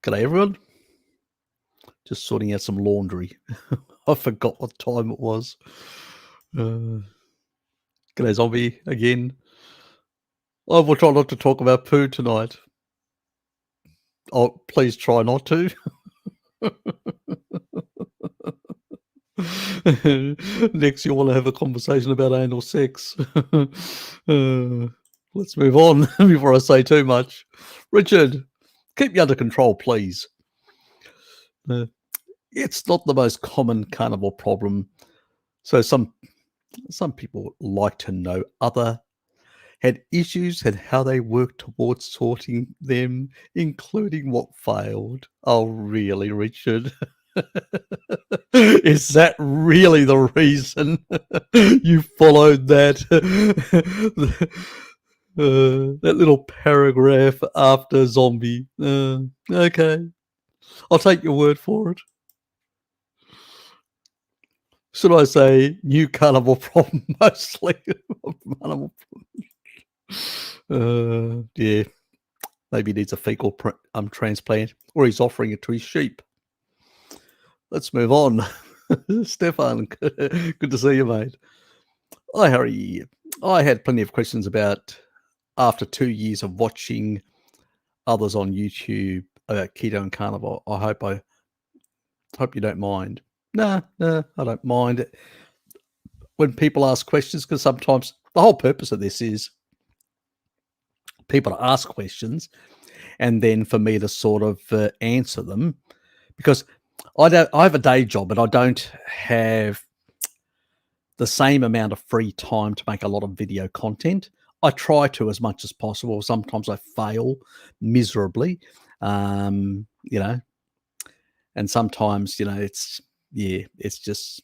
G'day everyone. Just sorting out some laundry. I forgot what time it was. G'day Zombie again. I will try not to talk about poo tonight. Oh, please try not to. Next you want to have a conversation about anal sex. Let's move on before I say too much. Richard, keep me under control, please. It's not the most common carnivore problem. So some people like to know other had issues and how they worked towards sorting them, including what failed. Oh, really, Richard? Is that really the reason you followed that? That little paragraph after Zombie. Okay. I'll take your word for it. Should I say new carnivore problem mostly? Yeah, maybe he needs a fecal transplant, or he's offering it to his sheep. Let's move on. Stefan, good to see you, mate. Hi, Harry. I had plenty of questions about, after 2 years of watching others on YouTube about keto and carnivore. I hope you don't mind. No, I don't mind it when people ask questions, because sometimes the whole purpose of this is people to ask questions and then for me to sort of answer them, because I have a day job and I don't have the same amount of free time to make a lot of video content. I try to as much as possible. Sometimes I fail miserably, and sometimes, it's just,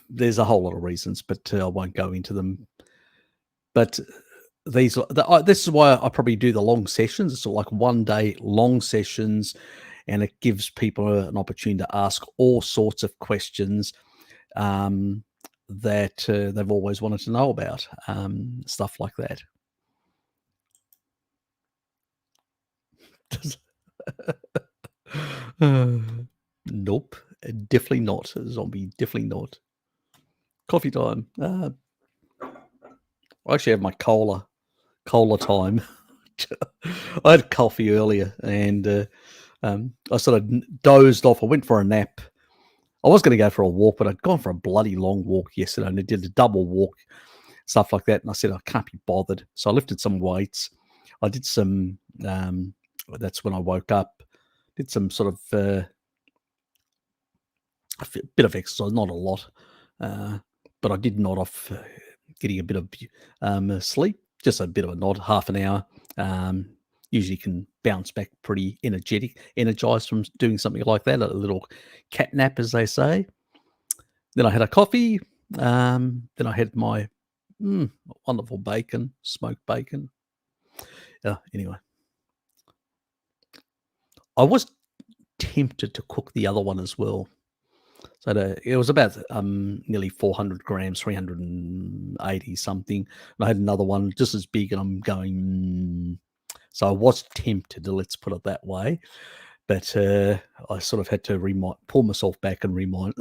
there's a whole lot of reasons, but I won't go into them. But this is why I probably do the long sessions. It's like 1 day long sessions, and it gives people an opportunity to ask all sorts of questions that they've always wanted to know about, stuff like that. Nope, definitely not. Zombie, definitely not. Coffee time. I actually have my cola time. I had coffee earlier, and I sort of dozed off. I went for a nap. I was going to go for a walk, but I'd gone for a bloody long walk yesterday, and I did a double walk, stuff like that. And I said, I can't be bothered. So I lifted some weights. I did some, that's when I woke up, did some sort of a bit of exercise, not a lot, but I did nod off getting a bit of sleep, just a bit of a nod, half an hour. Usually can bounce back pretty energized from doing something like that, a little cat nap, as they say. Then I had a coffee. Then I had my wonderful bacon, smoked bacon. Anyway, I was tempted to cook the other one as well. So it was about nearly 400 grams, 380 something. And I had another one just as big, and I'm going... So I was tempted, let's put it that way. But I sort of had to pull myself back and remind,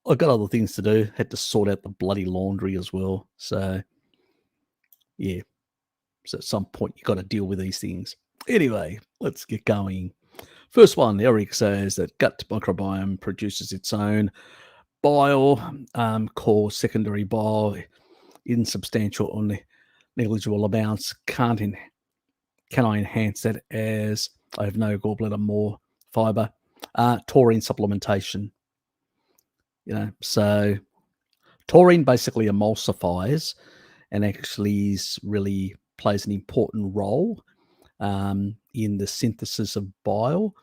I've got other things to do. Had to sort out the bloody laundry as well. So, yeah. So at some point, you've got to deal with these things. Anyway, let's get going. First one, Eric says that gut microbiome produces its own bile, called secondary bile, insubstantial or negligible amounts. Can I enhance that as I have no gallbladder, more fiber? Taurine supplementation. So taurine basically emulsifies and actually really plays an important role in the synthesis of bile.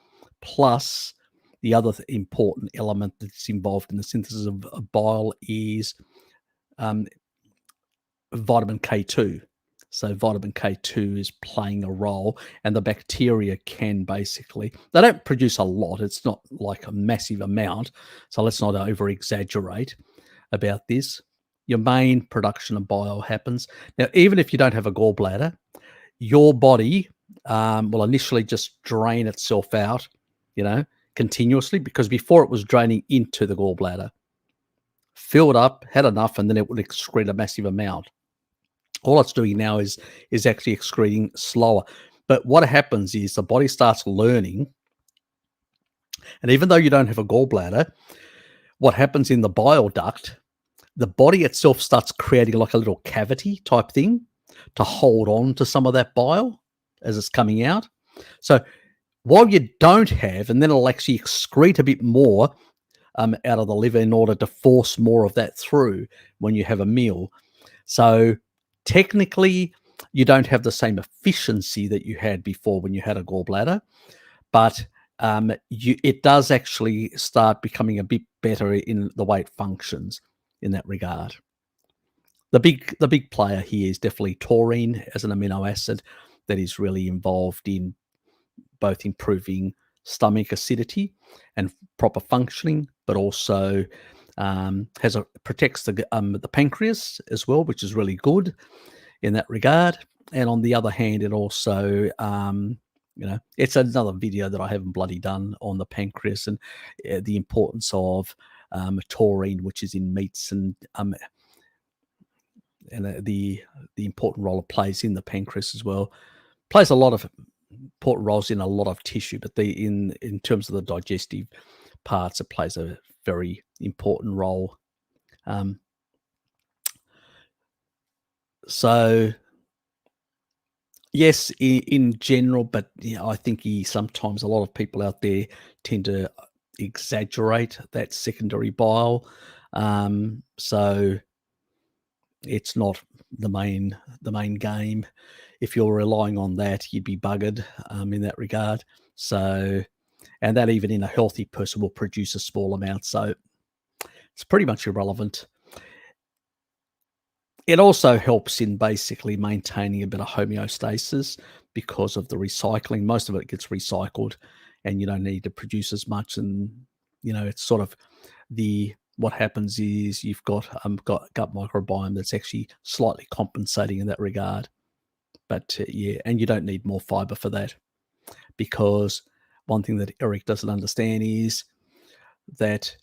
Plus, the other important element that's involved in the synthesis of bile is vitamin K2. So vitamin K2 is playing a role, and the bacteria can basically, they don't produce a lot. It's not like a massive amount. So let's not over exaggerate about this. Your main production of bile happens. Now, even if you don't have a gallbladder, your body will initially just drain itself out, continuously, because before it was draining into the gallbladder, filled up, had enough, and then it would excrete a massive amount. All it's doing now is actually excreting slower. But what happens is the body starts learning, and even though you don't have a gallbladder, what happens in the bile duct, the body itself starts creating like a little cavity type thing to hold on to some of that bile as it's coming out. So while you don't have, and then it'll actually excrete a bit more out of the liver in order to force more of that through when you have a meal. So technically, you don't have the same efficiency that you had before when you had a gallbladder, but it does actually start becoming a bit better in the way it functions in that regard. The big player here is definitely taurine as an amino acid that is really involved in both improving stomach acidity and proper functioning, but also protects the pancreas as well, which is really good in that regard. And on the other hand, it also it's another video that I haven't bloody done on the pancreas and the importance of taurine, which is in meats, and the important role it plays in the pancreas as well. Plays a lot of important roles in a lot of tissue, but in terms of the digestive parts, it plays a very important role. So yes, in general, but I think sometimes a lot of people out there tend to exaggerate that secondary bile. So it's not the main game. If you're relying on that, you'd be buggered in that regard. So, and that even in a healthy person will produce a small amount. So it's pretty much irrelevant. It also helps in basically maintaining a bit of homeostasis because of the recycling. Most of it gets recycled and you don't need to produce as much. And, it's sort of what happens is you've got gut microbiome that's actually slightly compensating in that regard. But and you don't need more fiber for that, because one thing that Eric doesn't understand is that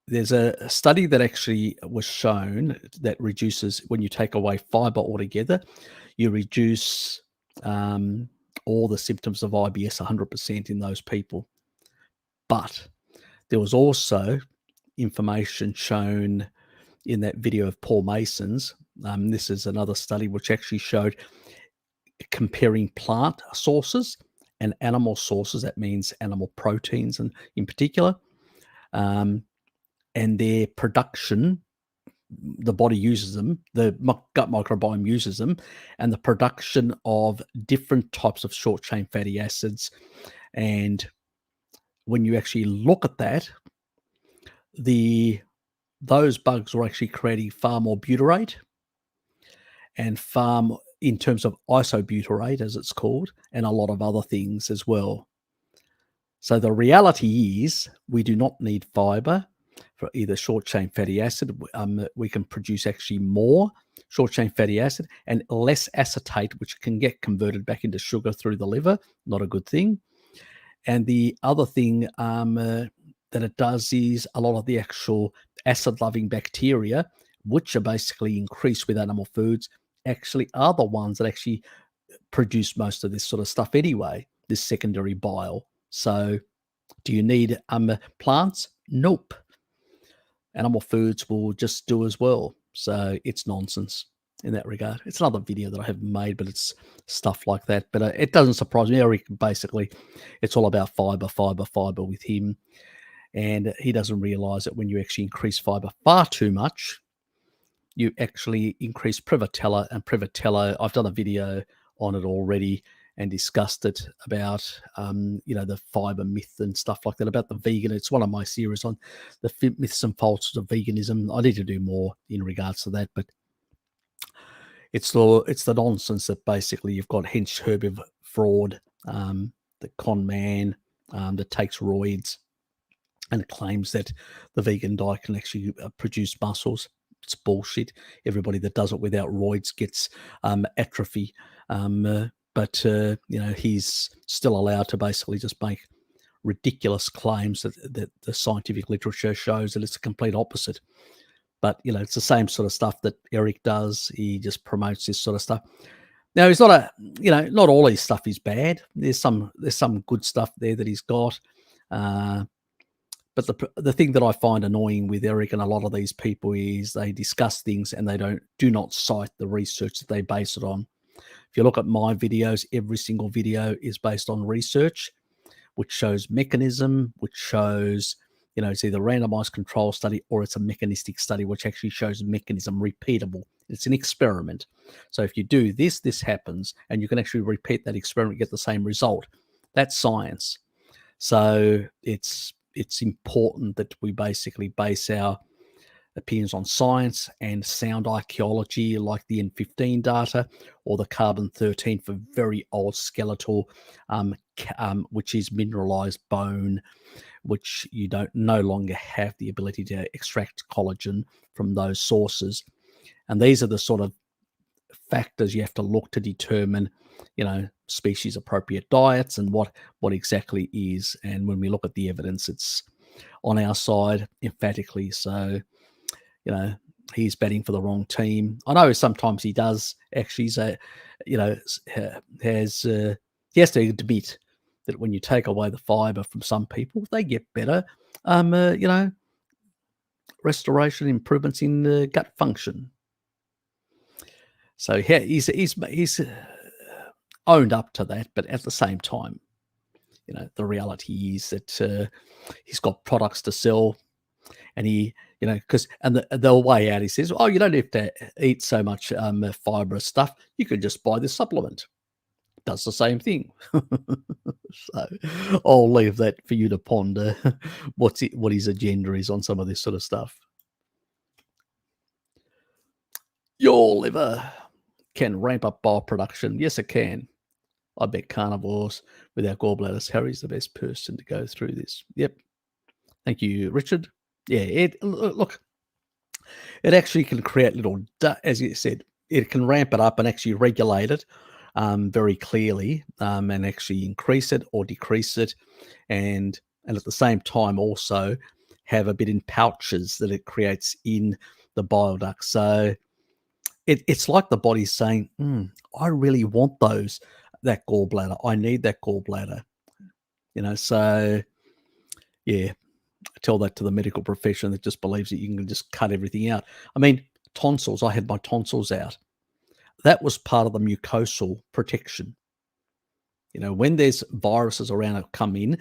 there's a study that actually was shown that reduces, when you take away fiber altogether, you reduce all the symptoms of IBS 100% in those people. But there was also information shown in that video of Paul Mason's. This is another study which actually showed comparing plant sources and animal sources. That means animal proteins, and in particular, and their production. The body uses them, the gut microbiome uses them, and the production of different types of short chain fatty acids. And when you actually look at that, those bugs are actually creating far more butyrate and in terms of isobutyrate, as it's called, and a lot of other things as well. So the reality is we do not need fiber for either short chain fatty acid. We can produce actually more short chain fatty acid and less acetate, which can get converted back into sugar through the liver. Not a good thing. And the other thing that it does is a lot of the actual acid-loving bacteria, which are basically increased with animal foods, actually are the ones that actually produce most of this sort of stuff anyway, this secondary bile. So do you need plants? Nope. Animal foods will just do as well. So it's nonsense in that regard. It's another video that I haven't made, but it's stuff like that. But it doesn't surprise me. Eric, basically, it's all about fiber with him. And he doesn't realize that when you actually increase fiber far too much, you actually increase Prevotella. And Prevotella, I've done a video on it already and discussed it about, the fiber myth and stuff like that, about the vegan. It's one of my series on the myths and falsehoods of veganism. I need to do more in regards to that, but it's the nonsense that basically you've got hench herbivore, the con man that takes roids and claims that the vegan diet can actually produce muscles. it's bullshit. Everybody that does it without roids gets atrophy. But he's still allowed to basically just make ridiculous claims that the scientific literature shows that it's the complete opposite. But it's the same sort of stuff that Eric does. He just promotes this sort of stuff. Now, he's not not all his stuff is bad. There's some good stuff there that he's got. But the thing that I find annoying with Eric and a lot of these people is they discuss things and they do not cite the research that they base it on. If you look at my videos, every single video is based on research, which shows mechanism, which shows, it's either randomized control study or it's a mechanistic study, which actually shows mechanism repeatable. It's an experiment. So if you do this, this happens, and you can actually repeat that experiment, get the same result. That's science. So it's important that we basically base our opinions on science and sound archaeology, like the N15 data or the carbon-13 for very old skeletal, which is mineralized bone, which you no longer have the ability to extract collagen from those sources. And these are the sort of factors you have to look to determine, species appropriate diets and what exactly is. And when we look at the evidence, it's on our side emphatically. So, he's batting for the wrong team. I know sometimes he does actually say, he has to admit that when you take away the fiber from some people, they get better, restoration, improvements in the gut function. So yeah, he's owned up to that, but at the same time, the reality is that he's got products to sell, and he, the way out, he says, "Oh, you don't have to eat so much fibrous stuff. You could just buy this supplement. Does the same thing." So I'll leave that for you to ponder what his agenda is on some of this sort of stuff. Your liver can ramp up bile production. Yes, it can. I bet carnivores without gallbladders. Harry's the best person to go through this. Yep. Thank you, Richard. Yeah, look, it actually can create little, as you said, it can ramp it up and actually regulate it very clearly, and actually increase it or decrease it, and at the same time also have a bit in pouches that it creates in the bile duct. So it's like the body's saying, I really want that gallbladder. I need that gallbladder. So yeah, I tell that to the medical profession that just believes that you can just cut everything out. I mean, tonsils, I had my tonsils out. That was part of the mucosal protection. When there's viruses around that come in,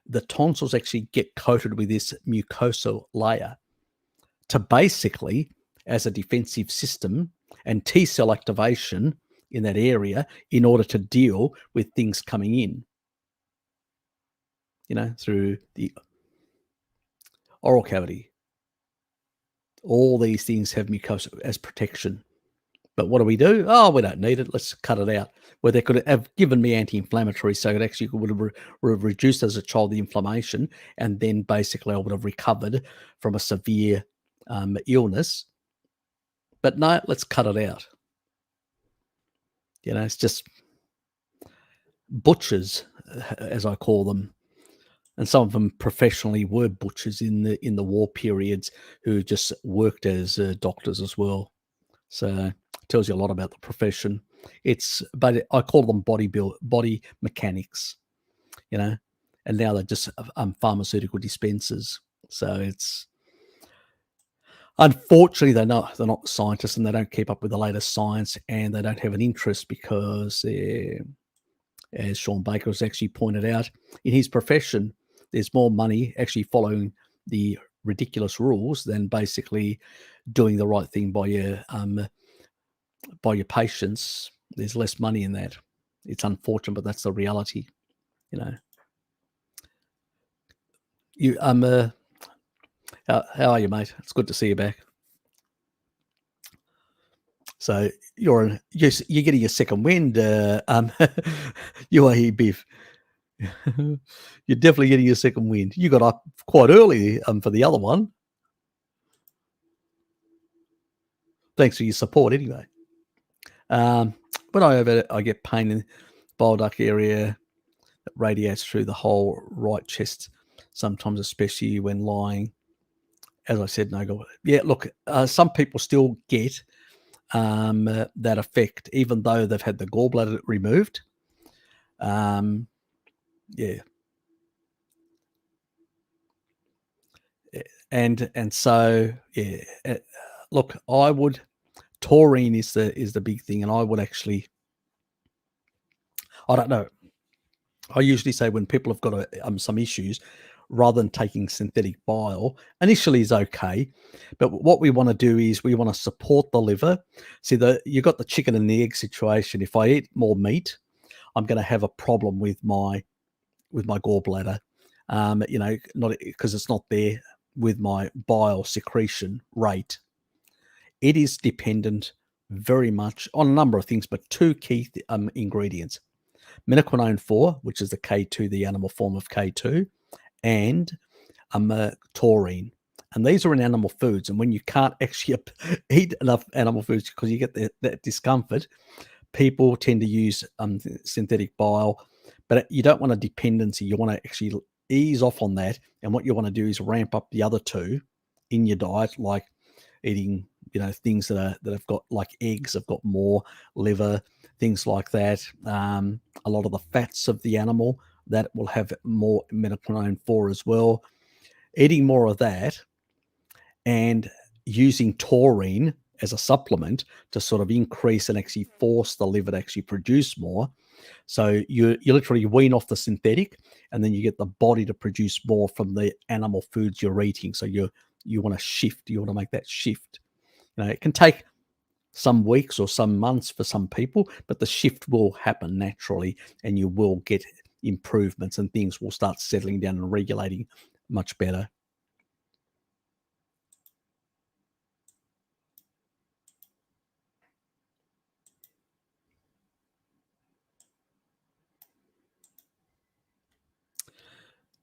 the tonsils actually get coated with this mucosal layer to basically, as a defensive system and T cell activation in that area in order to deal with things coming in, through the oral cavity. All these things have mucosa as protection. But what do? Oh, we don't need it. Let's cut it out. Where they could have given me anti-inflammatory, so it actually would have reduced as a child the inflammation, and then basically I would have recovered from a severe illness. But no, let's cut it out. It's just butchers, as I call them, and some of them professionally were butchers in the war periods who just worked as doctors as well. So it tells you a lot about the profession. But I call them body mechanics, and now they're just pharmaceutical dispensers. So it's, unfortunately, they're not scientists, and they don't keep up with the latest science, and they don't have an interest because, as Sean Baker has actually pointed out, in his profession, there's more money actually following the ridiculous rules than basically doing the right thing by your patients. There's less money in that. It's unfortunate, but that's the reality. You how are you, mate? It's good to see you back. So you're getting a second wind, UAE Biff. You're definitely getting a second wind. You got up quite early for the other one. thanks for your support anyway. When I get pain in the bile duct area that radiates through the whole right chest, sometimes, especially when lying. As I said, no gallbladder. Yeah, look, some people still get that effect, even though they've had the gallbladder removed. Yeah. And so, yeah, look, I would, taurine is the big thing, and I would actually, I don't know. I usually say when people have got some issues, rather than taking synthetic bile, initially is okay, but what we want to do is we want to support the liver. See, you got the chicken and the egg situation. If I eat more meat, I'm going to have a problem with my gallbladder. Not because it's not there with my bile secretion rate. It is dependent very much on a number of things, but two key ingredients: menaquinone 4, which is the K2, the animal form of K2, and taurine. And these are in animal foods. And when you can't actually eat enough animal foods because you get that discomfort, people tend to use synthetic bile. But you don't want a dependency. You want to actually ease off on that. And what you want to do is ramp up the other two in your diet, like eating, things that have got, like eggs have got more, liver, things like that. A lot of the fats of the animal that will have more menaquinone 4 as well. Eating more of that and using taurine as a supplement to sort of increase and actually force the liver to actually produce more. So you literally wean off the synthetic, and then you get the body to produce more from the animal foods you're eating. So you want to shift. You want to make that shift. It can take some weeks or some months for some people, but the shift will happen naturally, and you will get improvements, and things will start settling down and regulating much better.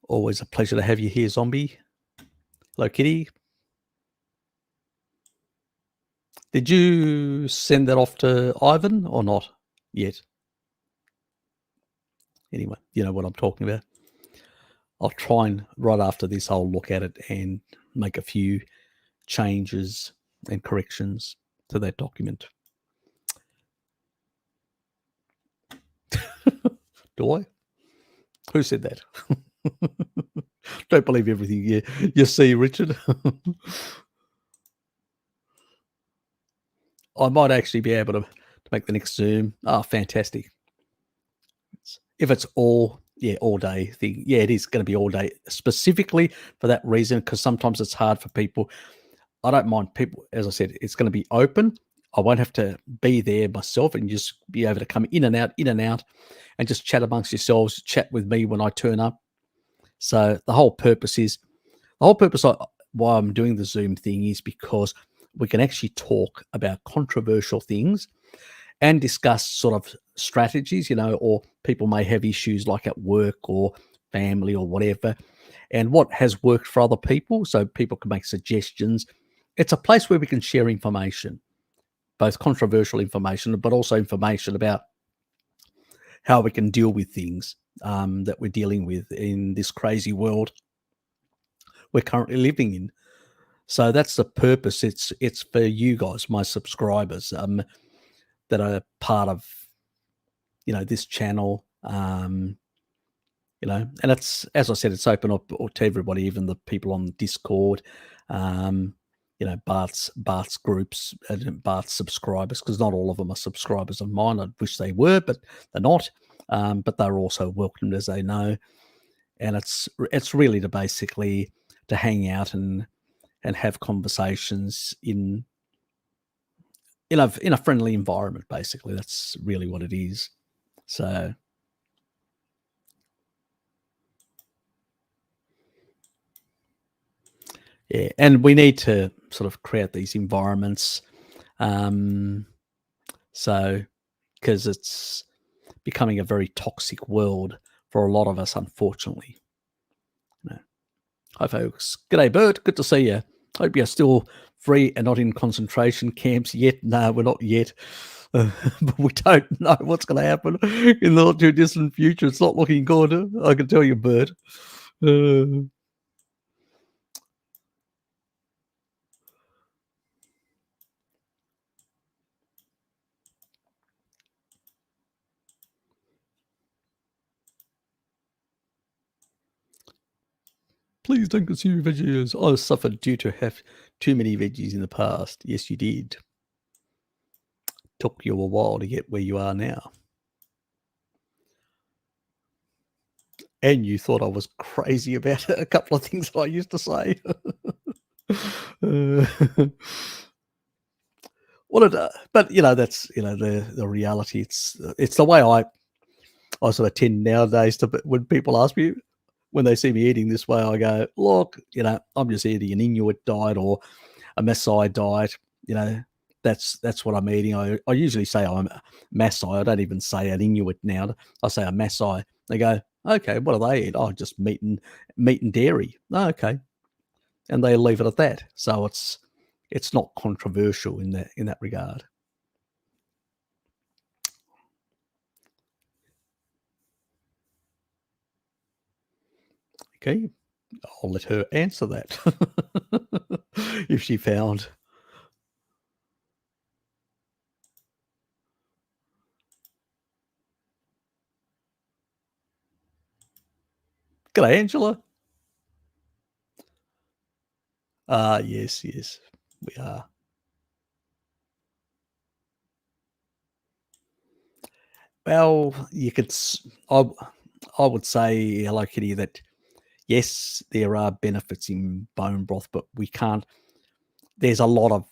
Always a pleasure to have you here, Zombie. Hello, Kitty. Did you send that off to Ivan or not yet? Anyway, you know what I'm talking about. I'll try and, right after this, I'll look at it and make a few changes and corrections to that document. Do I? Who said that? Don't believe everything you see, Richard. I might actually be able to make the next Zoom. Oh, fantastic. If it's all day thing, it is going to be all day, specifically for that reason, because sometimes it's hard for people. I don't mind people, as I said, it's going to be open. I won't have to be there myself, and just be able to come in and out, and just chat amongst yourselves, chat with me when I turn up. So the whole purpose why I'm doing the Zoom thing is because we can actually talk about controversial things and discuss sort of strategies, or people may have issues like at work or family or whatever, and what has worked for other people, so people can make suggestions. It's a place where we can share information, both controversial information, but also information about how we can deal with things that we're dealing with in this crazy world we're currently living in. So that's the purpose. It's for you guys, my subscribers, that are part of, this channel, and it's, as I said, it's open up to everybody, even the people on Discord, Bart's groups and Bart's subscribers, because not all of them are subscribers of mine. I wish they were, but they're not. But they're also welcomed, as they know. And it's really to basically to hang out and have conversations in a friendly environment. Basically, that's really what it is. So yeah, and we need to sort of create these environments. So because it's becoming a very toxic world for a lot of us, unfortunately. Hi, folks. G'day, Bert. Good to see you. Hope you're still free and not in concentration camps yet. No, we're not yet. But we don't know what's going to happen in the not too distant future. It's not looking good. I can tell you, Bert. Please don't consume veggies. I suffered due to have too many veggies in the past. Yes, you did. Took you a while to get where you are now. And you thought I was crazy about a couple of things I used to say. But that's the reality. It's the way I sort of tend nowadays to, when people ask me, when they see me eating this way, I go, look, I'm just eating an Inuit diet or a Maasai diet. That's what I'm eating. I usually say I'm a Maasai. I don't even say an Inuit now. I say a Maasai. They go, okay, what do they eat? Oh, just meat and dairy. Oh, okay, and they leave it at that. So it's not controversial in that regard. Okay, I'll let her answer that if she found. G'day, Angela. Yes, we are. Well, I would say, hello, Kitty, that yes, there are benefits in bone broth, but we can't. There's a lot of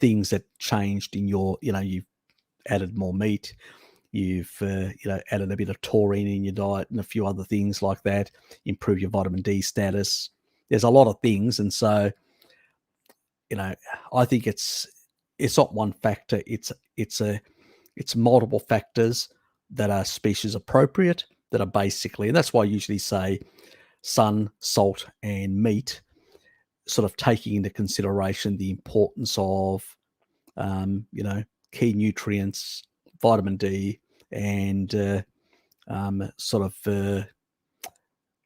things that changed in your. You've added more meat. You've added a bit of taurine in your diet and a few other things like that. Improve your vitamin D status. There's a lot of things, and so I think it's not one factor. It's multiple factors that are species appropriate, that are basically, and that's why I usually say sun, salt, and meat, sort of taking into consideration the importance of key nutrients, vitamin D, and sort of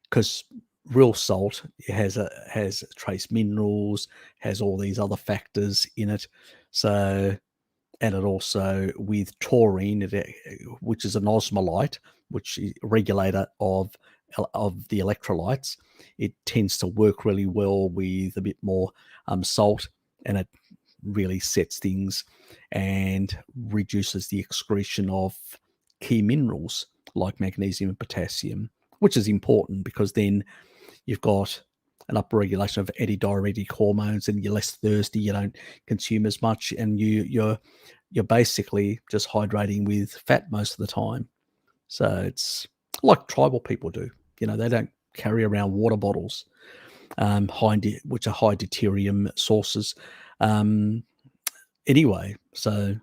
because real salt has trace minerals, has all these other factors in it. So, and it also, with taurine, which is an osmolyte, which is a regulator of the electrolytes, it tends to work really well with a bit more salt, and it really sets things and reduces the excretion of key minerals like magnesium and potassium, which is important because then you've got an upregulation of antidiuretic hormones and you're less thirsty, you don't consume as much, and you're basically just hydrating with fat most of the time. So it's like tribal people do. They don't carry around water bottles, which are high deuterium sources. Anyway, so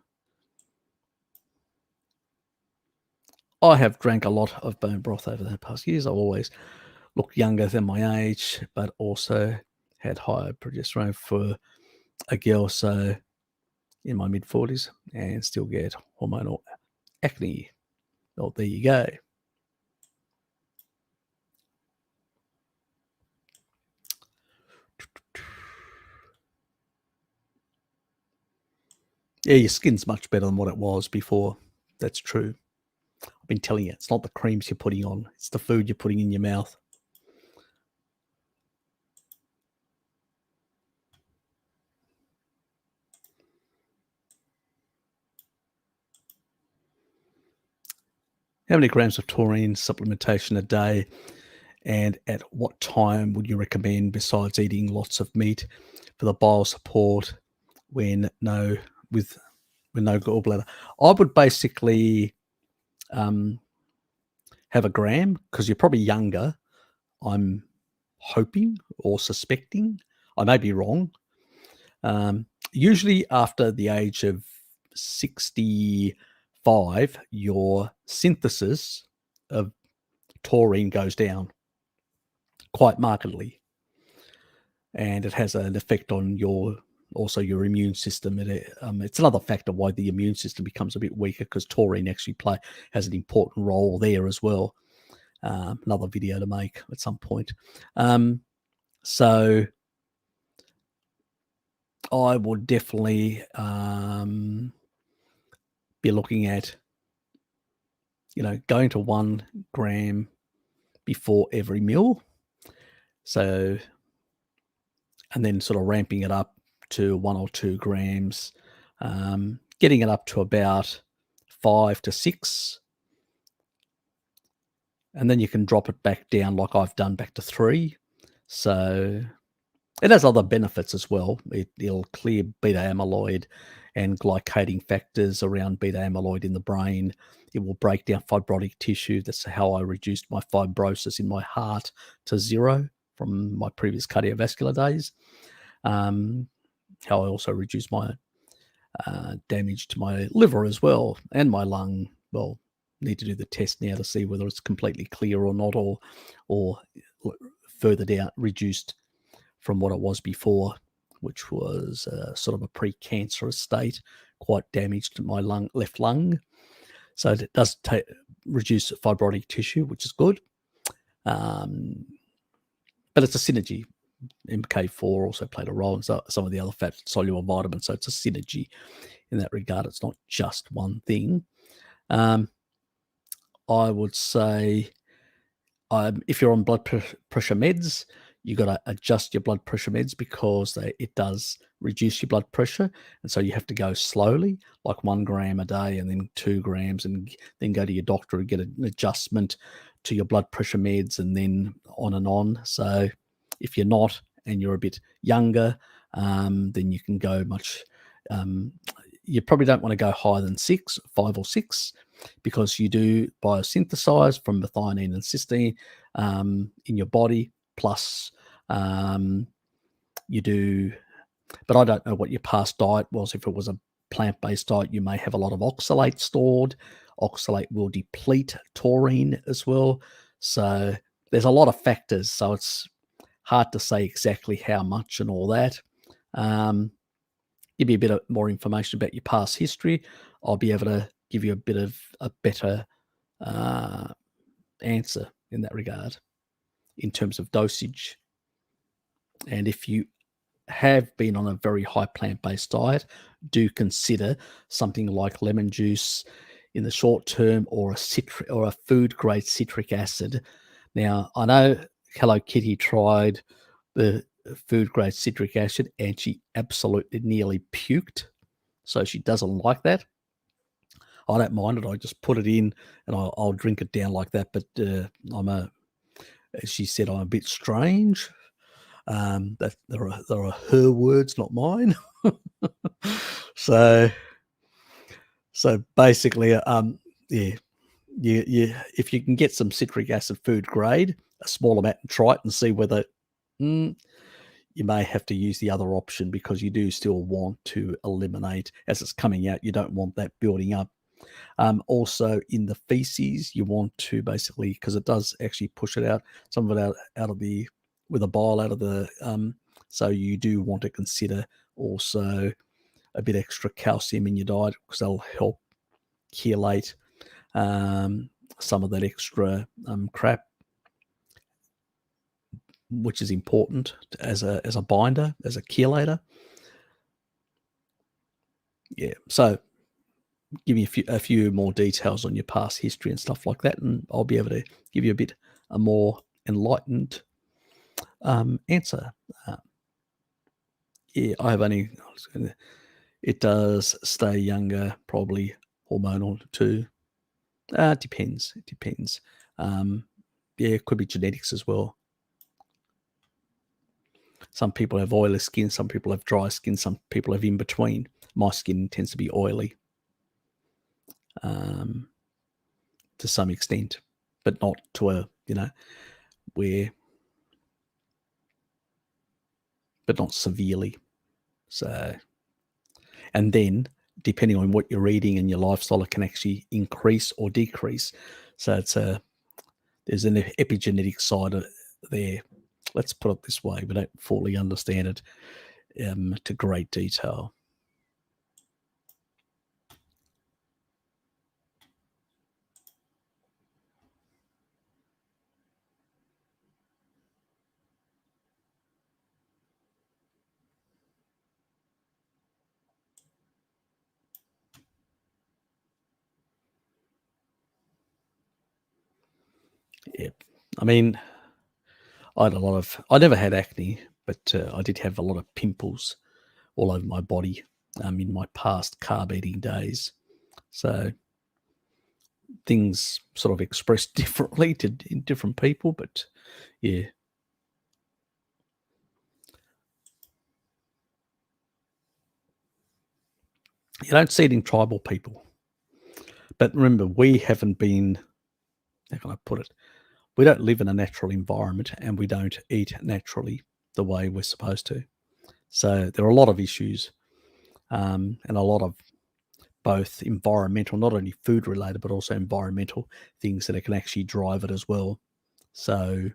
I have drank a lot of bone broth over the past years. I've always looked younger than my age, but also had higher progesterone for a girl, so in my mid-40s, and still get hormonal acne. Well, there you go. Yeah, your skin's much better than what it was before. That's true. I've been telling you, it's not the creams you're putting on, it's the food you're putting in your mouth. How many grams of taurine supplementation a day, and at what time would you recommend, besides eating lots of meat, for the bile support when no gallbladder? I would basically have a gram, because you're probably younger. I'm hoping or suspecting. I may be wrong. Usually after the age of 65, your synthesis of taurine goes down quite markedly, and it has an effect on your also your immune system. It's another factor why the immune system becomes a bit weaker, because taurine actually has an important role there as well. Another video to make at some point. So I would definitely be looking at, going to 1 gram before every meal. So, and then sort of ramping it up to 1 or 2 grams, getting it up to about 5 to 6. And then you can drop it back down like I've done, back to 3. So it has other benefits as well. It'll clear beta amyloid and glycating factors around beta amyloid in the brain. It will break down fibrotic tissue. That's how I reduced my fibrosis in my heart to 0 from my previous cardiovascular days. How I also reduced my damage to my liver as well, and my lung. Well, need to do the test now to see whether it's completely clear or not, or further down, reduced from what it was before, which was sort of a pre-cancerous state, quite damaged to my left lung. So it does reduce fibrotic tissue, which is good. But it's a synergy. MK4 also played a role in some of the other fat-soluble vitamins, so it's a synergy in that regard. It's not just one thing. I would say if you're on blood pressure meds, you got to adjust your blood pressure meds, because it does reduce your blood pressure. And so you have to go slowly, like 1 gram a day and then 2 grams, and then go to your doctor and get an adjustment to your blood pressure meds, and then on and on. So if you're not, and you're a bit younger, then you can go much, you probably don't want to go higher than 5 or 6, because you do biosynthesize from methionine and cysteine in your body, plus you do, but I don't know what your past diet was. If it was a plant-based diet, you may have a lot of oxalate stored. Oxalate will deplete taurine as well. So there's a lot of factors. So it's hard to say exactly how much and all that. Give you a bit of more information about your past history. I'll be able to give you a bit of a better answer in that regard, in terms of dosage. And if you have been on a very high plant-based diet, do consider something like lemon juice in the short term, or a food-grade citric acid. Now, I know Hello Kitty tried the food-grade citric acid, and she absolutely nearly puked. So she doesn't like that. I don't mind it. I just put it in, and I'll drink it down like that. But as she said, I'm a bit strange. That there are her words, not mine. So basically, yeah, if you can get some citric acid food grade, a small amount, and try it and see whether you may have to use the other option, because you do still want to eliminate, as it's coming out, you don't want that building up. Also in the feces, you want to basically, because it does actually push it out, some of it out of the, with a bile out of the, so you do want to consider also a bit extra calcium in your diet, because that'll help chelate some of that extra crap, which is important as a binder, as a chelator. Yeah, so give me a few more details on your past history and stuff like that, and I'll be able to give you a more enlightened answer. Yeah, I have only. It does stay younger, probably hormonal too. It depends. It depends. Yeah, it could be genetics as well. Some people have oily skin, some people have dry skin, some people have in between. My skin tends to be oily to some extent, but not to a, but not severely. So, and then depending on what you're eating and your lifestyle, it can actually increase or decrease. So there's an epigenetic side there. Let's put it this way, we don't fully understand it. to great detail. Yeah, I mean, I never had acne, but I did have a lot of pimples all over my body in my past carb eating days. So things sort of expressed differently in different people, but yeah. You don't see it in tribal people. But remember, we haven't been, how can I put it? We don't live in a natural environment and we don't eat naturally the way we're supposed to. So there are a lot of issues and a lot of both environmental, not only food related, but also environmental things that can actually drive it as well. So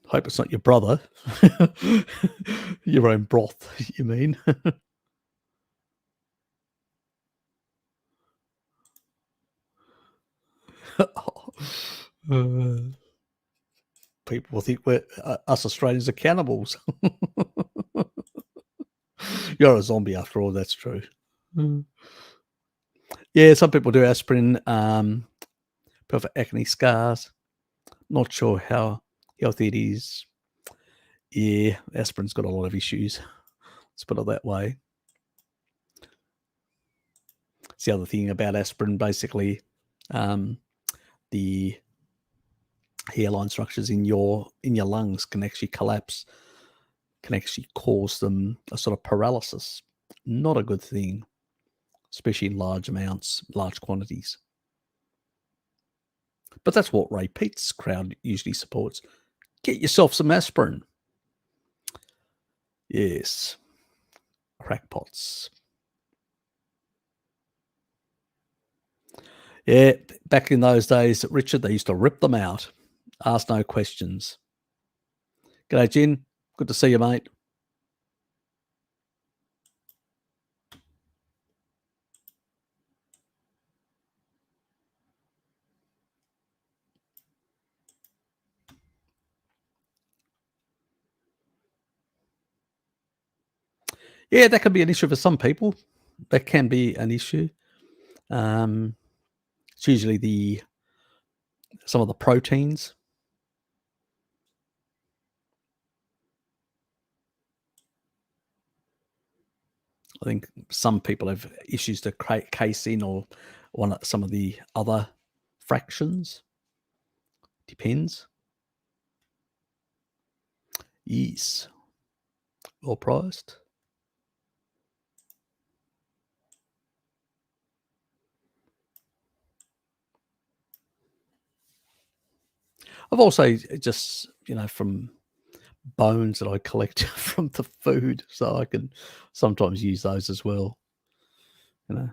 hope it's not your brother. Your own broth, you mean? Uh, people will think we're us Australians are cannibals. You're a zombie after all. That's true. Mm. Yeah, some people do aspirin for acne scars. Not sure how healthy it is. Yeah, aspirin's got a lot of issues. Let's put it that way. It's the other thing about aspirin. Basically, the hairline structures in your lungs can actually collapse, can actually cause them a sort of paralysis. Not a good thing, especially in large amounts, large quantities. But that's what Ray Pete's crowd usually supports. Get yourself some aspirin. Yes, crackpots. Yeah, back in those days, Richard, they used to rip them out, ask no questions. G'day, Jen. Good to see you, mate. Yeah, that can be an issue for some people. That can be an issue. It's usually some of the proteins. I think some people have issues to casein or some of the other fractions. Depends. Yes. Well priced. I've also just, from bones that I collect from the food, so I can sometimes use those as well. You know,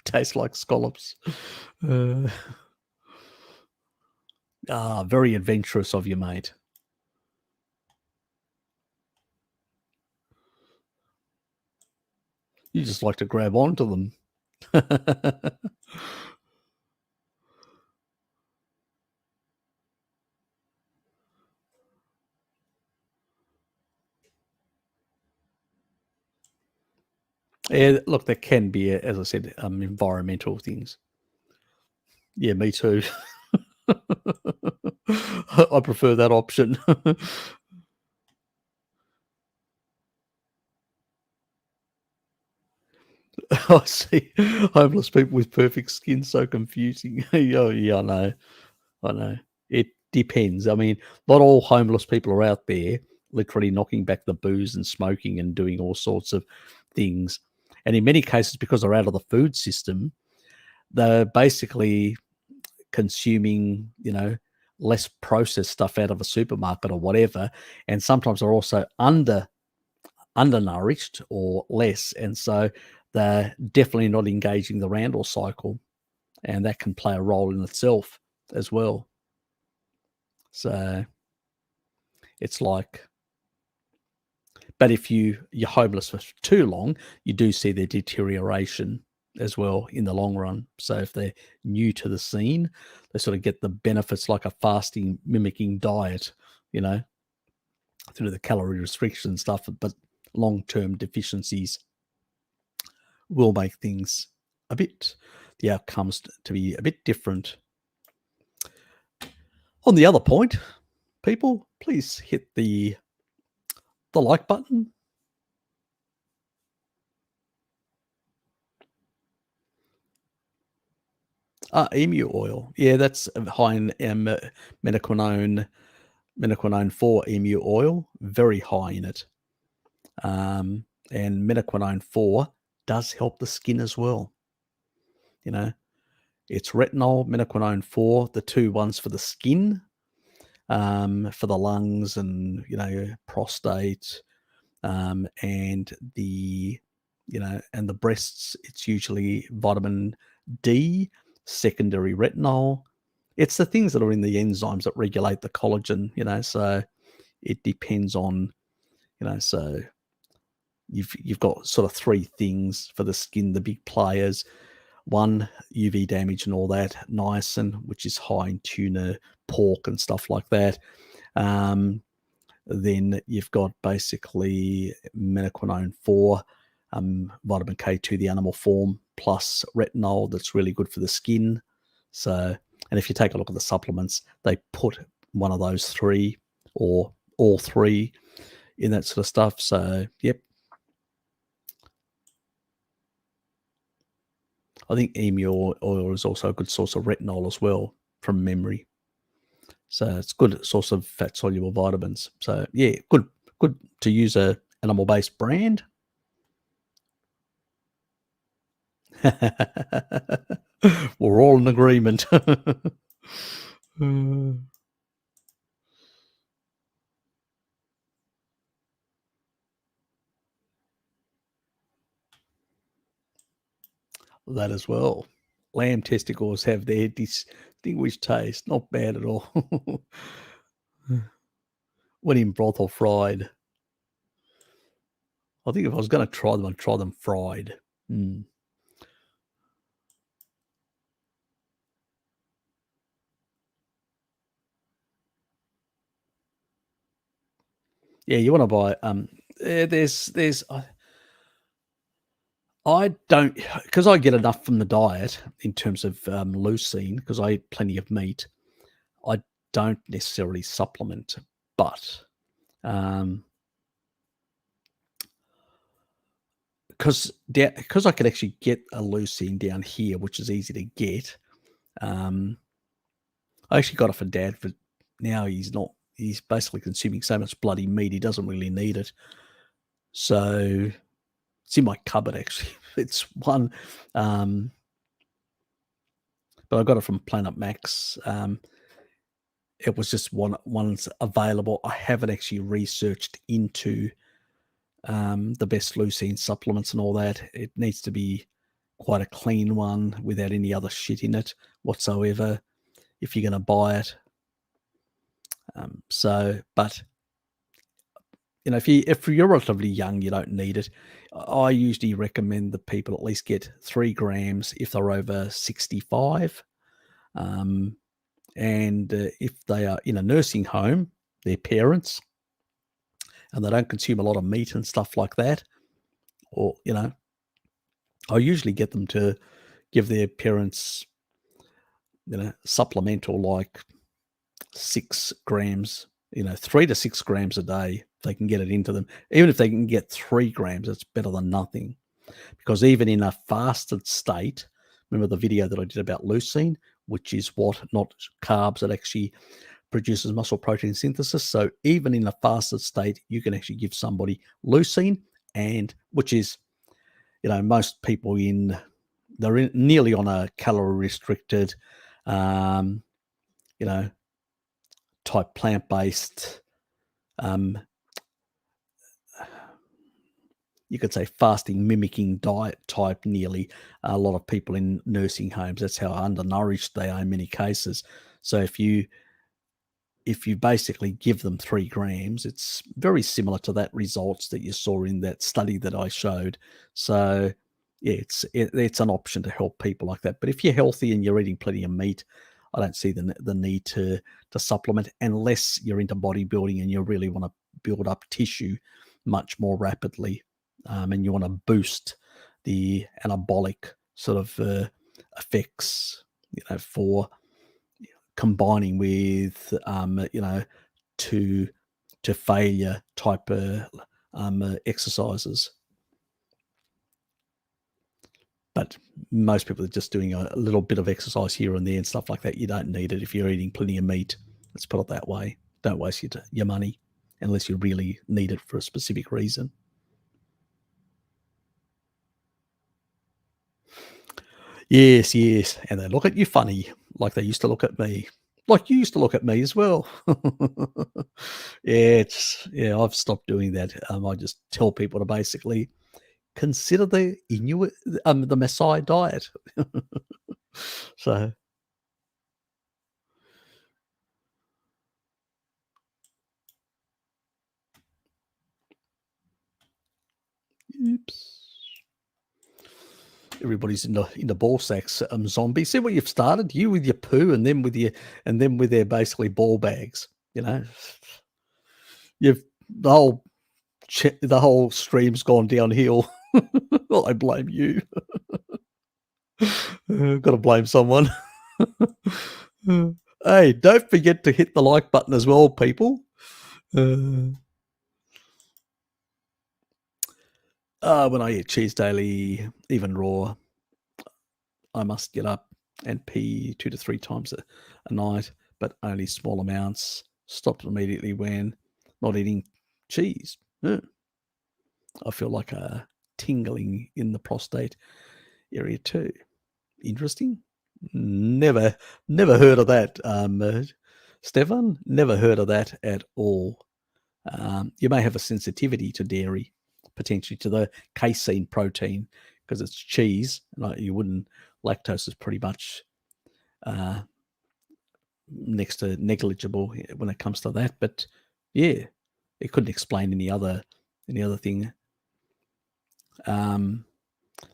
tastes like scallops. Very adventurous of you, mate. You just like to grab onto them. Yeah, look, there can be, as I said, environmental things. Yeah, me too. I prefer that option. I see homeless people with perfect skin, so confusing. Oh, yeah, I know. It depends. I mean, not all homeless people are out there literally knocking back the booze and smoking and doing all sorts of things. And in many cases, because they're out of the food system, they're basically consuming, less processed stuff out of a supermarket or whatever. And sometimes they're also undernourished or less. And so they're definitely not engaging the Randall cycle. And that can play a role in itself as well. So it's like, but if you're homeless for too long, you do see their deterioration as well in the long run. So if they're new to the scene, they sort of get the benefits like a fasting mimicking diet, through the calorie restriction stuff, but long-term deficiencies will make things the outcomes to be a bit different. On the other point, people, please hit the like button. Emu oil. Yeah, that's high in menoquinone 4 emu oil, very high in it. And menoquinone 4 does help the skin as well. It's retinol, menoquinone 4, the two ones for the skin, for the lungs and, prostate, and the, and the breasts, it's usually vitamin D, secondary retinol. It's the things that are in the enzymes that regulate the collagen, so it depends on, so you've got sort of three things for the skin, the big players. One, UV damage and all that, niacin, which is high in tuna, pork and stuff like that. Then you've got basically menoquinone 4, vitamin K2, the animal form, plus retinol that's really good for the skin. So, and if you take a look at the supplements, they put one of those three or all three in that sort of stuff. So, yep. I think emu oil is also a good source of retinol as well, from memory. So it's a good source of fat-soluble vitamins. So, yeah, good to use a animal-based brand. We're all in agreement. That as well. Lamb testicles have their distinguished taste. Not bad at all. When in broth or fried. I think if I was going to try them, I'd try them fried. Yeah, you want to buy. There's. I don't, because I get enough from the diet in terms of leucine, because I eat plenty of meat. I don't necessarily supplement, but because I can actually get a leucine down here, which is easy to get. I actually got it for Dad, but now he's basically consuming so much bloody meat, he doesn't really need it. So it's in my cupboard, actually. It's one, but I got it from Planet Max. It was just one's available. I haven't actually researched into the best leucine supplements and all that. It needs to be quite a clean one without any other shit in it whatsoever if you're going to buy it. But if you're relatively young, you don't need it. I usually recommend that people at least get 3 grams if they're over 65. And if they are in a nursing home, their parents, and they don't consume a lot of meat and stuff like that, or, I usually get them to give their parents, supplemental like 6 grams, 3 to 6 grams a day. If they can get it into them. Even if they can get 3 grams, it's better than nothing. Because even in a fasted state, remember the video that I did about leucine, which is not carbs that actually produces muscle protein synthesis. So even in a fasted state, you can actually give somebody leucine, and which is most people they're nearly on a calorie restricted, um, you know, type plant-based, um, you could say fasting mimicking diet type nearly. A lot of people in nursing homes, that's how undernourished they are in many cases. So if you basically give them 3 grams, it's very similar to that results that you saw in that study that I showed. So, yeah, it's an option to help people like that. But if you're healthy and you're eating plenty of meat, I don't see the need to supplement unless you're into bodybuilding and you really want to build up tissue much more rapidly, and you want to boost the anabolic sort of effects, for combining with to failure type exercises. But most people are just doing a little bit of exercise here and there and stuff like that. You don't need it if you're eating plenty of meat. Let's put it that way. Don't waste your money unless you really need it for a specific reason. Yes, yes. And they look at you funny, like they used to look at me. Like you used to look at me as well. Yeah, I've stopped doing that. I just tell people to basically consider the Inuit, the Maasai diet. So, oops. Everybody's in the ball sacks, zombie. See what you've started? You with your poo, and then with their basically ball bags. You've the whole stream's gone downhill. Well, I blame you. Got to blame someone. Hey, don't forget to hit the like button as well, people. When I eat cheese daily, even raw, I must get up and pee 2 to 3 times a night, but only small amounts. Stop immediately when not eating cheese. I feel like a tingling in the prostate area too. Interesting. Never heard of that, Stefan. Never heard of that at all. You may have a sensitivity to dairy, potentially to the casein protein, because it's cheese. You wouldn't. Lactose is pretty much next to negligible when it comes to that. But yeah, it couldn't explain any other thing. The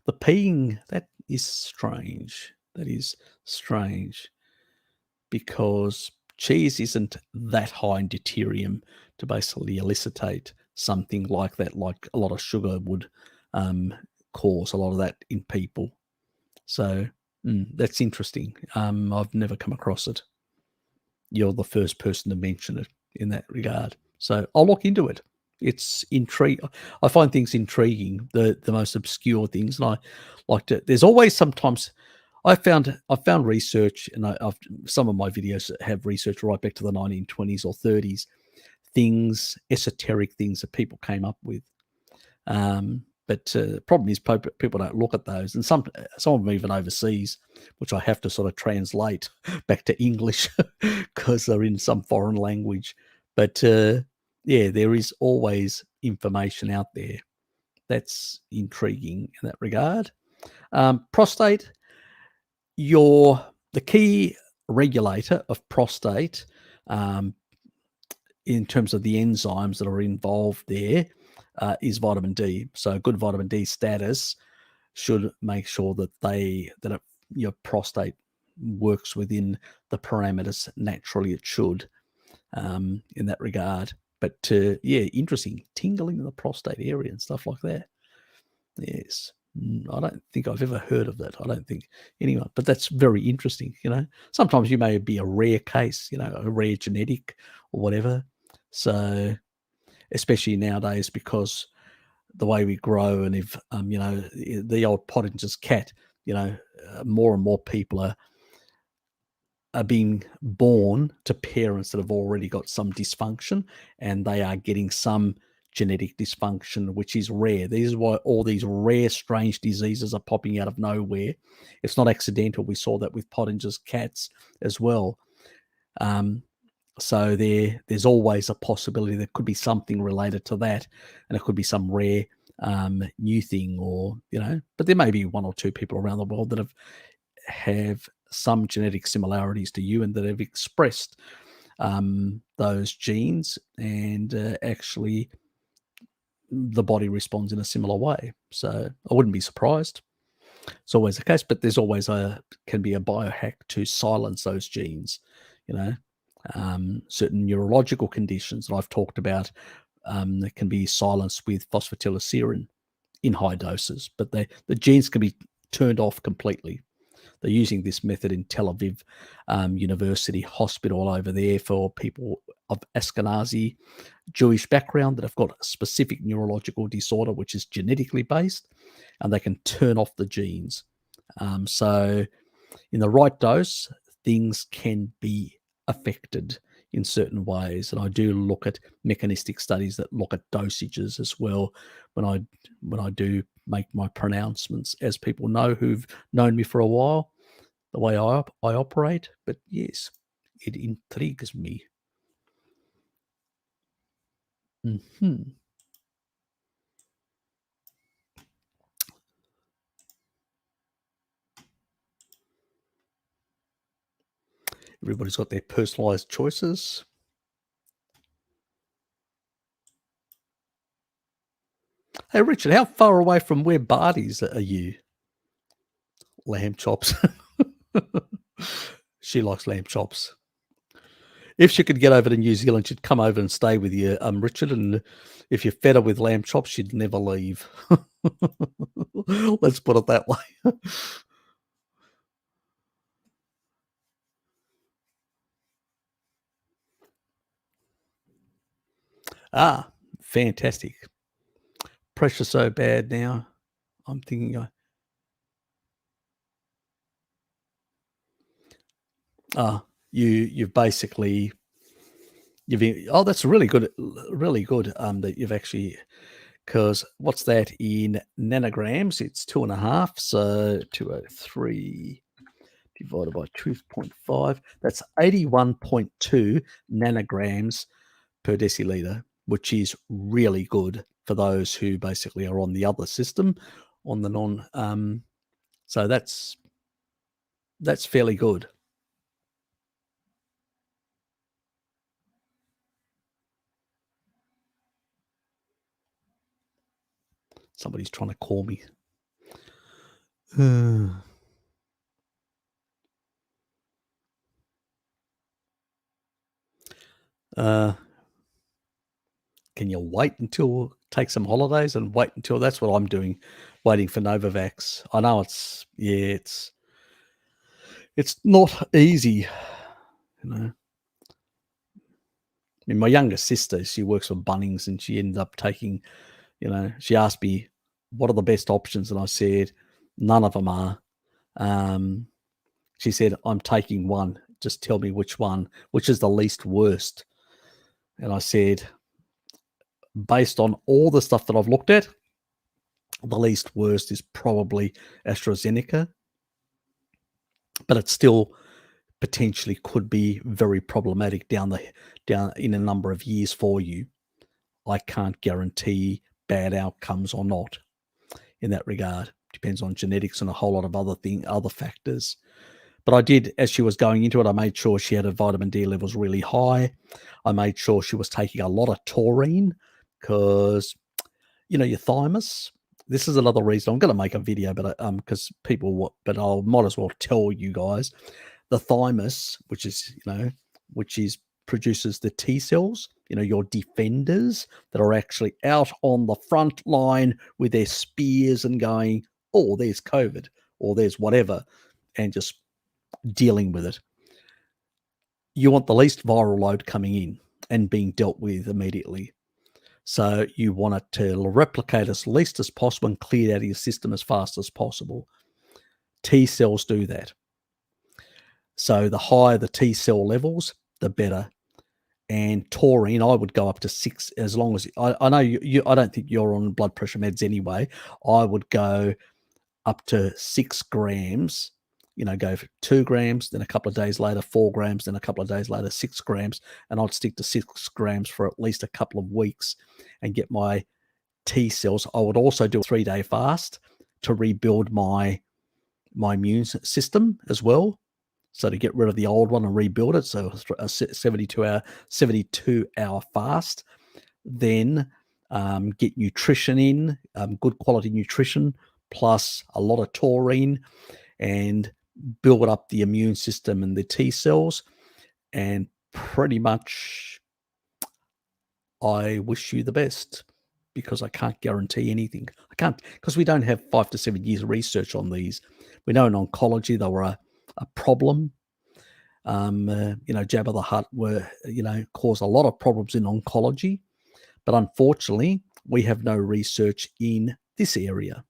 peeing, that is strange. That is strange because cheese isn't that high in deuterium to basically elicitate something like that, like a lot of sugar would cause a lot of that in people. So that's interesting. I've never come across it. You're the first person to mention it in that regard. So I'll look into it. It's intriguing. I find things intriguing, the most obscure things, and I like to. There's always sometimes I've found research, and I've some of my videos have research right back to the 1920s or 30s, things, esoteric things that people came up with. But the problem is people don't look at those, and some of them even overseas, which I have to sort of translate back to English because they're in some foreign language. But yeah, there is always information out there that's intriguing in that regard. Prostate, the key regulator of prostate, in terms of the enzymes that are involved there, is vitamin D. So good vitamin D status should make sure that your prostate works within the parameters naturally it should, in that regard. But yeah, interesting, tingling in the prostate area and stuff like that. Yes. I don't think I've ever heard of that. I don't think anyone, but that's very interesting. Sometimes you may be a rare case, a rare genetic or whatever. So, especially nowadays, because the way we grow, and if the old Pottinger's cat, more and more people are being born to parents that have already got some dysfunction, and they are getting some genetic dysfunction, which is rare. This is why all these rare, strange diseases are popping out of nowhere. It's not accidental. We saw that with Pottinger's cats as well. So there's always a possibility there could be something related to that, and it could be some rare new thing, or but there may be one or two people around the world that have some genetic similarities to you and that have expressed those genes, and actually the body responds in a similar way. So I wouldn't be surprised. It's always the case, but there's always can be a biohack to silence those genes. Certain neurological conditions that I've talked about that can be silenced with phosphatidylserine in high doses, but the genes can be turned off completely. They're using this method in Tel Aviv University Hospital over there for people of Ashkenazi Jewish background that have got a specific neurological disorder, which is genetically based, and they can turn off the genes. So in the right dose, things can be affected in certain ways. And I do look at mechanistic studies that look at dosages as well when I do make my pronouncements, as people know who've known me for a while, the way I operate. But yes, it intrigues me. Everybody's got their personalized choices. Hey, Richard, how far away from where Barty's are you? Lamb chops. She likes lamb chops. If she could get over to New Zealand, she'd come over and stay with you, Richard. And if you fed her with lamb chops, she'd never leave. Let's put it that way. Fantastic. Pressure so bad now. I'm thinking you've basically that's really good that you've actually, because what's that in nanograms? It's 2.5, so 203 divided by 2.5, that's 81.2 nanograms per deciliter, which is really good for those who basically are on the other system, on the non so that's fairly good. Somebody's trying to call me. Can you wait until take some holidays and wait until that's what I'm doing, waiting for Novavax. I know it's not easy, I mean, my younger sister, she works for Bunnings, and she ended up taking, she asked me, what are the best options? And I said, none of them are. She said, I'm taking one. Just tell me which one, which is the least worst. And I said, based on all the stuff that I've looked at, the least worst is probably AstraZeneca, but it still potentially could be very problematic down in a number of years for you. I can't guarantee bad outcomes or not in that regard. Depends on genetics and a whole lot of other factors. But I did, as she was going into it, I made sure she had her vitamin D levels really high. I made sure she was taking a lot of taurine, because, your thymus. This is another reason I'm going to make a video, but because but I might as well tell you guys, the thymus, which is produces the T cells, your defenders that are actually out on the front line with their spears and going, oh, there's COVID, or there's whatever, and just dealing with it. You want the least viral load coming in and being dealt with immediately. So you want it to replicate as least as possible and clear out of your system as fast as possible. T cells do that. So the higher the T cell levels, the better. And taurine, I would go up to 6, as long as I know I don't think you're on blood pressure meds anyway. I would go up to 6 grams, go for 2 grams, then a couple of days later, 4 grams, then a couple of days later, 6 grams. And I'd stick to 6 grams for at least a couple of weeks and get my T cells. I would also do a 3-day fast to rebuild my immune system as well. So to get rid of the old one and rebuild it. So a 72-hour fast. Then get nutrition in, good quality nutrition, plus a lot of taurine, and build up the immune system and the T cells. And pretty much I wish you the best, because I can't guarantee anything. I can't, because we don't have 5 to 7 years of research on these. We know in oncology they were a problem. Jabba the Hutt caused a lot of problems in oncology, but unfortunately we have no research in this area.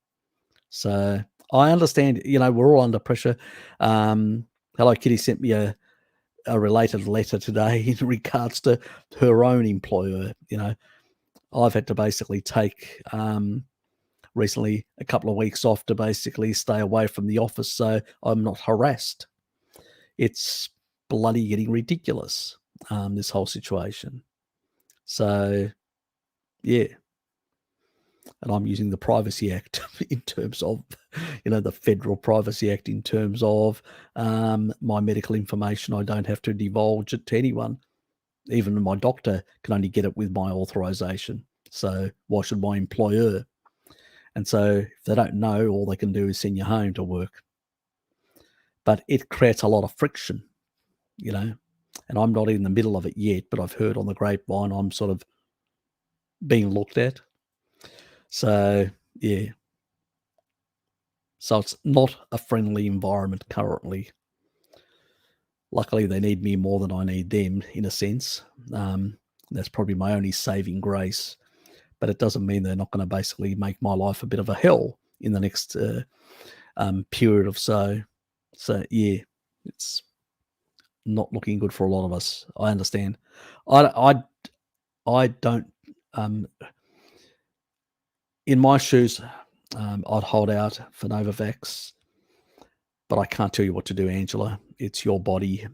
So I understand, we're all under pressure. Hello Kitty sent me a related letter today in regards to her own employer. I've had to basically take recently a couple of weeks off to basically stay away from the office so I'm not harassed. It's bloody getting ridiculous, this whole situation. So, yeah. And I'm using the Privacy Act in terms of, the Federal Privacy Act in terms of my medical information. I don't have to divulge it to anyone. Even my doctor can only get it with my authorization. So why should my employer? And so if they don't know, all they can do is send you home to work. But it creates a lot of friction, and I'm not in the middle of it yet, but I've heard on the grapevine I'm sort of being looked at. So, yeah. So it's not a friendly environment currently. Luckily, they need me more than I need them, in a sense. That's probably my only saving grace. But it doesn't mean they're not going to basically make my life a bit of a hell in the next period of so. So, yeah, it's not looking good for a lot of us. I understand. I don't, in my shoes, I'd hold out for Novavax, but I can't tell you what to do, Angela. It's your body.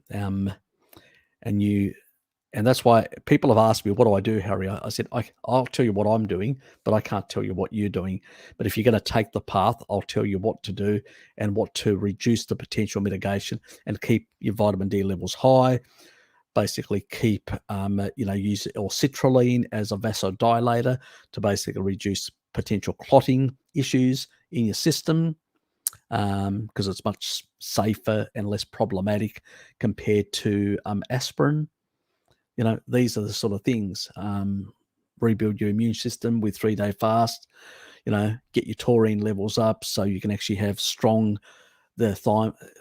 And that's why people have asked me, what do I do, Harry? I said, I'll tell you what I'm doing, but I can't tell you what you're doing. But if you're going to take the path, I'll tell you what to do and what to reduce the potential mitigation and keep your vitamin D levels high. Basically keep, use citrulline as a vasodilator to basically reduce potential clotting issues in your system, because it's much safer and less problematic compared to aspirin. These are the sort of things. Rebuild your immune system with 3-day fast, get your taurine levels up so you can actually have the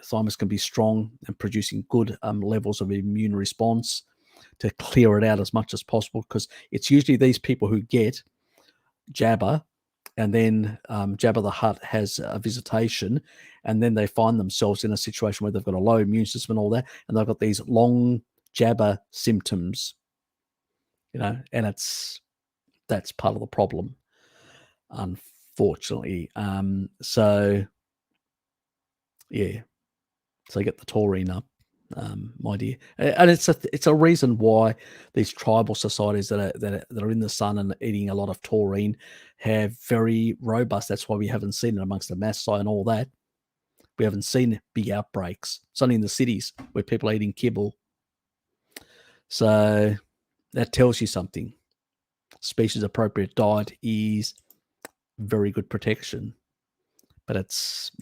thymus can be strong and producing good levels of immune response to clear it out as much as possible, because it's usually these people who get Jabba, and then Jabba the Hutt has a visitation, and then they find themselves in a situation where they've got a low immune system and all that, and they've got these long Jabba symptoms, and that's part of the problem, unfortunately. So, yeah. So get the taurine up, my dear, and it's a reason why these tribal societies that are in the sun and eating a lot of taurine have very robust. That's why we haven't seen it amongst the Maasai and all that. We haven't seen big outbreaks. It's only in the cities where people are eating kibble. So that tells you something. Species appropriate diet is very good protection, but it's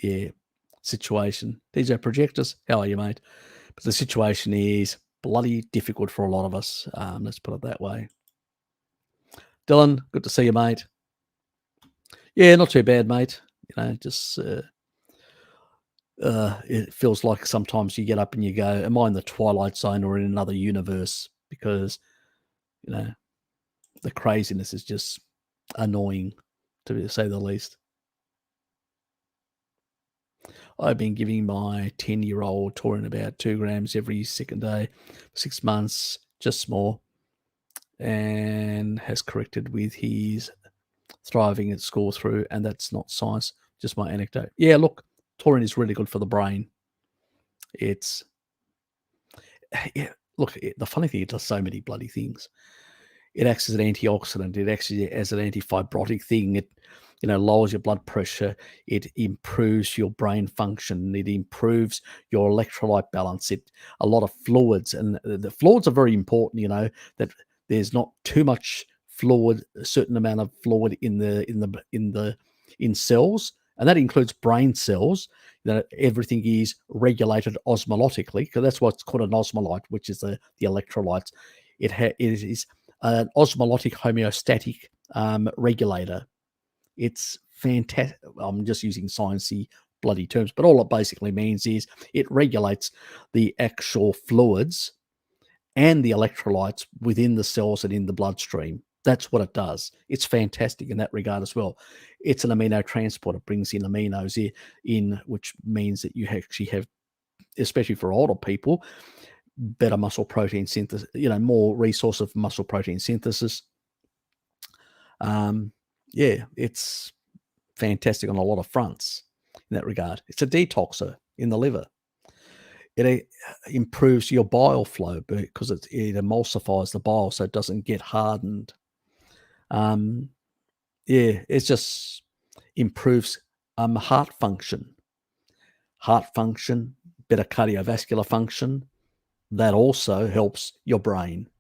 situation. DJ Projectors, how are you, mate? But the situation is bloody difficult for a lot of us. Let's put it that way. Dylan, good to see you, mate. Yeah, not too bad, mate. Just it feels like sometimes you get up and you go, am I in the Twilight Zone or in another universe? Because, the craziness is just annoying, to say the least. I've been giving my 10-year-old taurine about 2 grams every second day for 6 months, just small. and has corrected with his thriving at score through, and that's not science, just my anecdote. Yeah, look, taurine is really good for the brain. It's yeah, look, the funny thing, it does so many bloody things. It acts as an antioxidant. It acts as an antifibrotic thing. It, lowers your blood pressure. It improves your brain function. It improves your electrolyte balance. A lot of fluids, and the fluids are very important. That there's not too much fluid, a certain amount of fluid in cells, and that includes brain cells. Everything is regulated osmotically, because that's what's called an osmolyte, which is the electrolytes. It is an osmotic homeostatic regulator. It's fantastic. I'm just using sciencey bloody terms, but all it basically means is it regulates the actual fluids and the electrolytes within the cells and in the bloodstream. That's what it does. It's fantastic in that regard as well. It's an amino transporter. It brings in aminos in, which means that you actually have, especially for older people, better muscle protein synthesis, more resource of muscle protein synthesis. Yeah, it's fantastic on a lot of fronts in that regard. It's a detoxer in the liver. It improves your bile flow because it emulsifies the bile so it doesn't get hardened. Yeah, it just improves heart function. Better cardiovascular function. That also helps your brain.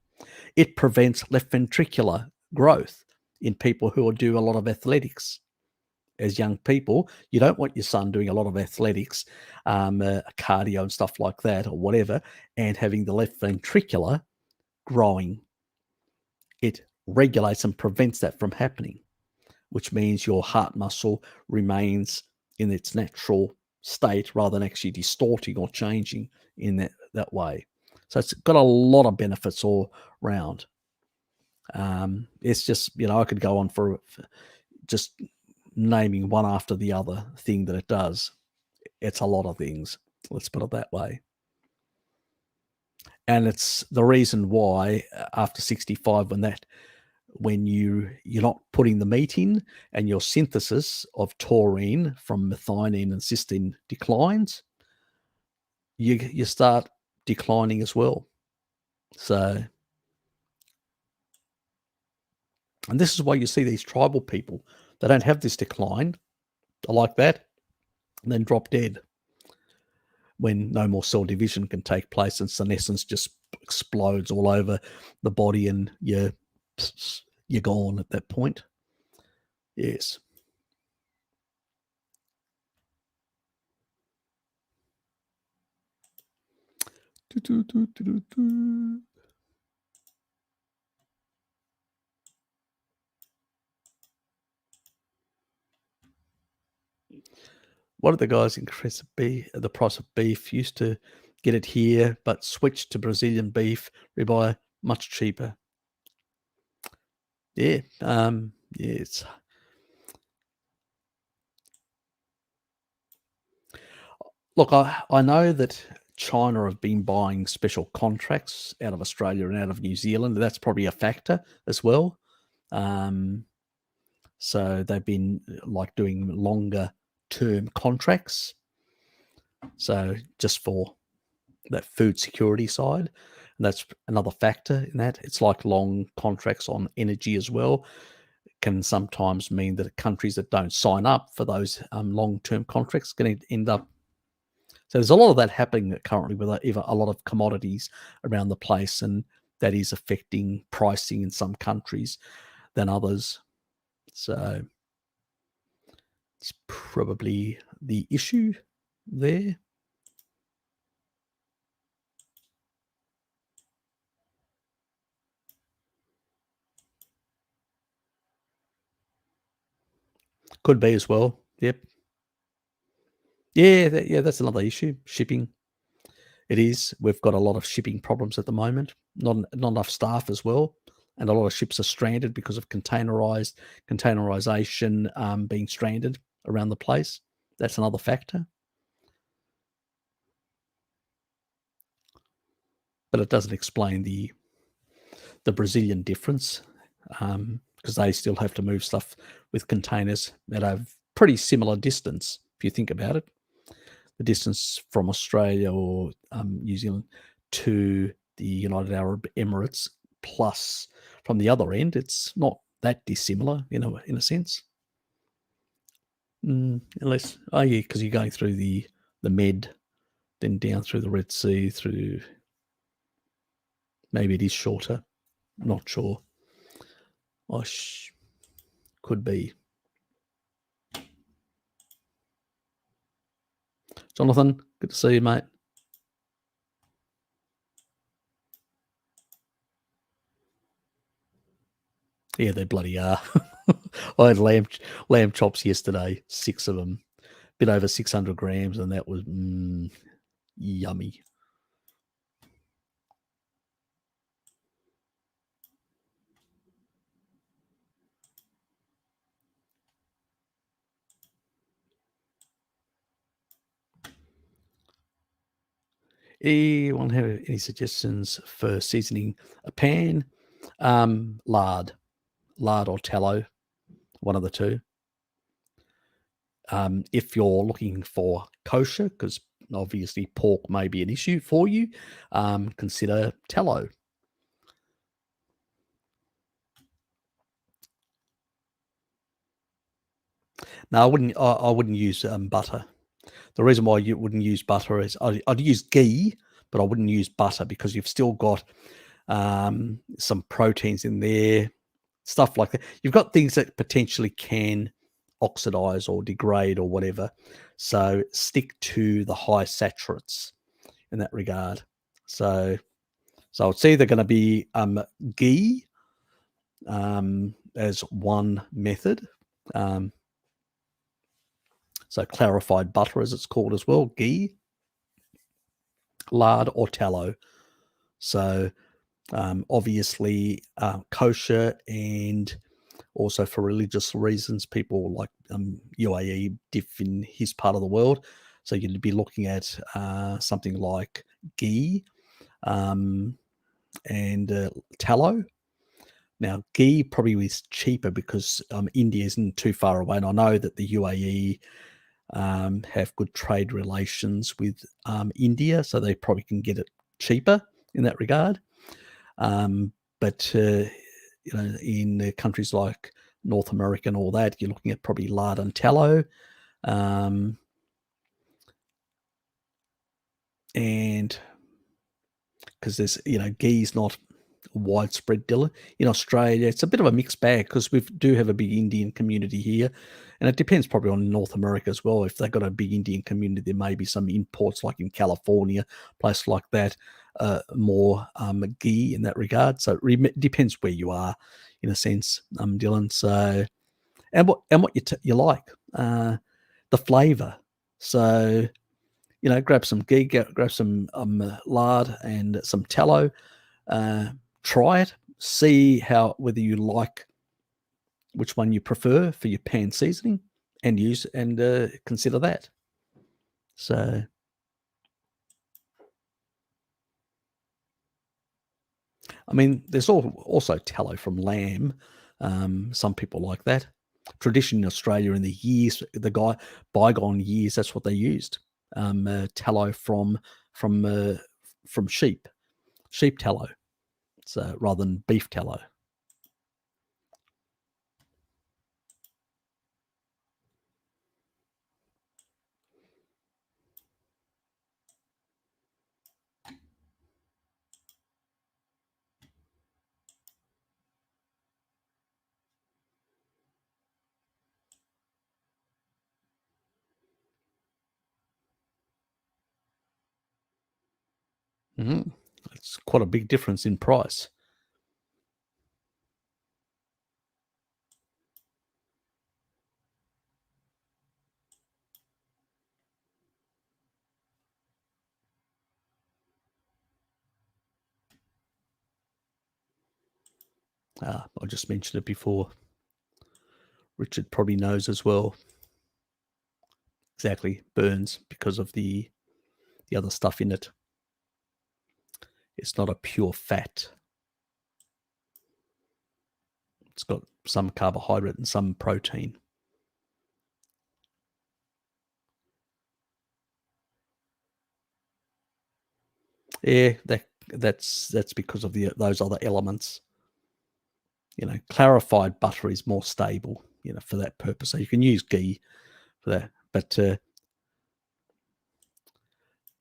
It prevents left ventricular growth in people who do a lot of athletics. As young people, you don't want your son doing a lot of athletics, cardio and stuff like that, or whatever, and having the left ventricular growing. It regulates and prevents that from happening, which means your heart muscle remains in its natural state rather than actually distorting or changing in that way. So it's got a lot of benefits all round. It's just, I could go on for just naming one after the other thing that it does. It's a lot of things. Let's put it that way. And it's the reason why after 65, when you're not putting the meat in and your synthesis of taurine from methionine and cysteine declines, you start declining as well. So, and this is why you see these tribal people, they don't have this decline. I like that. And then drop dead when no more cell division can take place and senescence just explodes all over the body and you're gone at that point. Yes. One of the guys increased the price of beef. Used to get it here, but switched to Brazilian beef ribeye, much cheaper. Yeah, it's look. I know that China have been buying special contracts out of Australia and out of New Zealand. That's probably a factor as well. So they've been like doing longer term contracts. So just for that food security side, and that's another factor in that. It's like long contracts on energy as well. It can sometimes mean that countries that don't sign up for those long-term contracts going to end up. So there's a lot of that happening currently with even a lot of commodities around the place, and that is affecting pricing in some countries than others. So it's probably the issue there. Could be as well. Yep. Yeah, that's another issue. Shipping. It is. We've got a lot of shipping problems at the moment. Not enough staff as well, and a lot of ships are stranded because of containerization being stranded around the place. That's another factor. But it doesn't explain the the Brazilian difference, because they still have to move stuff with containers at a pretty similar distance, if you think about it. The distance from Australia or New Zealand to the United Arab Emirates, plus from the other end, it's not that dissimilar, in a sense. Unless, oh yeah, because you're going through the Med, then down through the Red Sea, through, maybe it is shorter. Not sure. Could be. Jonathan, good to see you, mate. Yeah, they bloody are. I had lamb chops yesterday, 6 of them, bit over 600 grams, and that was yummy. Anyone have any suggestions for seasoning a pan? Lard or tallow, one of the two. If you're looking for kosher, because obviously pork may be an issue for you, consider tallow. No, I wouldn't use butter. The reason why you wouldn't use butter is I'd use ghee, but I wouldn't use butter because you've still got some proteins in there, stuff like that. You've got things that potentially can oxidize or degrade or whatever. So stick to the high saturates in that regard. So it's either going to be ghee as one method. So clarified butter, as it's called as well, ghee, lard, or tallow. So obviously kosher, and also for religious reasons, people like UAE diff in his part of the world. So you'd be looking at something like ghee and tallow. Now, ghee probably is cheaper because India isn't too far away, and I know that the UAE have good trade relations with India, so they probably can get it cheaper in that regard. But in countries like North America and all that, you're looking at probably lard and tallow. And because there's, ghee's not widespread, Dylan. In Australia, it's a bit of a mixed bag because we do have a big Indian community here, and it depends probably on North America as well. If they've got a big Indian community, there may be some imports, like in California, place like that, more ghee in that regard. So it depends where you are, in a sense, Dylan. So, and what you like, the flavour. So, grab some ghee, grab some lard and some tallow. Try it, see whether you like which one you prefer for your pan seasoning, and consider that. So, I mean, there's also tallow from lamb. Some people like that. Tradition in Australia in the bygone years, that's what they used. Tallow from sheep tallow. So rather than beef tallow. It's quite a big difference in price. I just mentioned it before. Richard probably knows as well. Exactly, burns because of the other stuff in it. It's not a pure fat. It's got some carbohydrate and some protein. Yeah, that's because of those other elements. Clarified butter is more stable, for that purpose. So you can use ghee for that, but the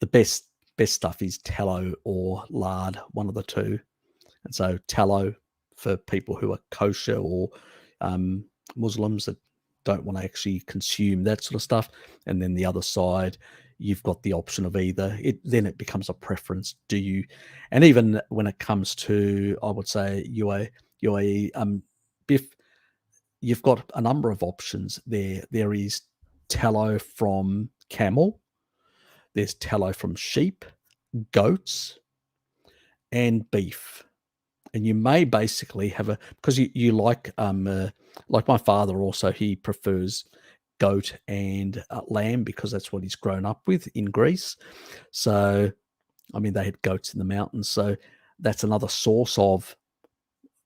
best stuff is tallow or lard, one of the two. And so tallow for people who are kosher or Muslims that don't want to actually consume that sort of stuff. And then the other side, you've got the option of either. Then it becomes a preference. Do you? And even when it comes to, I would say, UAE, Biff, you've got a number of options there. There is tallow from camel. There's tallow from sheep, goats, and beef. And you may basically have because you like my father also, he prefers goat and lamb because that's what he's grown up with in Greece. So, I mean, they had goats in the mountains. So that's another source of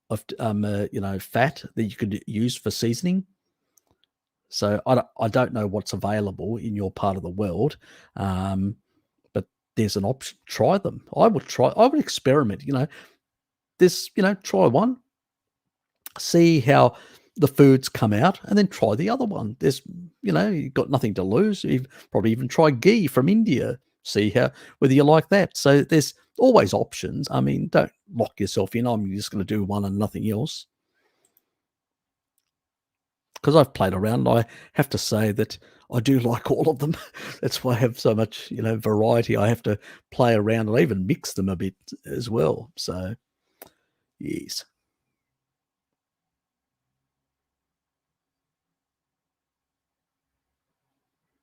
fat that you could use for seasoning. So I don't know what's available in your part of the world, but there's an option. Try them. I would experiment. Try one, see how the foods come out, and then try the other one. You've got nothing to lose. You've probably even try ghee from India. See whether you like that. So there's always options. I mean, don't lock yourself in. I'm just going to do one and nothing else. Because I've played around, I have to say that I do like all of them. That's why I have so much, variety. I have to play around and even mix them a bit as well. So, yes.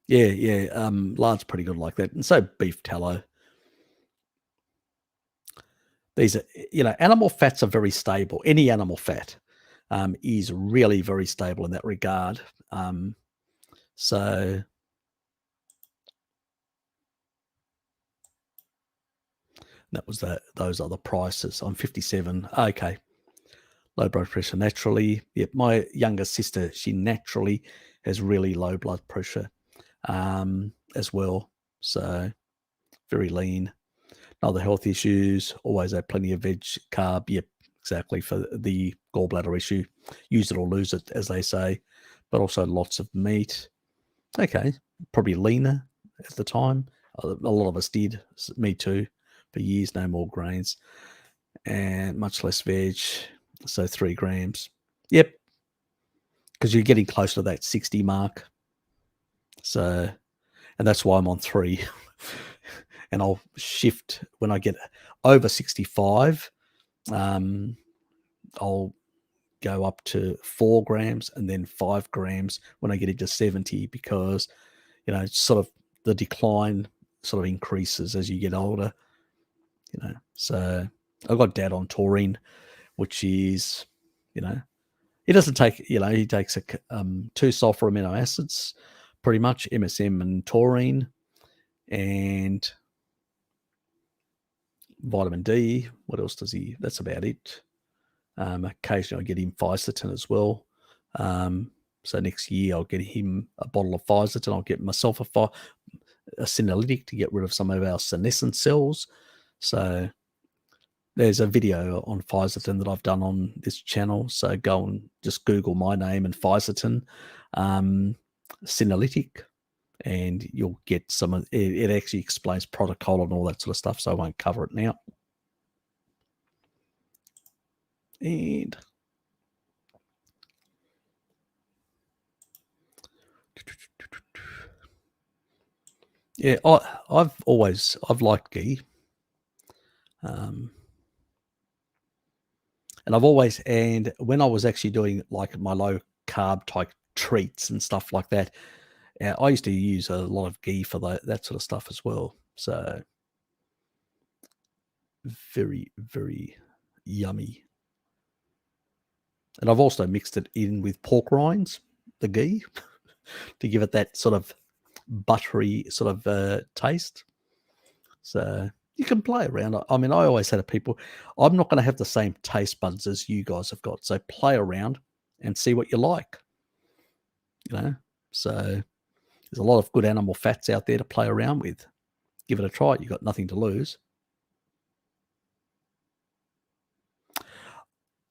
Yeah. Lard's pretty good like that. And so beef tallow. These are, animal fats are very stable. Any animal fat is really very stable in that regard. So that was those are the prices. I'm 57. Okay. Low blood pressure naturally. Yep. My younger sister, she naturally has really low blood pressure as well. So very lean. Other health issues, always have plenty of veg, carb. Yep, exactly, for the gallbladder issue. Use it or lose it, as they say, but also lots of meat. Okay, probably leaner at the time. A lot of us did, me too, for years, no more grains and much less veg. So 3 grams. Yep, because you're getting close to that 60 mark. So, and that's why I'm on 3. And I'll shift when I get over 65. I'll go up to 4 grams and then 5 grams when I get into 70 because, sort of the decline sort of increases as you get older, So I've got Dad on taurine, which is, he doesn't take, he takes 2 sulfur amino acids, pretty much MSM and taurine, and vitamin D. What else does he? That's about it. Occasionally I get him Fisetin as well. So next year I'll get him a bottle of Fisetin. I'll get myself a senolytic to get rid of some of our senescent cells. So there's a video on Fisetin that I've done on this channel. So go and just Google my name and Fisetin senolytic, and you'll get some of it. It actually explains protocol and all that sort of stuff. So I won't cover it now. And yeah, I've liked ghee, and and when I was actually doing like my low carb type treats and stuff like that, I used to use a lot of ghee for that sort of stuff as well. So very, very yummy. And I've also mixed it in with pork rinds, the ghee, to give it that sort of buttery sort of taste. So You can play around. I mean, I always say to people, I'm not going to have the same taste buds as you guys have got. So play around and see what you like. So there's a lot of good animal fats out there to play around with. Give it a try. You've got nothing to lose.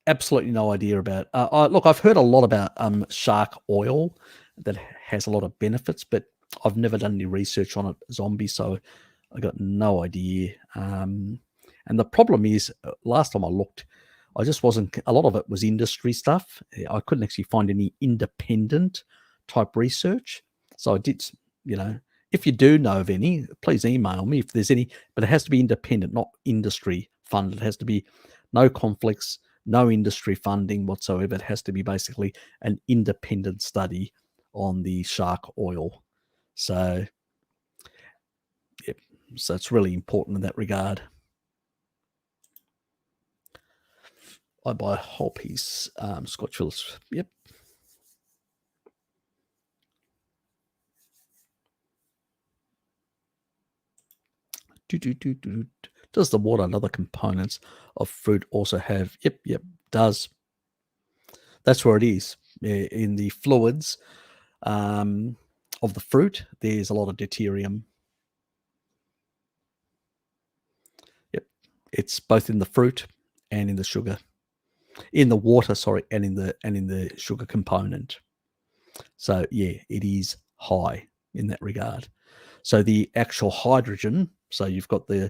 Absolutely no idea about. Look, I've heard a lot about shark oil that has a lot of benefits, but I've never done any research on it, zombie. So I got no idea. And the problem is, last time I looked, I just wasn't. A lot of it was industry stuff. I couldn't actually find any independent type research. So I did. If you do know of any, please email me if there's any. But it has to be independent, not industry funded. It has to be no conflicts. No industry funding whatsoever. It has to be basically an independent study on the shark oil. So, yep. So it's really important in that regard. I buy a whole piece, Scotch Phillips. Yep. Does the water and other components of fruit also have? Yep, does. That's where it is. In the fluids of the fruit, there's a lot of deuterium. Yep, it's both in the fruit and in the sugar, in the water, sorry, and in the sugar component. So yeah, it is high in that regard. So the actual hydrogen. So you've got the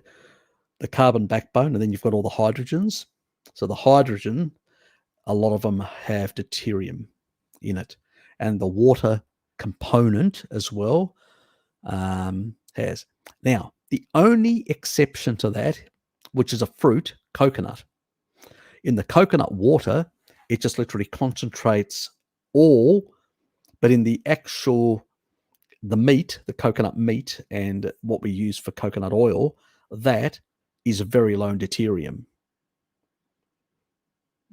carbon backbone, and then you've got all the hydrogens. So the hydrogen, a lot of them have deuterium in it, and the water component as well has. Now, the only exception to that, which is a fruit, coconut. In the coconut water, it just literally concentrates all, but in the meat, the coconut meat, and what we use for coconut oil, that is very low in deuterium.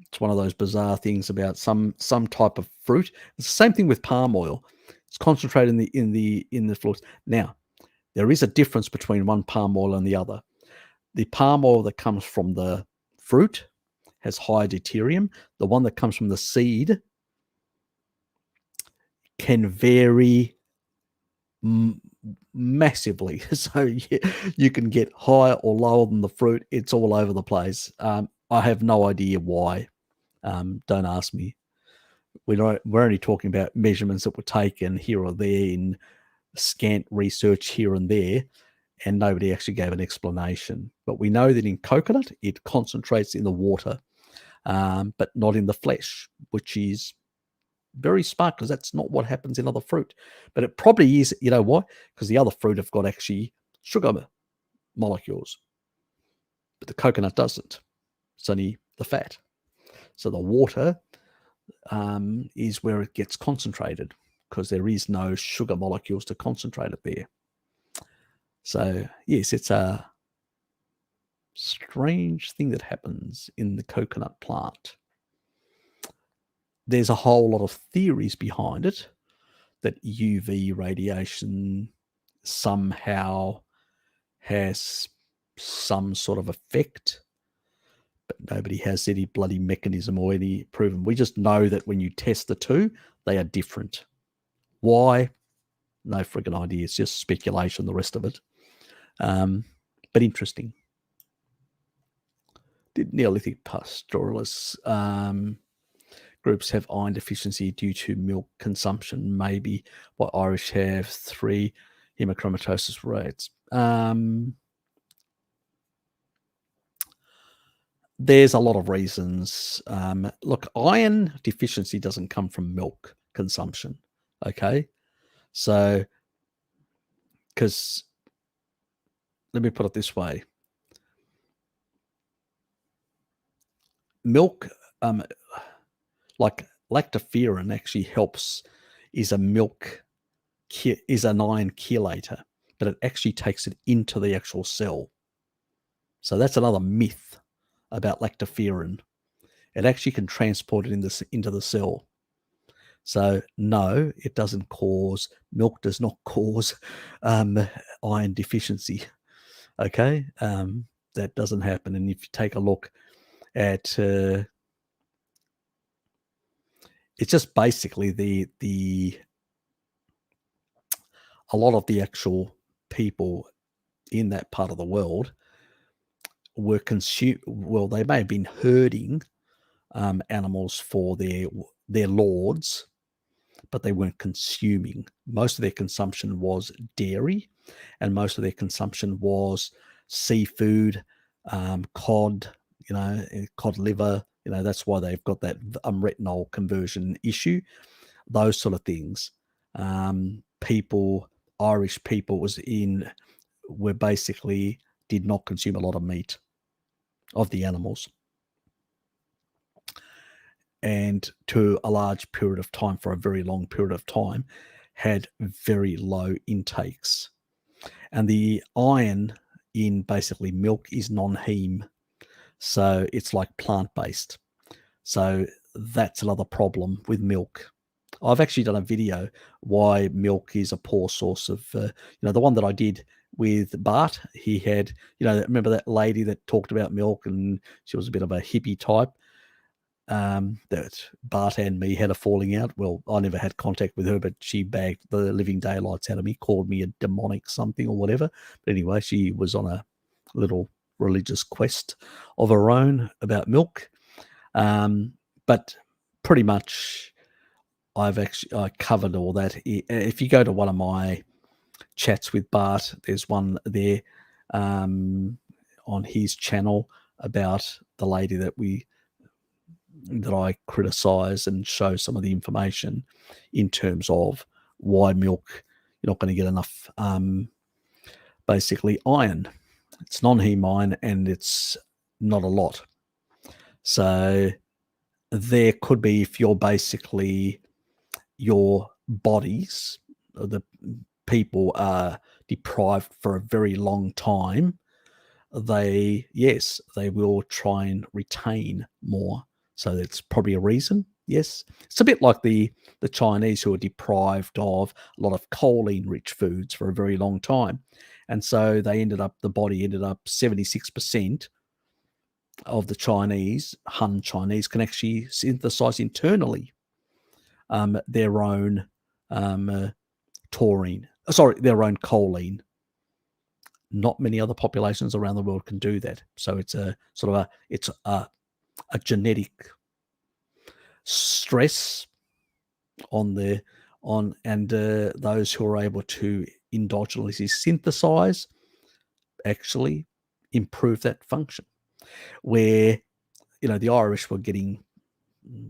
It's one of those bizarre things about some type of fruit. It's the same thing with palm oil. It's concentrated in the fluids. Now, there is a difference between one palm oil and the other. The palm oil that comes from the fruit has high deuterium. The one that comes from the seed can vary massively. So you can get higher or lower than the fruit. It's all over the place. I have no idea why. Don't ask me. We're only talking about measurements that were taken here or there in scant research here and there, and nobody actually gave an explanation. But we know that in coconut, it concentrates in the water, but not in the flesh, which is very smart, because that's not what happens in other fruit. But it probably is, you know why? Because the other fruit have got actually sugar molecules, but the coconut doesn't. It's only the fat. So the water is where it gets concentrated, because there is no sugar molecules to concentrate it there. So yes, it's a strange thing that happens in the coconut plant. There's a whole lot of theories behind it, that UV radiation somehow has some sort of effect, but nobody has any bloody mechanism or any proven. We just know that when you test the two, they are different. Why? No friggin' idea. It's just speculation, the rest of it. But interesting. Did Neolithic pastoralists groups have iron deficiency due to milk consumption? Maybe. Why Irish have 3 hemochromatosis rates? There's a lot of reasons. Look, iron deficiency doesn't come from milk consumption. Okay. So, because let me put it this way. Milk, like lactoferrin actually helps, is an iron chelator, but it actually takes it into the actual cell. So that's another myth about lactoferrin. It actually can transport it into the cell. So no, it doesn't cause, milk does not cause iron deficiency. Okay, that doesn't happen. And if you take a look at, it's just basically a lot of the actual people in that part of the world were well, they may have been herding animals for their lords, but they weren't consuming. Most of their consumption was dairy, and most of their consumption was seafood, cod, cod liver. That's why they've got that retinol conversion issue, those sort of things. Irish people were basically did not consume a lot of meat of the animals, and to a large period of time, for a very long period of time, had very low intakes. And the iron in basically milk is non-heme, so it's like plant-based. So that's another problem with milk. I've actually done a video why milk is a poor source of, the one that I did with Bart. He had, remember that lady that talked about milk, and she was a bit of a hippie type. That Bart and me had a falling out. Well, I never had contact with her, but she bagged the living daylights out of me, called me a demonic something or whatever. But anyway, she was on a little religious quest of her own about milk. But pretty much I covered all that. If you go to one of my chats with Bart, there's one there on his channel about the lady that I criticize and show some of the information in terms of why milk, you're not going to get enough basically iron. It's non-heme iron, and it's not a lot. So there could be, if you're basically your bodies, the people are deprived for a very long time, they will try and retain more. So that's probably a reason. Yes, it's a bit like the Chinese, who are deprived of a lot of choline-rich foods for a very long time, and so the body ended up 76% of the Han Chinese can actually synthesize internally their own their own choline. Not many other populations around the world can do that. So it's a sort of a genetic stress on those who are able to endogenously synthesize actually improve that function. Where the Irish were getting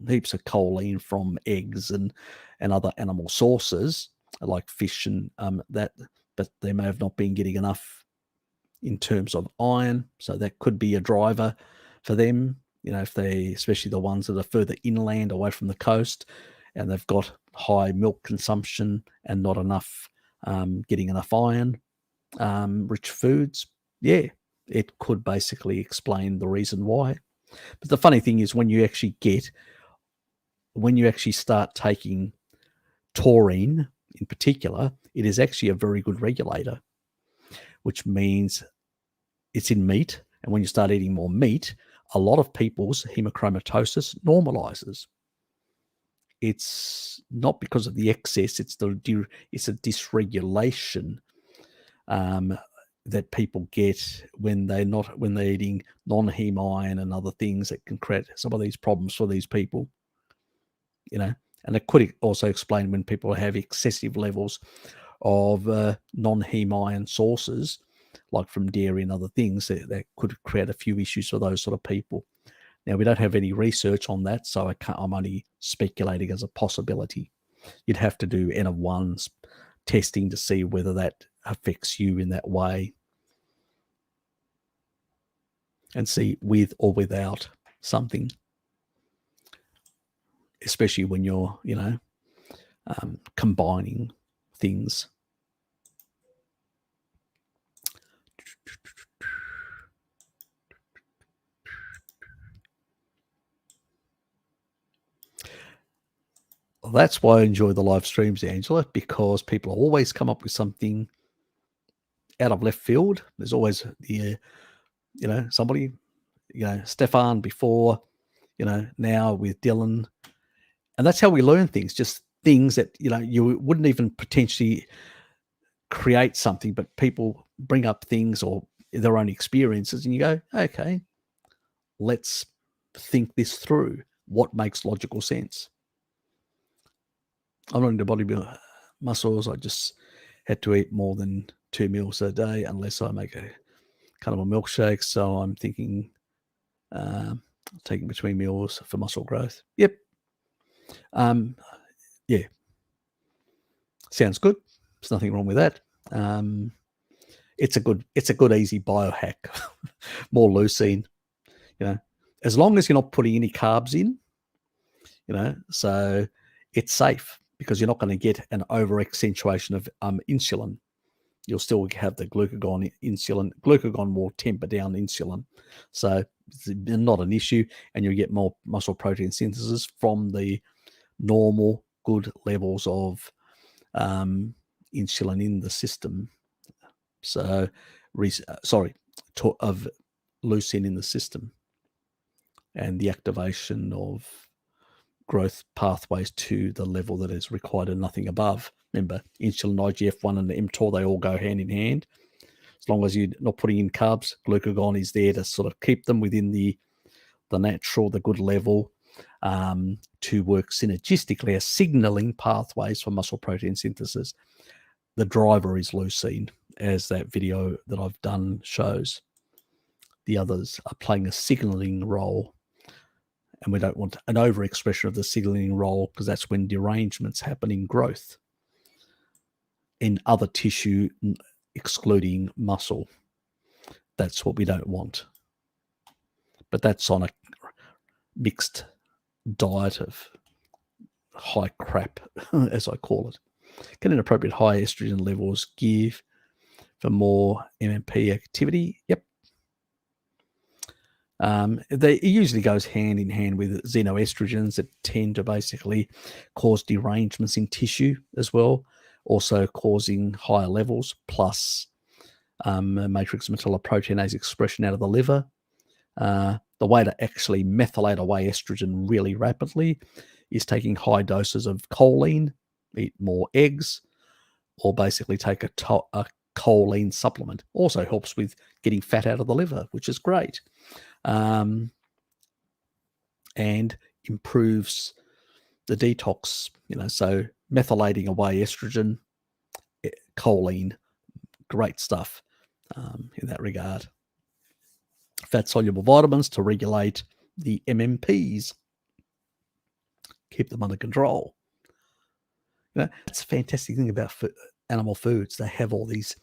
heaps of choline from eggs and other animal sources like fish and that, but they may have not been getting enough in terms of iron. So that could be a driver for them, if especially the ones that are further inland away from the coast, and they've got high milk consumption and not enough, getting enough iron, rich foods. Yeah, it could basically explain the reason why. But the funny thing is, when you actually start taking taurine in particular, it is actually a very good regulator, which means it's in meat. And when you start eating more meat, a lot of people's hemochromatosis normalizes. It's not because of the excess, it's a dysregulation that people get when they're eating non-heme iron and other things that can create some of these problems for these people. And it could also explain when people have excessive levels of non-heme iron sources, like from dairy and other things, that could create a few issues for those sort of people. Now, we don't have any research on that, so I'm only speculating as a possibility. You'd have to do N of 1s testing to see whether that affects you in that way, and see with or without something, especially when you're, combining things. Well, that's why I enjoy the live streams, Angela, because people always come up with something out of left field. There's always the, somebody, Stefan before, now with Dylan. And that's how we learn things, just things that, you wouldn't even potentially create something, but people bring up things or their own experiences and you go, okay, let's think this through. What makes logical sense? I'm not into body muscles. I just had to eat more than 2 meals a day unless I make a kind of a milkshake. So I'm thinking taking between meals for muscle growth. Yep. Yeah. Sounds good. There's nothing wrong with that. It's a good, easy biohack. More leucine, as long as you're not putting any carbs in, so it's safe because you're not going to get an over accentuation of insulin. You'll still have the glucagon insulin. Glucagon will temper down insulin. So it's not an issue, and you'll get more muscle protein synthesis from the normal good levels of insulin in the system. So, of leucine in the system and the activation of growth pathways to the level that is required and nothing above. Remember, insulin, IGF-1 and the mTOR, they all go hand in hand. As long as you're not putting in carbs, glucagon is there to sort of keep them within the natural, the good level, to work synergistically as signaling pathways for muscle protein synthesis. The driver is leucine, as that video that I've done shows. The others are playing a signaling role. And we don't want an overexpression of the signaling role because that's when derangements happen in growth in other tissue, excluding muscle. That's what we don't want. But that's on a mixed diet of high crap, as I call it. Can inappropriate high estrogen levels give for more MMP activity? Yep. It usually goes hand in hand with xenoestrogens that tend to basically cause derangements in tissue as well, also causing higher levels, plus matrix metalloproteinase expression out of the liver. The way to actually methylate away estrogen really rapidly is taking high doses of choline, eat more eggs, or basically take a choline supplement. Also helps with getting fat out of the liver, which is great. And improves the detox, so methylating away estrogen, choline, great stuff in that regard. Fat-soluble vitamins to regulate the MMPs, keep them under control. That's a fantastic thing about animal foods. They have all these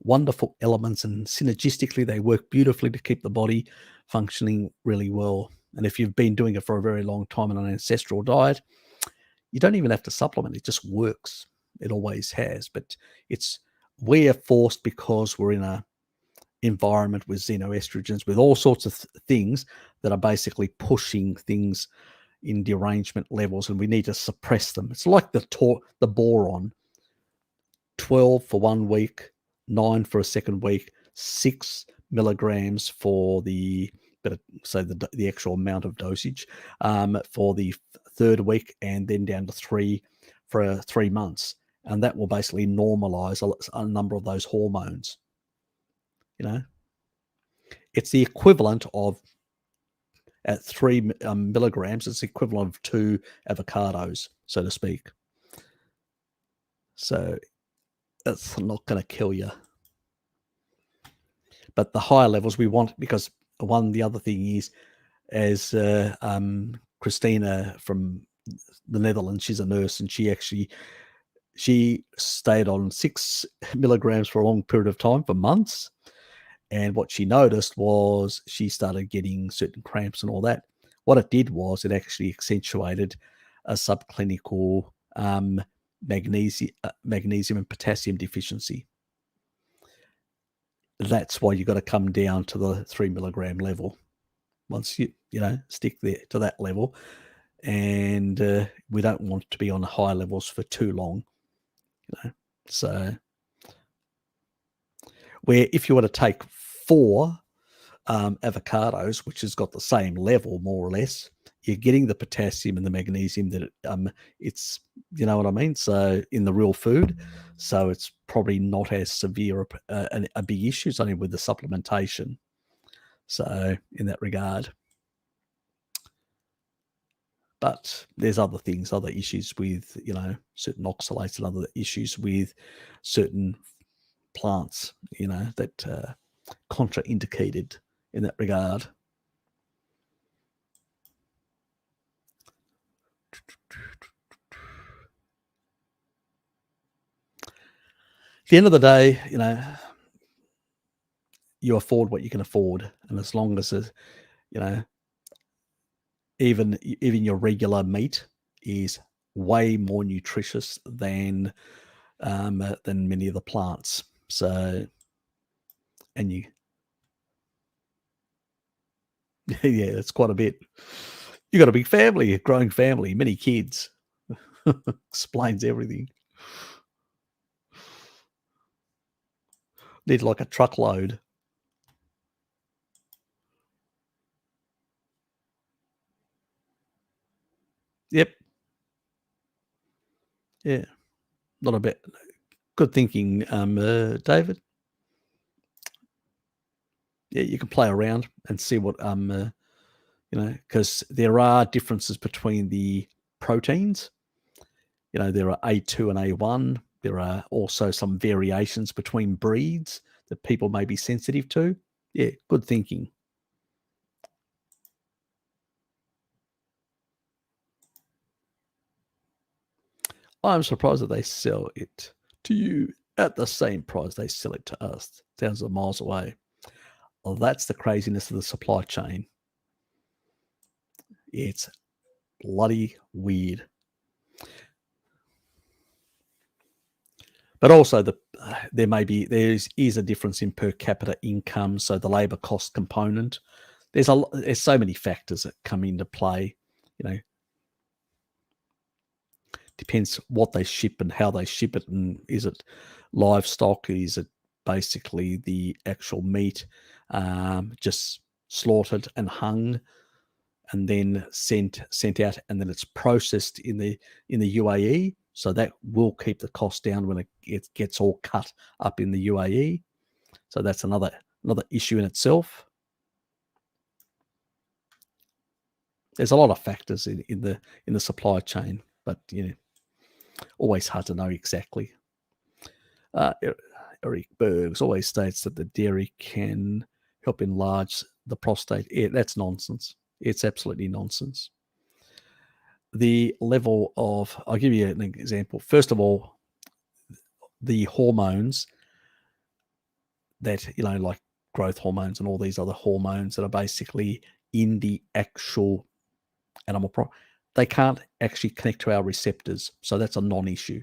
wonderful elements, and synergistically they work beautifully to keep the body functioning really well. And if you've been doing it for a very long time on an ancestral diet, you don't even have to supplement. It just works. It always has. But we're forced because we're in a environment with xenoestrogens, with all sorts of things that are basically pushing things in derangement levels, and we need to suppress them. It's like the boron, 12 for 1 week, 9 for a second week, 6 milligrams for the actual amount of dosage for the third week, and then down to 3 for 3 months. And that will basically normalize a number of those hormones. It's the equivalent of, at 3 milligrams, it's the equivalent of 2 avocados, so to speak. So it's not going to kill you. But the higher levels we want, because the other thing is, as Christina from the Netherlands, she's a nurse, and she stayed on 6 milligrams for a long period of time, for months. And what she noticed was she started getting certain cramps and all that. What it did was it actually accentuated a subclinical magnesium and potassium deficiency. That's why you got to come down to the 3 milligram level once you stick there to that level. And we don't want to be on high levels for too long. So Where if you were to take 4 avocados, which has got the same level more or less, you're getting the potassium and the magnesium that it's, you know what I mean? So in the real food, so it's probably not as severe a big issue. It's only with the supplementation. So in that regard. But there's other things, other issues with, you know, certain oxalates and other issues with certain plants, you know, that contraindicated in that regard. At the end of the day, you know, you afford what you can afford, and as long as you know, even your regular meat is way more nutritious than many of the plants. So, and you, yeah, it's quite a bit. You got a big family, a growing family, many kids. Explains everything. Need like a truckload. Yep. Yeah. Not a bit. Good thinking, David. Yeah, you can play around and see what you know, because there are differences between the proteins. You know, there are A2 and A1. There are also some variations between breeds that people may be sensitive to. Yeah, good thinking. I'm surprised that they sell it to you at the same price they sell it to us. Thousands of miles away. Well, that's the craziness of the supply chain. It's bloody weird. But also there is a difference in per capita income, so the labor cost component. There's so many factors that come into play. You know, depends what they ship and how they ship it, and is it livestock? Is it basically the actual meat, just slaughtered and hung, and then sent out, and then it's processed in the UAE. So that will keep the cost down when it gets all cut up in the UAE. So that's another issue in itself. There's a lot of factors in the supply chain, but you know, always hard to know exactly. Eric Bergs always states that the dairy can help enlarge the prostate. Yeah, that's nonsense. It's absolutely nonsense. The level of, I'll give you an example. First of all, the hormones that, you know, like growth hormones and all these other hormones that are basically in the actual animal product, they can't actually connect to our receptors. So that's a non-issue.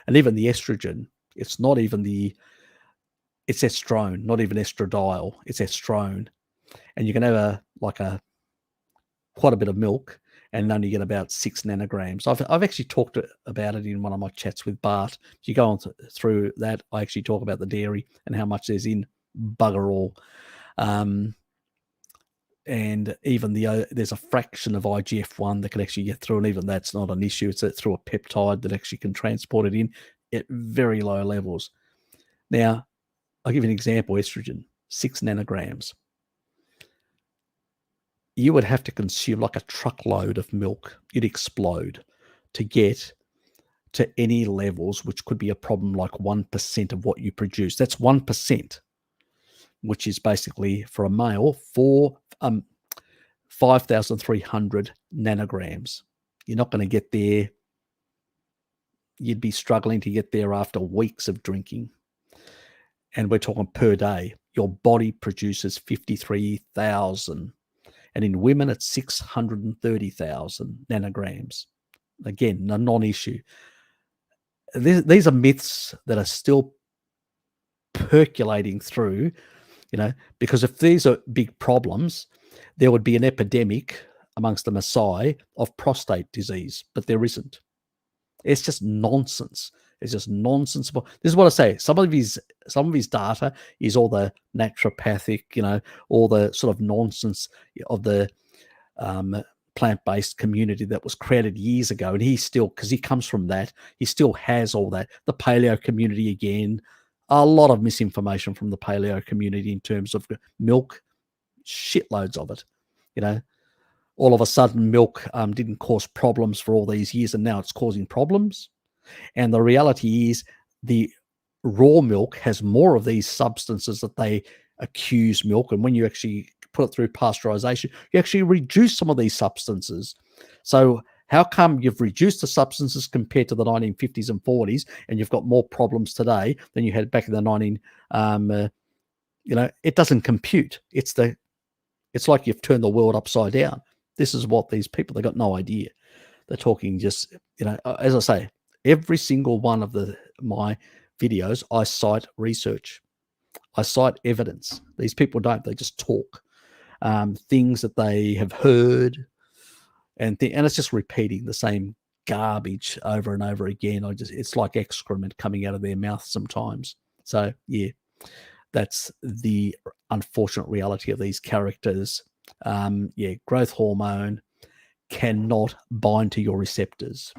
And even the estrogen, it's not even it's estrone, not even estradiol, it's estrone. And you can have quite a bit of milk and only get about 6 nanograms. I've actually talked about it in one of my chats with Bart. If you go on through that, I actually talk about the dairy and how much there's in bugger all. And even there's a fraction of IGF-1 that can actually get through, and even that's not an issue. It's through a peptide that actually can transport it in at very low levels. Now, I'll give you an example. Estrogen, 6 nanograms. You would have to consume like a truckload of milk. You'd explode to get to any levels, which could be a problem like 1% of what you produce. That's 1%, which is basically for a male, 5,300 nanograms. You're not going to get there. You'd be struggling to get there after weeks of drinking. And we're talking per day. Your body produces 53,000. And in women, it's 630,000 nanograms. Again, a non-issue. These are myths that are still percolating through, you know, because if these are big problems, there would be an epidemic amongst the Maasai of prostate disease, but there isn't. It's just nonsense. It's just nonsense. This is what I say. Some of his data is all the naturopathic, all the sort of nonsense of the plant-based community that was created years ago. And he still, because he comes from that, he still has all that. The paleo community, again, a lot of misinformation from the paleo community in terms of milk, shitloads of it. All of a sudden milk didn't cause problems for all these years, and now it's causing problems. And the reality is the raw milk has more of these substances that they accuse milk. And when you actually put it through pasteurization, you actually reduce some of these substances. So how come you've reduced the substances compared to the 1950s and 40s, and you've got more problems today than you had back in the it doesn't compute. It's like you've turned the world upside down. This is what these people, they got no idea. They're talking just, as I say, every single one of my videos, I cite research. I cite evidence. These people don't. They just talk things that they have heard, and it's just repeating the same garbage over and over again. It's like excrement coming out of their mouth sometimes. So yeah, that's the unfortunate reality of these characters. Growth hormone cannot bind to your receptors.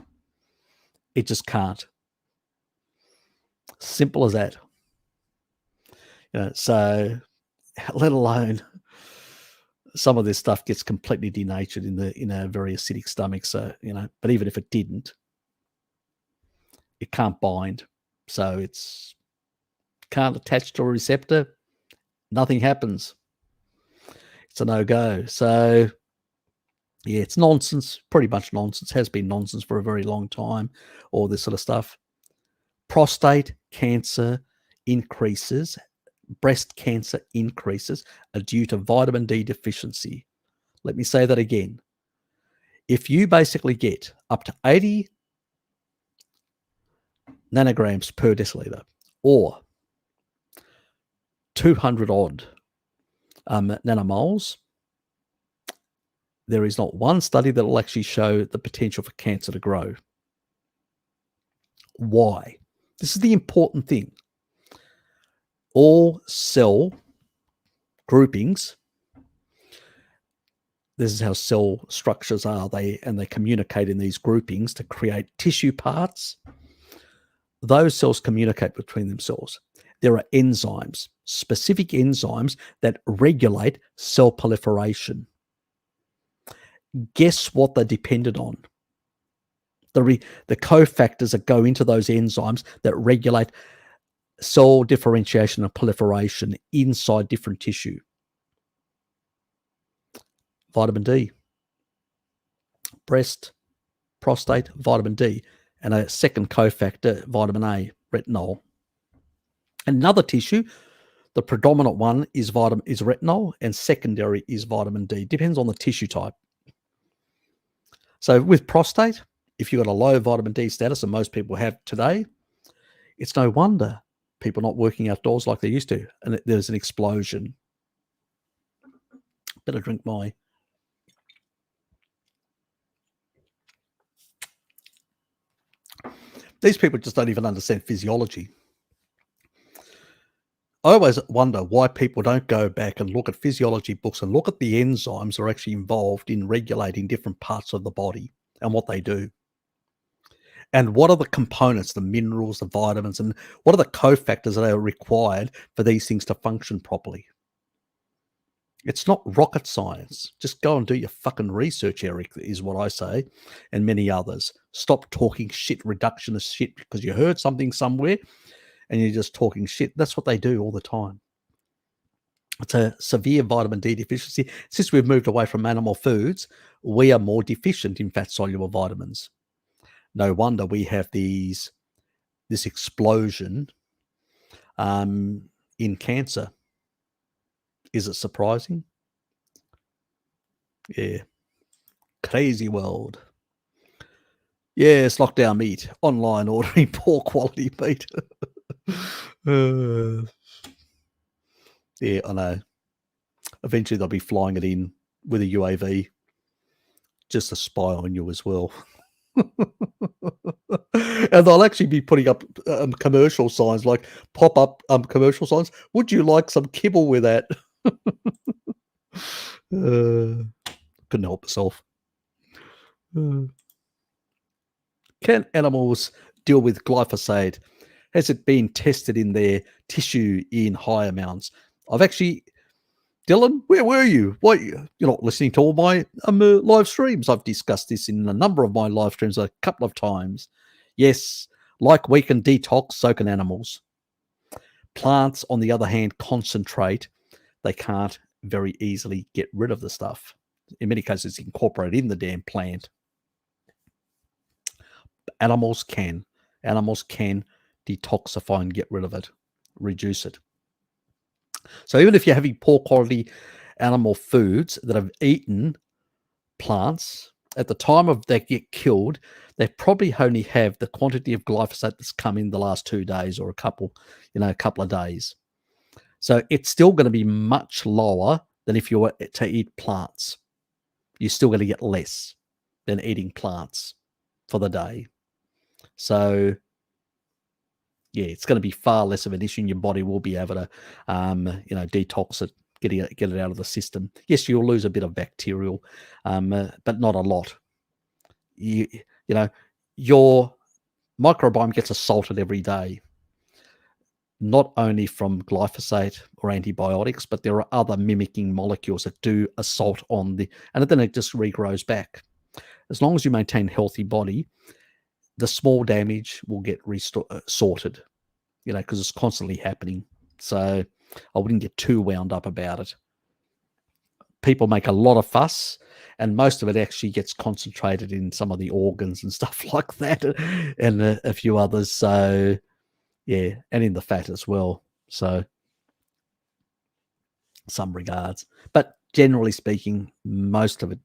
It just can't. Simple as that. So let alone some of this stuff gets completely denatured in a very acidic stomach. So, but even if it didn't, it can't bind. So it's can't attach to a receptor. Nothing happens. It's a no-go. So yeah, it's nonsense, pretty much nonsense. Has been nonsense for a very long time, all this sort of stuff. Prostate cancer increases, breast cancer increases are due to vitamin D deficiency. Let me say that again. If you basically get up to 80 nanograms per deciliter or 200 odd nanomoles, there is not one study that will actually show the potential for cancer to grow. Why? This is the important thing. All cell groupings, this is how cell structures are. They communicate in these groupings to create tissue parts. Those cells communicate between themselves. There are enzymes, specific enzymes that regulate cell proliferation. Guess what they're dependent on? The cofactors that go into those enzymes that regulate cell differentiation and proliferation inside different tissue. Vitamin D. Breast, prostate, vitamin D. And a second cofactor, vitamin A, retinol. Another tissue, the predominant one is retinol, and secondary is vitamin D. Depends on the tissue type. So with prostate, if you've got a low vitamin D status, and most people have today, it's no wonder people not working outdoors like they used to, and there's an explosion. Better drink my... These people just don't even understand physiology. I always wonder why people don't go back and look at physiology books and look at the enzymes that are actually involved in regulating different parts of the body and what they do. And what are the components, the minerals, the vitamins, and what are the cofactors that are required for these things to function properly? It's not rocket science. Just go and do your fucking research, Eric, is what I say, and many others. Stop talking shit, reductionist shit, because you heard something somewhere and you're just talking shit. That's what they do all the time. It's a severe vitamin D deficiency. Since we've moved away from animal foods, we are more deficient in fat-soluble vitamins. No wonder we have this explosion in cancer. Is it surprising? Yeah. Crazy world. Yes, lockdown meat. Online ordering poor quality meat. Yeah, I know. Eventually they'll be flying it in with a UAV just to spy on you as well. And they'll actually be putting up commercial signs, like pop-up commercial signs. Would you like some kibble with that? Couldn't help myself. Can animals deal with glyphosate? Has it been tested in their tissue in high amounts? I've actually, Dylan, where were you? Why you're not listening to all my live streams? I've discussed this in a number of my live streams a couple of times. Yes, like we can detox, so can animals. Plants, on the other hand, concentrate. They can't very easily get rid of the stuff. In many cases, it's incorporated in the damn plant. Animals can. Animals can detoxify and get rid of it, reduce it. So even if you're having poor quality animal foods that have eaten plants, at the time of they get killed, they probably only have the quantity of glyphosate that's come in the last 2 days or a couple of days. So it's still going to be much lower than if you were to eat plants. You're still going to get less than eating plants for the day. So yeah, it's going to be far less of an issue, and your body will be able to, detox it, get it out of the system. Yes, you'll lose a bit of bacterial, but not a lot. Your microbiome gets assaulted every day, not only from glyphosate or antibiotics, but there are other mimicking molecules that do assault on and then it just regrows back. As long as you maintain a healthy body, the small damage will get sorted, because it's constantly happening. So I wouldn't get too wound up about it. People make a lot of fuss, and most of it actually gets concentrated in some of the organs and stuff like that, and a few others. So yeah, and in the fat as well. So some regards, but generally speaking, most of it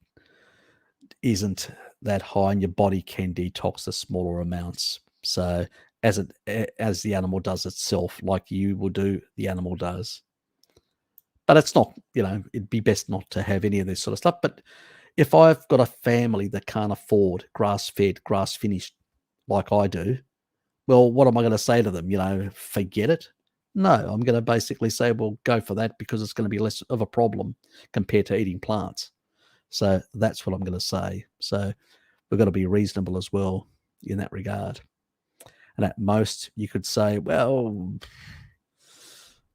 isn't that high, and your body can detox the smaller amounts. So as the animal does itself, like you will do, the animal does. But it's not, it'd be best not to have any of this sort of stuff. But if I've got a family that can't afford grass-fed, grass-finished like I do, well, what am I going to say to them? Forget it? No, I'm going to basically say, well, go for that, because it's going to be less of a problem compared to eating plants. So that's what I'm going to say. So we've got to be reasonable as well in that regard. And at most, you could say, well,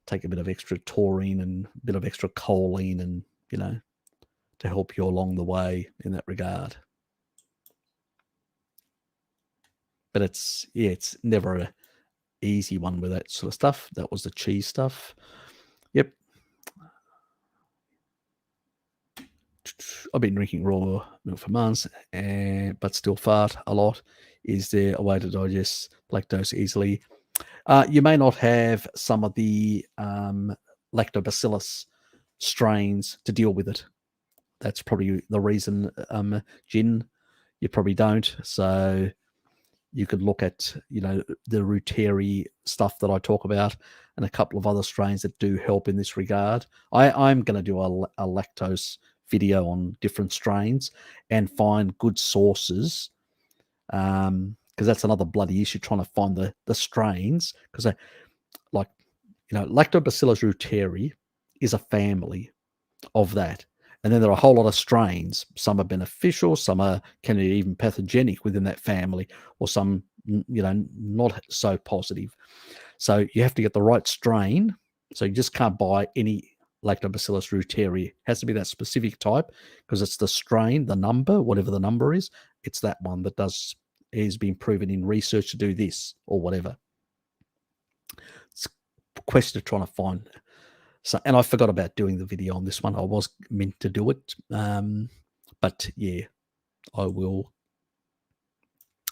take a bit of extra taurine and a bit of extra choline and, to help you along the way in that regard. But it's never an easy one with that sort of stuff. That was the cheese stuff. Yep. I've been drinking raw milk for months, but still fart a lot. Is there a way to digest lactose easily? You may not have some of the lactobacillus strains to deal with it. That's probably the reason, Gin, you probably don't. So you could look at, the Reuteri stuff that I talk about and a couple of other strains that do help in this regard. I'm going to do a lactose video on different strains and find good sources, because that's another bloody issue, trying to find the strains, because Lactobacillus reuteri is a family of that. And then there are a whole lot of strains. Some are beneficial, some can be even pathogenic within that family, or some, not so positive. So you have to get the right strain. So you just can't buy any Lactobacillus reuteri. It has to be that specific type, because it's the strain, the number, whatever the number is, it's that one that is being proven in research to do this or whatever. It's a question of trying to find. So, and I forgot about doing the video on this one. I was meant to do it, but yeah, I will.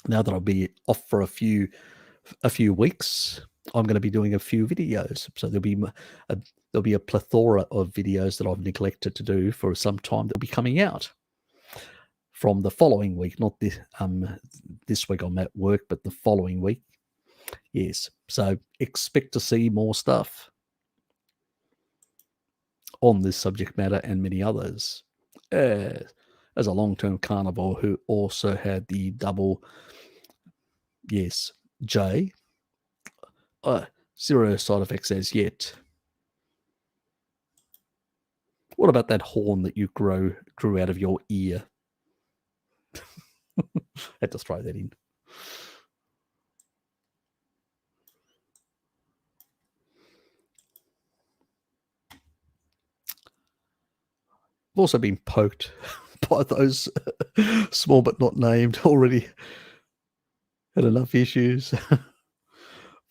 Now that I'll be off for a few weeks, I'm going to be doing a few videos. So there'll be a plethora of videos that I've neglected to do for some time that'll be coming out from the following week. Not this week I'm at work, but the following week. Yes. So expect to see more stuff on this subject matter and many others. As a long-term carnivore who also had the double Yes. J. Zero side effects as yet. What about that horn that you grew out of your ear? Had to throw that in. I've also been poked by those small but not named already. Had enough issues.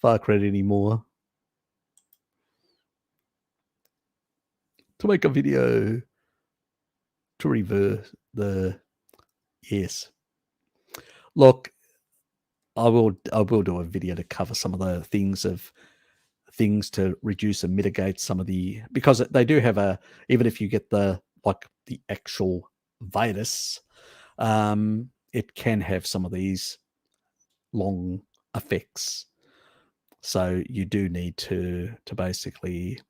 Far credit anymore. To make a video to reverse the yes. Look, I will do a video to cover some of the things to reduce and mitigate some of the, because they do have a, even if you get the actual virus, it can have some of these long effects. So you do need to basically,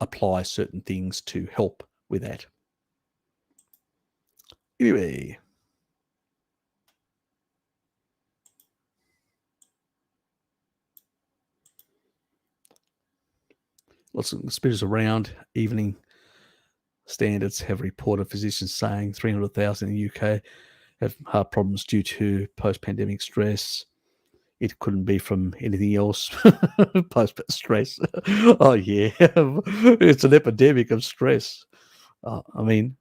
apply certain things to help with that. Anyway. Lots of conspirators around. Evening Standards have reported physicians saying 300,000 in the UK have heart problems due to post-pandemic stress. It couldn't be from anything else. Post-stress. Oh, yeah. It's an epidemic of stress. I mean,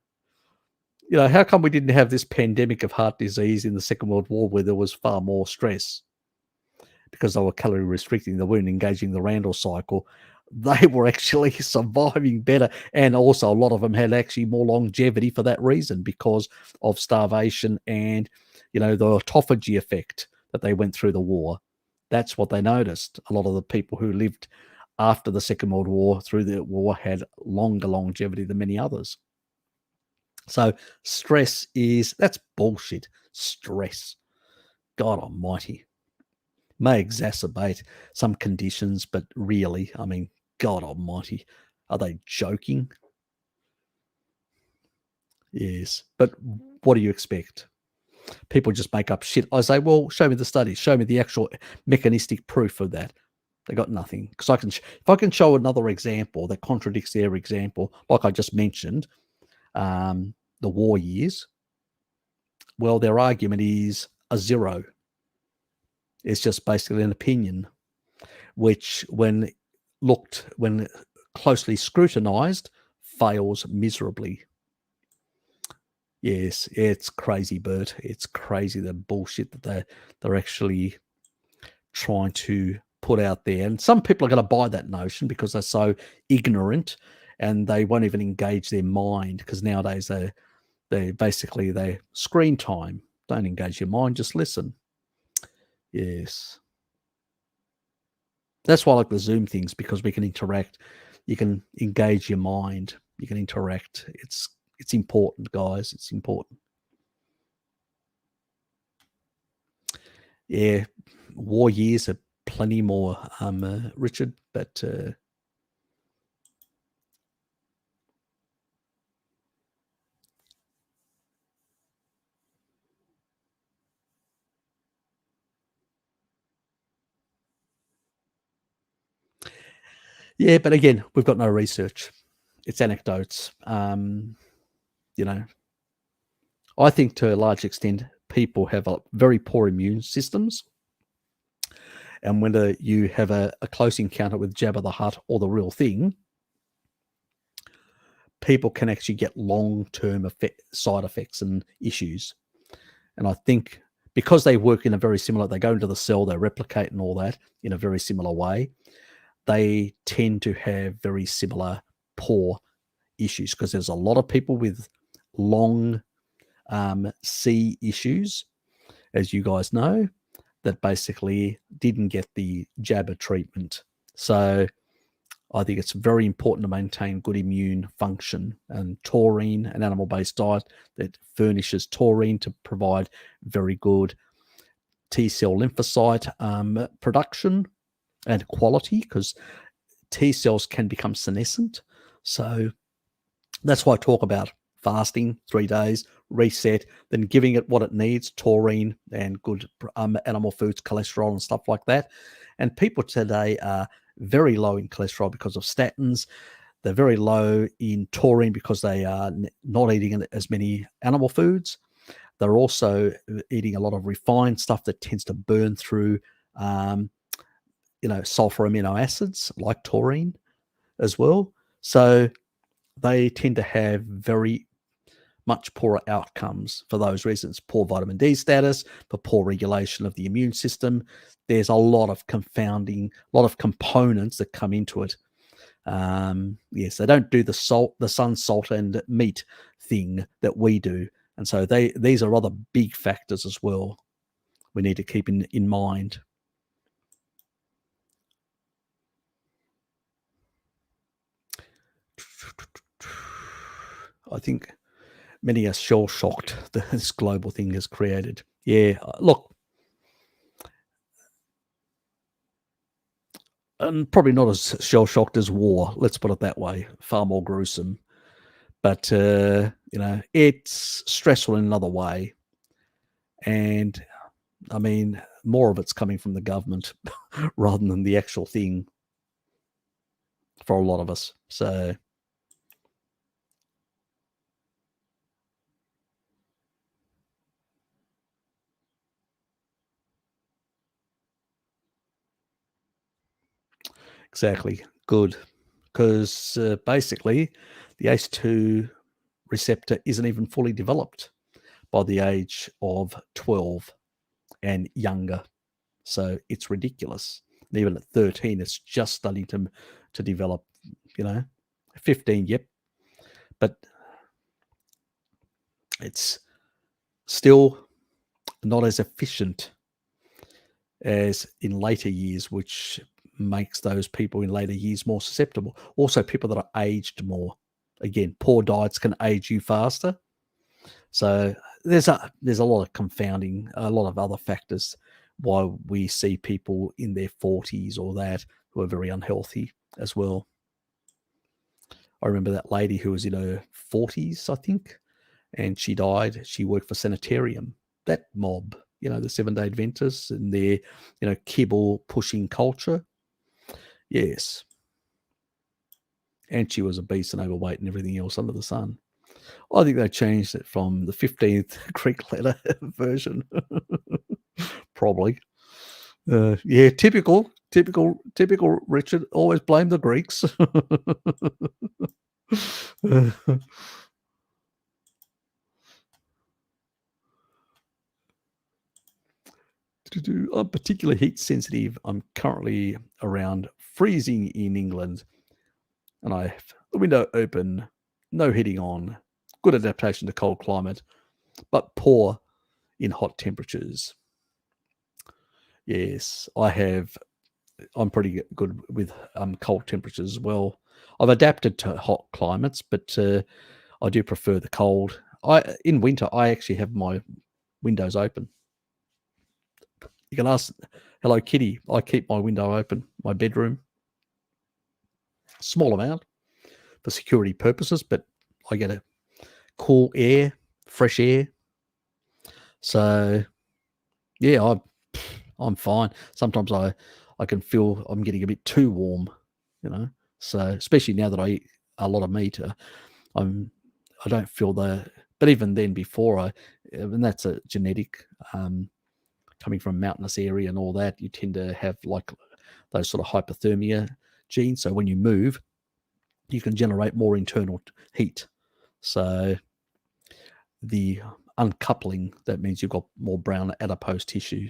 how come we didn't have this pandemic of heart disease in the Second World War where there was far more stress? Because they were calorie restricting, they weren't engaging the Randall cycle. They were actually surviving better. And also a lot of them had actually more longevity for that reason, because of starvation and, the autophagy effect that they went through the war. That's what they noticed. A lot of the people who lived after the Second World War, through the war, had longer longevity than many others. So stress that's bullshit. Stress. God almighty. May exacerbate some conditions, but really, I mean, God almighty, are they joking? Yes, but what do you expect? People just make up shit. I say, well, show me the studies, show me the actual mechanistic proof of that. They got nothing. Because if I can show another example that contradicts their example, like I just mentioned, the war years, well, their argument is a zero. It's just basically an opinion, which when closely scrutinized, fails miserably. Yes, it's crazy, Bert. It's crazy, the bullshit that they're actually trying to put out there. And some people are going to buy that notion because they're so ignorant and they won't even engage their mind, because nowadays they basically, they screen time. Don't engage your mind, just listen. Yes. That's why I like the Zoom things, because we can interact. You can engage your mind. You can interact. It's important, guys. It's important. Yeah, war years are plenty more, Richard, but yeah, but again, we've got no research. It's anecdotes. I think to a large extent, people have a very poor immune systems. And whether you have a close encounter with Jabba the Hutt or the real thing, people can actually get long-term side effects and issues. And I think because they work in a very similar, they go into the cell, they replicate and all that in a very similar way, they tend to have very similar poor issues, because there's a lot of people with long C issues, as you guys know, that basically didn't get the Jabba treatment. So I think it's very important to maintain good immune function, and taurine, an animal-based diet that furnishes taurine to provide very good T-cell lymphocyte production and quality, because T cells can become senescent. So that's why I talk about fasting 3 days, reset, then giving it what it needs, taurine and good animal foods, cholesterol and stuff like that. And people today are very low in cholesterol because of statins. They're very low in taurine because they are not eating as many animal foods. They're also eating a lot of refined stuff that tends to burn through, sulfur amino acids like taurine as well. So they tend to have very much poorer outcomes for those reasons. Poor vitamin D status, for poor regulation of the immune system. There's a lot of confounding, a lot of components that come into it. Yes, they don't do the sun, salt, and meat thing that we do. And so these are other big factors as well we need to keep in mind. I think many are shell-shocked that this global thing has created. Yeah, look, and probably not as shell-shocked as war, let's put it that way, far more gruesome. But, it's stressful in another way. And, I mean, more of it's coming from the government rather than the actual thing for a lot of us. So, exactly, good. Because basically, the ACE2 receptor isn't even fully developed by the age of 12 and younger. So it's ridiculous. And even at 13, it's just starting to develop, 15, yep. But it's still not as efficient as in later years, which makes those people in later years more susceptible. Also, people that are aged more. Again, poor diets can age you faster. So there's a lot of confounding, a lot of other factors why we see people in their 40s or that who are very unhealthy as well. I remember that lady who was in her 40s, I think, and she died. She worked for Sanitarium, that mob, the 7-Day Adventists and their, kibble pushing culture. Yes. And she was obese and overweight and everything else under the sun. I think they changed it from the 15th Greek letter version. Probably. Yeah, typical Richard. Always blame the Greeks. I'm particularly heat sensitive. I'm currently around freezing in England, and I have the window open, no heating on, good adaptation to cold climate, but poor in hot temperatures. Yes, I'm pretty good with cold temperatures as well. I've adapted to hot climates, but I do prefer the cold. In winter, I actually have my windows open. You can ask Hello Kitty. I keep my window open, my bedroom. Small amount for security purposes, but I get a cool air, fresh air. So yeah, I'm fine. Sometimes I can feel I'm getting a bit too warm, So especially now that I eat a lot of meat, I don't feel but even then before and that's a genetic, coming from a mountainous area and all that, you tend to have like those sort of hypothermia genes. So when you move, you can generate more internal heat. So the uncoupling, that means you've got more brown adipose tissue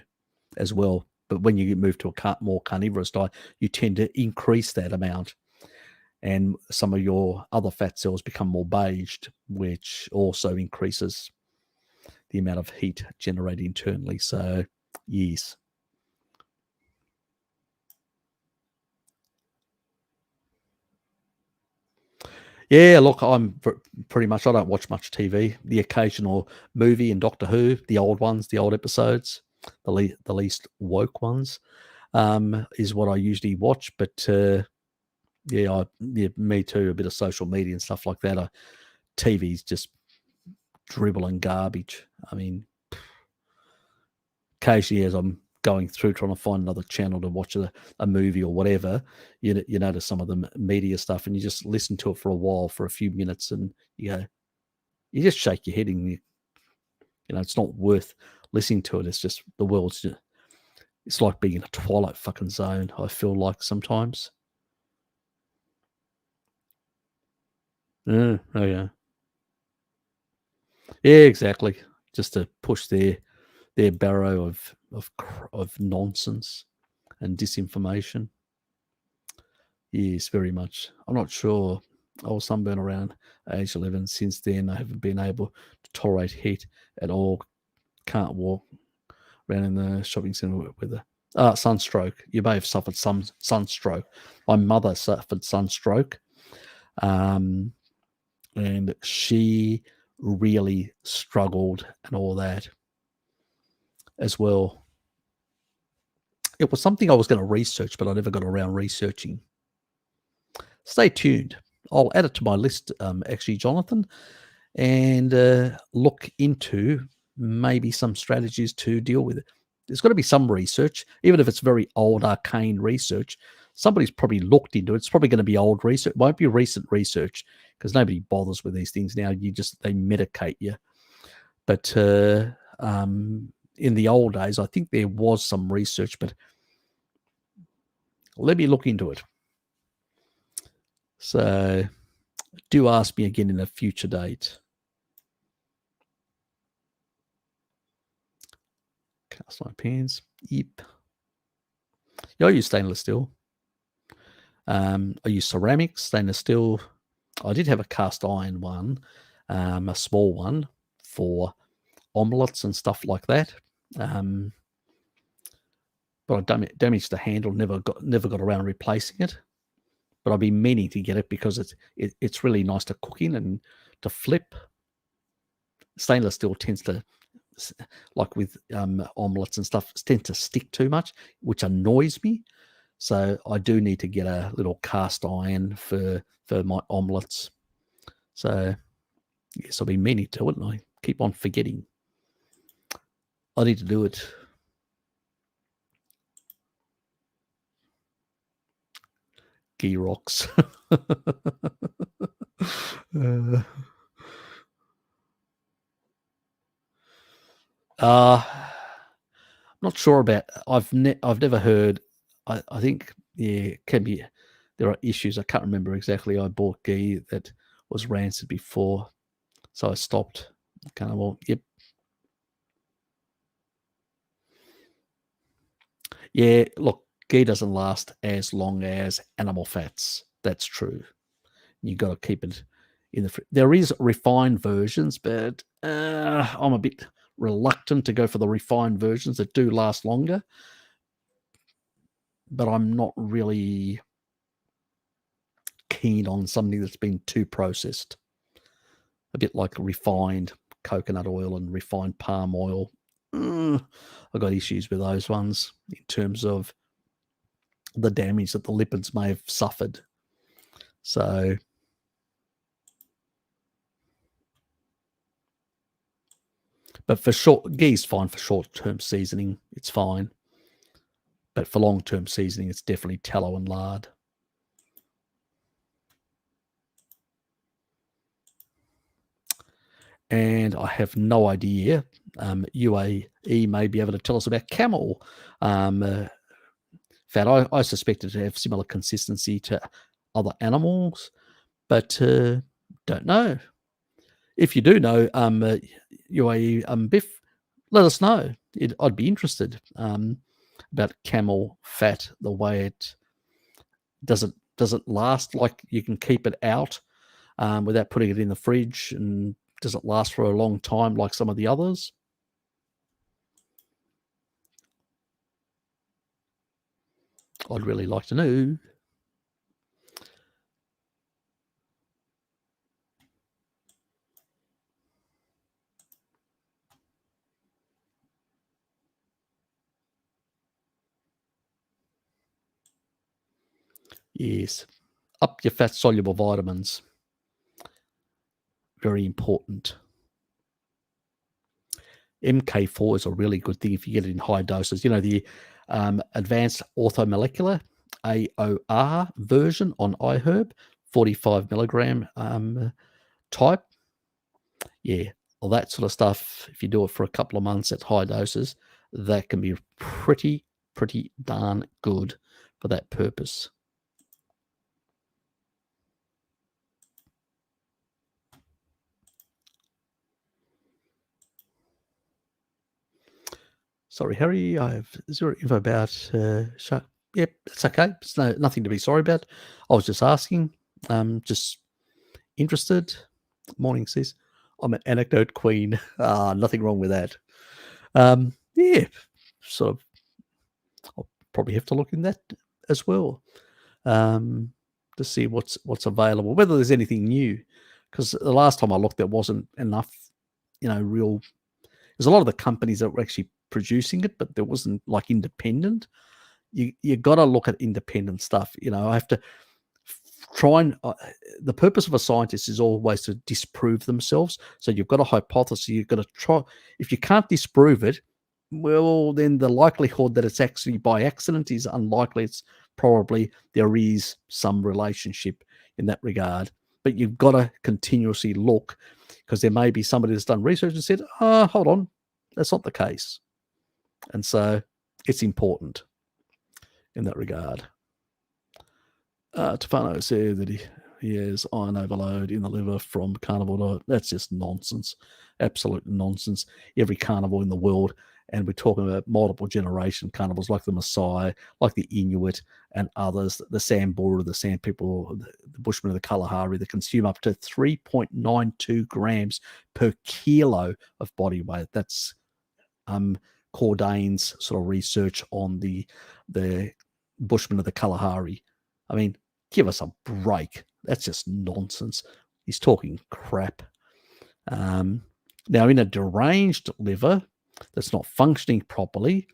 as well. But when you move to a more carnivorous diet, you tend to increase that amount. And some of your other fat cells become more beiged, which also increases the amount of heat generated internally. So, yes. Yeah, look, I'm pretty much, I don't watch much TV. The occasional movie and Doctor Who, the old ones, the old episodes, the least woke ones, is what I usually watch. But yeah, me too. A bit of social media and stuff like that. TV's just dribble and garbage. I mean, occasionally as I'm going through trying to find another channel to watch a movie or whatever, you notice some of the media stuff, and you just listen to it for a while, for a few minutes, and you just shake your head, and it's not worth listening to it. It's just the world's just, it's like being in a twilight fucking zone, I feel like sometimes. Oh yeah. Yeah, exactly. Just to push their barrow of nonsense and disinformation. Yes, very much. I'm not sure. I was sunburned around age 11. Since then, I haven't been able to tolerate heat at all. Can't walk around in the shopping centre with a sunstroke. You may have suffered some sunstroke. My mother suffered sunstroke, and she really struggled and all that as well. It was something I was going to research, but I never got around researching. Stay tuned. I'll add it to my list, actually, Jonathan, and look into maybe some strategies to deal with it. There's got to be some research, even if it's very old, arcane research. Somebody's probably looked into it. It's probably going to be old research. It won't be recent research because nobody bothers with these things now. They medicate you. But in the old days, I think there was some research, but let me look into it. So do ask me again in a future date. Cast iron pans. Yep. Yeah, I use stainless steel. I use ceramics, stainless steel. I did have a cast iron one, a small one for omelettes and stuff like that. But I damaged the handle, never got around replacing it. But I've been meaning to get it because it's really nice to cook in and to flip. Stainless steel tends to, like with omelettes and stuff, tend to stick too much, which annoys me. So I do need to get a little cast iron for my omelettes. So yes, I've been meaning to it, and I keep on forgetting. I need to do it. Gyrox. I'm not sure about. I've never heard. I think can be. There are issues. I can't remember exactly. I bought ghee that was rancid before, so I stopped. Carnivore. Yep. Yeah. Look, ghee doesn't last as long as animal fats. That's true. You got to keep it in the. There is refined versions, but I'm a bit reluctant to go for the refined versions that do last longer. But I'm not really keen on something that's been too processed. A bit like refined coconut oil and refined palm oil. I've got issues with those ones in terms of the damage that the lipids may have suffered. So, but for ghee's fine for short-term seasoning. It's fine. But for long-term seasoning, it's definitely tallow and lard. And I have no idea. UAE may be able to tell us about camel fat. I suspect it to have similar consistency to other animals, but don't know. If you do know, UAE Biff, let us know. I'd be interested about camel fat, the way it does it last, like you can keep it out without putting it in the fridge, and does it last for a long time like some of the others? I'd really like to know. Yes. Up your fat-soluble vitamins. Very important. MK4 is a really good thing if you get it in high doses. You know, the advanced orthomolecular AOR version on iHerb, 45 milligram type. Yeah, all that sort of stuff, if you do it for a couple of months at high doses, that can be pretty darn good for that purpose. Sorry, Harry, I have zero info about shark. Yep, it's okay. It's nothing to be sorry about. I was just asking, just interested. Morning, sis. I'm an anecdote queen. Nothing wrong with that. Yeah, sort of. I'll probably have to look in that as well, to see what's available, whether there's anything new. Because the last time I looked, there wasn't enough, real. There's a lot of the companies that were actually producing it, but there wasn't like independent. You got to look at independent stuff. I have to try and the purpose of a scientist is always to disprove themselves. So you've got a hypothesis, you've got to try. If you can't disprove it, well, then the likelihood that it's actually by accident is unlikely. It's probably there is some relationship in that regard, but you've got to continuously look, because there may be somebody that's done research and said, hold on, that's not the case. And so it's important in that regard. Tefano said that he has iron overload in the liver from carnivore diet. That's just nonsense. Absolute nonsense. Every carnivore in the world, and we're talking about multiple generation carnivores like the Maasai, like the Inuit and others, the Samburu, the Sand people, the Bushmen of the Kalahari, that consume up to 3.92 grams per kilo of body weight. That's Cordain's sort of research on the Bushmen of the Kalahari. I mean, give us a break. That's just nonsense. He's talking crap. Now, in a deranged liver that's not functioning properly,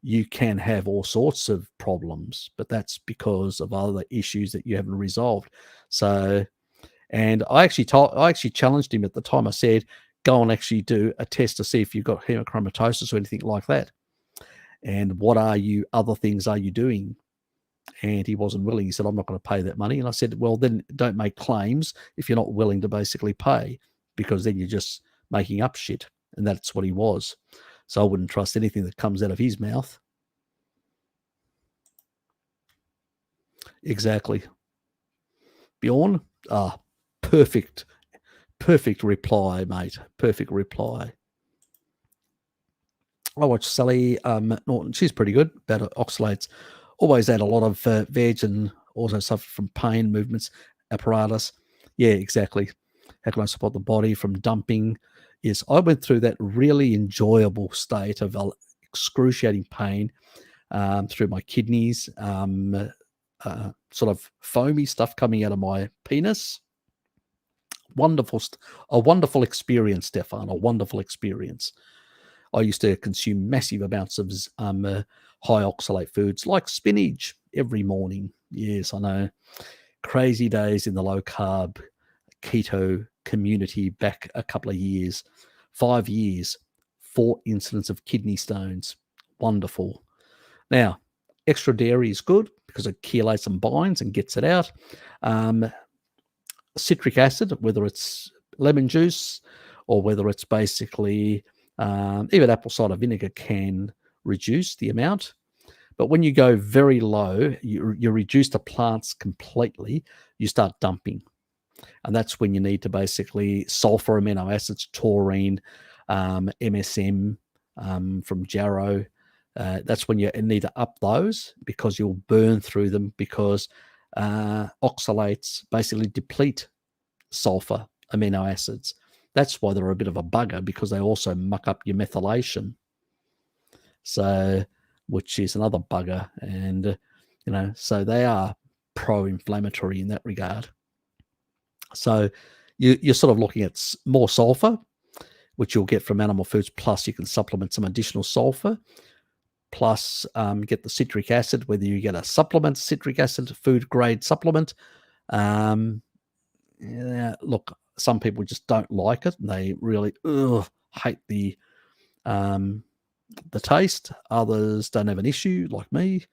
you can have all sorts of problems, but that's because of other issues that you haven't resolved. So, and I actually challenged him at the time. I said, go and actually do a test to see if you've got hemochromatosis or anything like that. And what other things are you doing? And he wasn't willing. He said, I'm not going to pay that money. And I said, well, then don't make claims if you're not willing to basically pay, because then you're just making up shit. And that's what he was. So I wouldn't trust anything that comes out of his mouth. Exactly. Bjorn, perfect reply, mate. Perfect reply. I watched Sally Norton. She's pretty good about oxalates. Always ate a lot of veg and also suffered from pain, movements, apparatus. Yeah, exactly. How can I support the body from dumping? Yes, I went through that really enjoyable state of excruciating pain through my kidneys, sort of foamy stuff coming out of my penis. A wonderful experience, Stefan, a wonderful experience. I used to consume massive amounts of high oxalate foods like spinach every morning. Yes, I know. Crazy days in the low carb keto community back a couple of years, 5 years, 4 incidents of kidney stones. Wonderful. Now, extra dairy is good because it chelates and binds and gets it out. Citric acid, whether it's lemon juice or whether it's basically even apple cider vinegar, can reduce the amount. But when you go very low, you reduce the plants completely, you start dumping. And that's when you need to basically sulfur amino acids, taurine, MSM from Jarrow. That's when you need to up those, because you'll burn through them, because oxalates basically deplete sulfur amino acids. That's why they're a bit of a bugger, because they also muck up your methylation. So, which is another bugger. And, so they are pro-inflammatory in that regard. So you're sort of looking at more sulfur, which you'll get from animal foods, plus you can supplement some additional sulfur, plus get the citric acid, whether you get a supplement, citric acid, food grade supplement. Look, some people just don't like it. They really hate the the taste. Others don't have an issue, like me.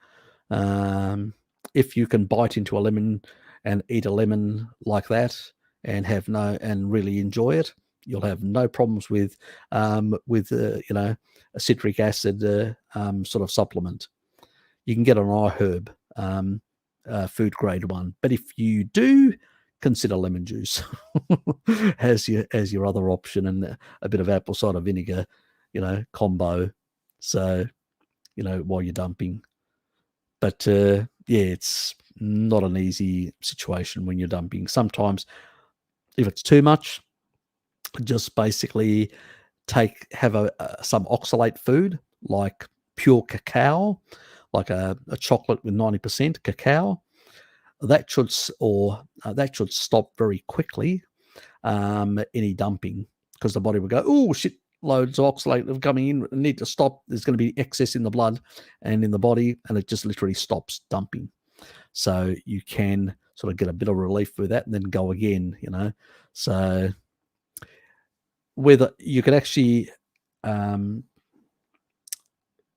If you can bite into a lemon and eat a lemon like that and really enjoy it, you'll have no problems with a citric acid sort of supplement. You can get an iHerb food grade one, but if you do, consider lemon juice as your other option, and a bit of apple cider vinegar, combo. So, while you're dumping. But it's not an easy situation when you're dumping. Sometimes, if it's too much, just basically have some oxalate food like pure cacao, like a chocolate with 90% cacao. That should stop very quickly any dumping, because the body will go, oh shit, loads of oxalate are coming in, need to stop. There's going to be excess in the blood and in the body, and it just literally stops dumping. So you can sort of get a bit of relief with that and then go again, So whether you could actually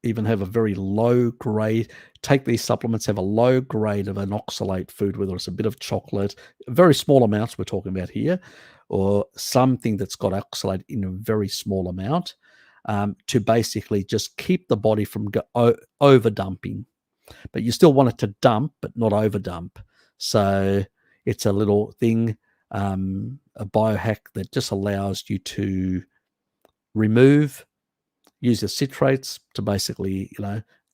even have a very low grade, take these supplements, have a low grade of an oxalate food, whether it's a bit of chocolate, very small amounts we're talking about here, or something that's got oxalate in a very small amount, to basically just keep the body from over dumping. But you still want it to dump, but not over dump. So it's a little thing, a biohack that just allows you to use the citrates to basically,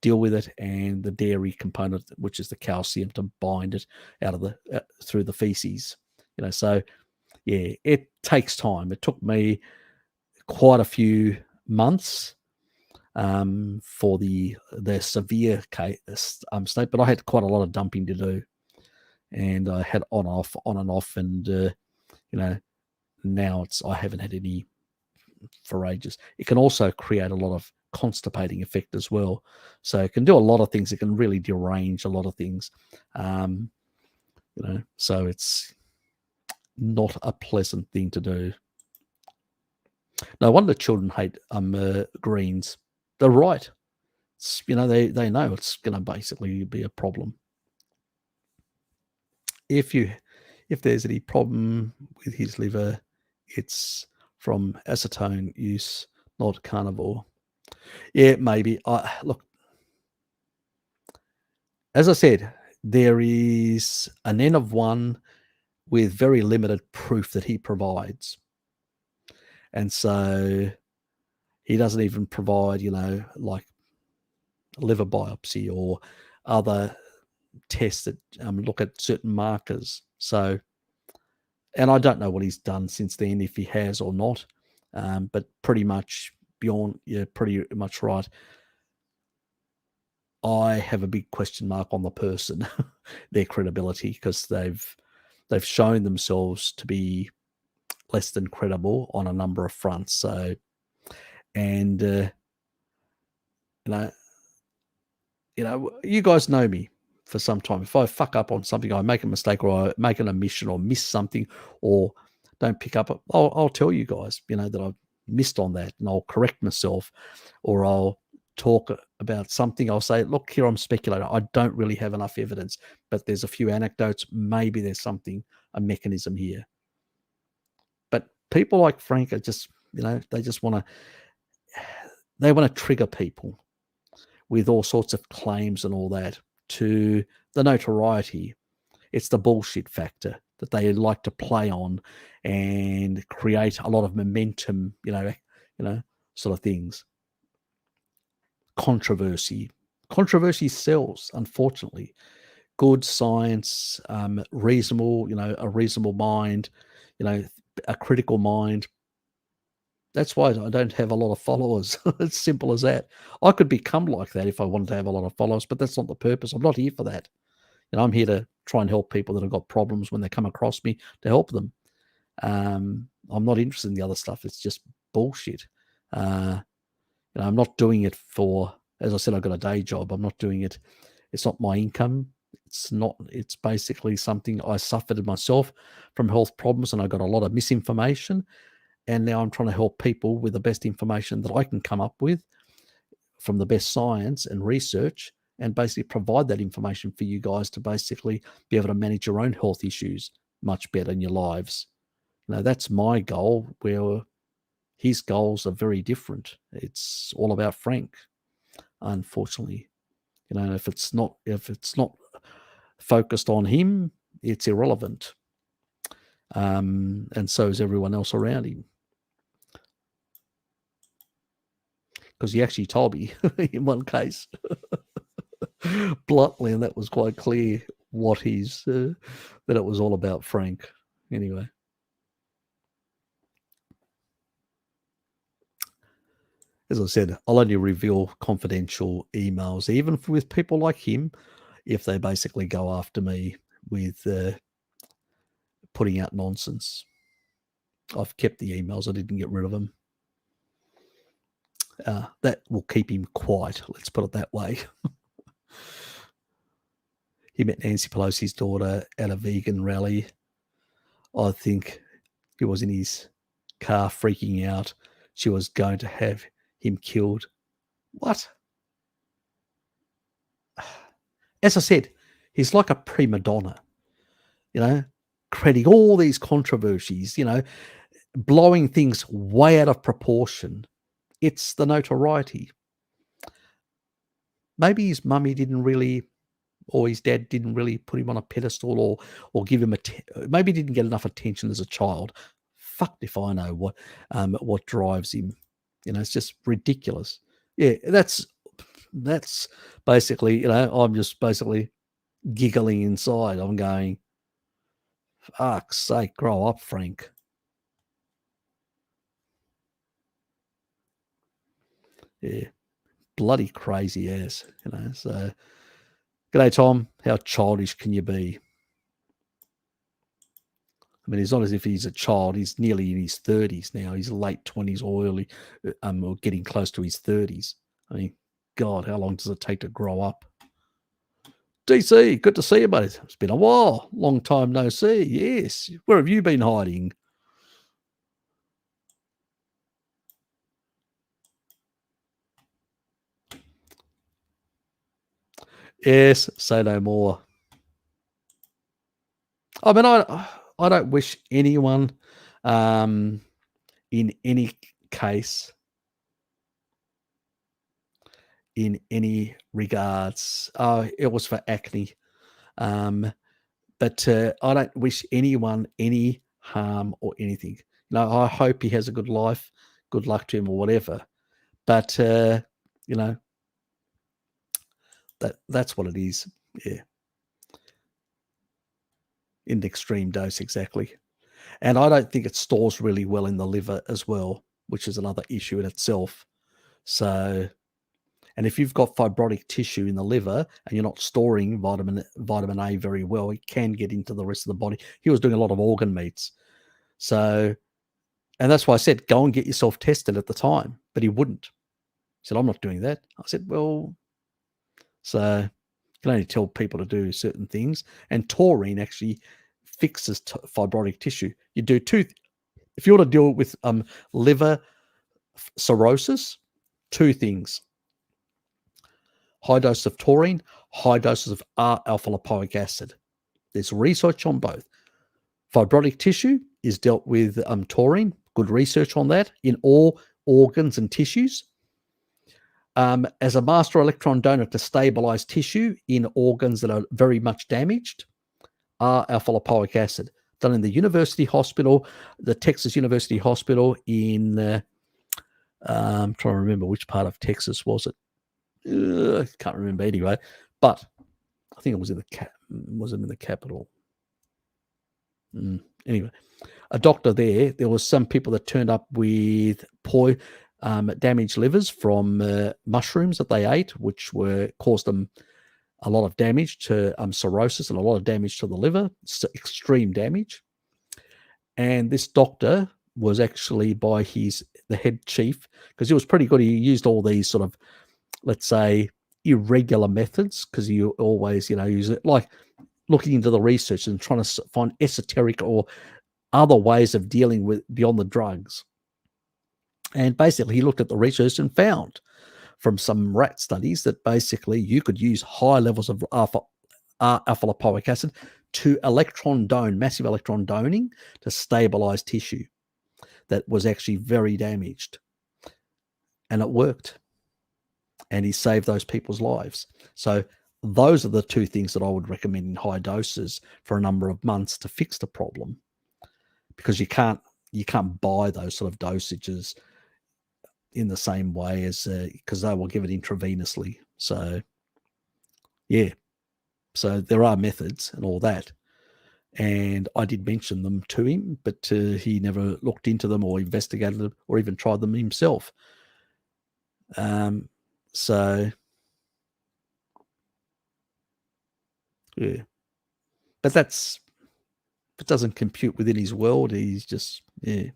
deal with it, and the dairy component, which is the calcium, to bind it out of through the feces. So yeah, it takes time. It took me quite a few months for the severe case state, but I had quite a lot of dumping to do, and I had on and off, and now I haven't had any for ages. It can also create a lot of constipating effect as well. So it can do a lot of things. It can really derange a lot of things. So it's not a pleasant thing to do. No wonder children hate greens. They're right. They know it's going to basically be a problem. If there's any problem with his liver, it's from acetone use, not carnivore. Yeah, maybe. Look, as I said, there is an N of 1 with very limited proof that he provides. And so he doesn't even provide, like liver biopsy or other tests that look at certain markers. So, and I don't know what he's done since then, if he has or not, but pretty much beyond, pretty much right. I have a big question mark on the person, their credibility, because they've shown themselves to be less than credible on a number of fronts. So, and you guys know me for some time. If I fuck up on something, I make a mistake, or I make an omission, or miss something, or don't pick up, I'll tell you guys, that I've missed on that, and I'll correct myself, or I'll talk about something. I'll say, look, here, I'm speculating. I don't really have enough evidence, but there's a few anecdotes. Maybe there's a mechanism here. But people like Frank are just, they just want to trigger people with all sorts of claims and all that to the notoriety. It's the bullshit factor that they like to play on and create a lot of momentum, sort of things. Controversy sells, unfortunately. Good science, reasonable, a reasonable mind, a critical mind. That's why I don't have a lot of followers. It's simple as that. I could become like that if I wanted to have a lot of followers, but that's not the purpose. I'm not here for that. I'm here to try and help people that have got problems when they come across me, to help them. I'm not interested in the other stuff. It's just bullshit. I'm not doing it for, as I said, I've got a day job. I'm not doing it. It's not my income. It's basically something I suffered myself from health problems, and I got a lot of misinformation. And now I'm trying to help people with the best information that I can come up with from the best science and research, and basically provide that information for you guys to basically be able to manage your own health issues much better in your lives. That's my goal, where his goals are very different. It's all about Frank, unfortunately. If it's not focused on him, it's irrelevant. And so is everyone else around him. Because he actually told me in one case bluntly, and that was quite clear what that it was all about Frank. Anyway. As I said, I'll only reveal confidential emails, even with people like him, if they basically go after me with putting out nonsense. I've kept the emails. I didn't get rid of them. That will keep him quiet, let's put it that way. He met Nancy Pelosi's daughter at a vegan rally. I think he was in his car freaking out. She was going to have him killed. What? As I said, he's like a prima donna, creating all these controversies, blowing things way out of proportion. It's the notoriety. Maybe his mummy didn't really, or his dad didn't really put him on a pedestal, or give him maybe didn't get enough attention as a child. Fucked if I know what drives him. It's just ridiculous. Yeah, that's basically, I'm just basically giggling inside. I'm going, fuck's sake, grow up, Frank. Yeah, bloody crazy ass, so g'day, Tom. How childish can you be? I mean, it's not as if he's a child. He's nearly in his 30s now. He's late 20s or early, or getting close to his 30s. I mean, God, how long does it take to grow up? DC, good to see you, mate. It's been a while. Long time no see. Yes. Where have you been hiding? Yes, say no more. I mean, I don't wish anyone, in any case, in any regards, it was for acne. But I don't wish anyone any harm or anything. I hope he has a good life. Good luck to him or whatever. But that's what it is. Yeah. In the extreme dose, exactly. And I don't think it stores really well in the liver as well, which is another issue in itself. So, and if you've got fibrotic tissue in the liver and you're not storing vitamin A very well, it can get into the rest of the body. He was doing a lot of organ meats. So, and that's why I said, go and get yourself tested at the time. But he wouldn't. He said, I'm not doing that. I said, well, so you can only tell people to do certain things. And taurine actually fixes fibrotic tissue. You do if you want to deal with liver cirrhosis, two things: high dose of taurine, high doses of R-alpha lipoic acid. There's research on both. Fibrotic tissue is dealt with taurine. Good research on that in all organs and tissues. As a master electron donor to stabilize tissue in organs that are very much damaged, R-alpha lipoic acid, done in the university hospital, the Texas University Hospital in, I'm trying to remember which part of Texas was it. I can't remember anyway, but I think it was in the capital. Anyway, a doctor there was some people that turned up with damaged livers from mushrooms that they ate, which caused them a lot of damage to cirrhosis and a lot of damage to the liver, extreme damage. And this doctor was actually by the head chief, because he was pretty good. He used all these sort of, let's say, irregular methods, because he always, use it, like looking into the research and trying to find esoteric or other ways of dealing with beyond the drugs. And basically, he looked at the research and found from some rat studies that basically you could use high levels of alpha lipoic acid to massive electron doning to stabilize tissue that was actually very damaged. And it worked. And he saved those people's lives. So those are the two things that I would recommend in high doses for a number of months to fix the problem, because you can't buy those sort of dosages in the same way as because they will give it intravenously. So yeah, so there are methods and all that, and I did mention them to him, but he never looked into them or investigated them or even tried them himself. So yeah, but if it doesn't compute within his world, he's just, yeah,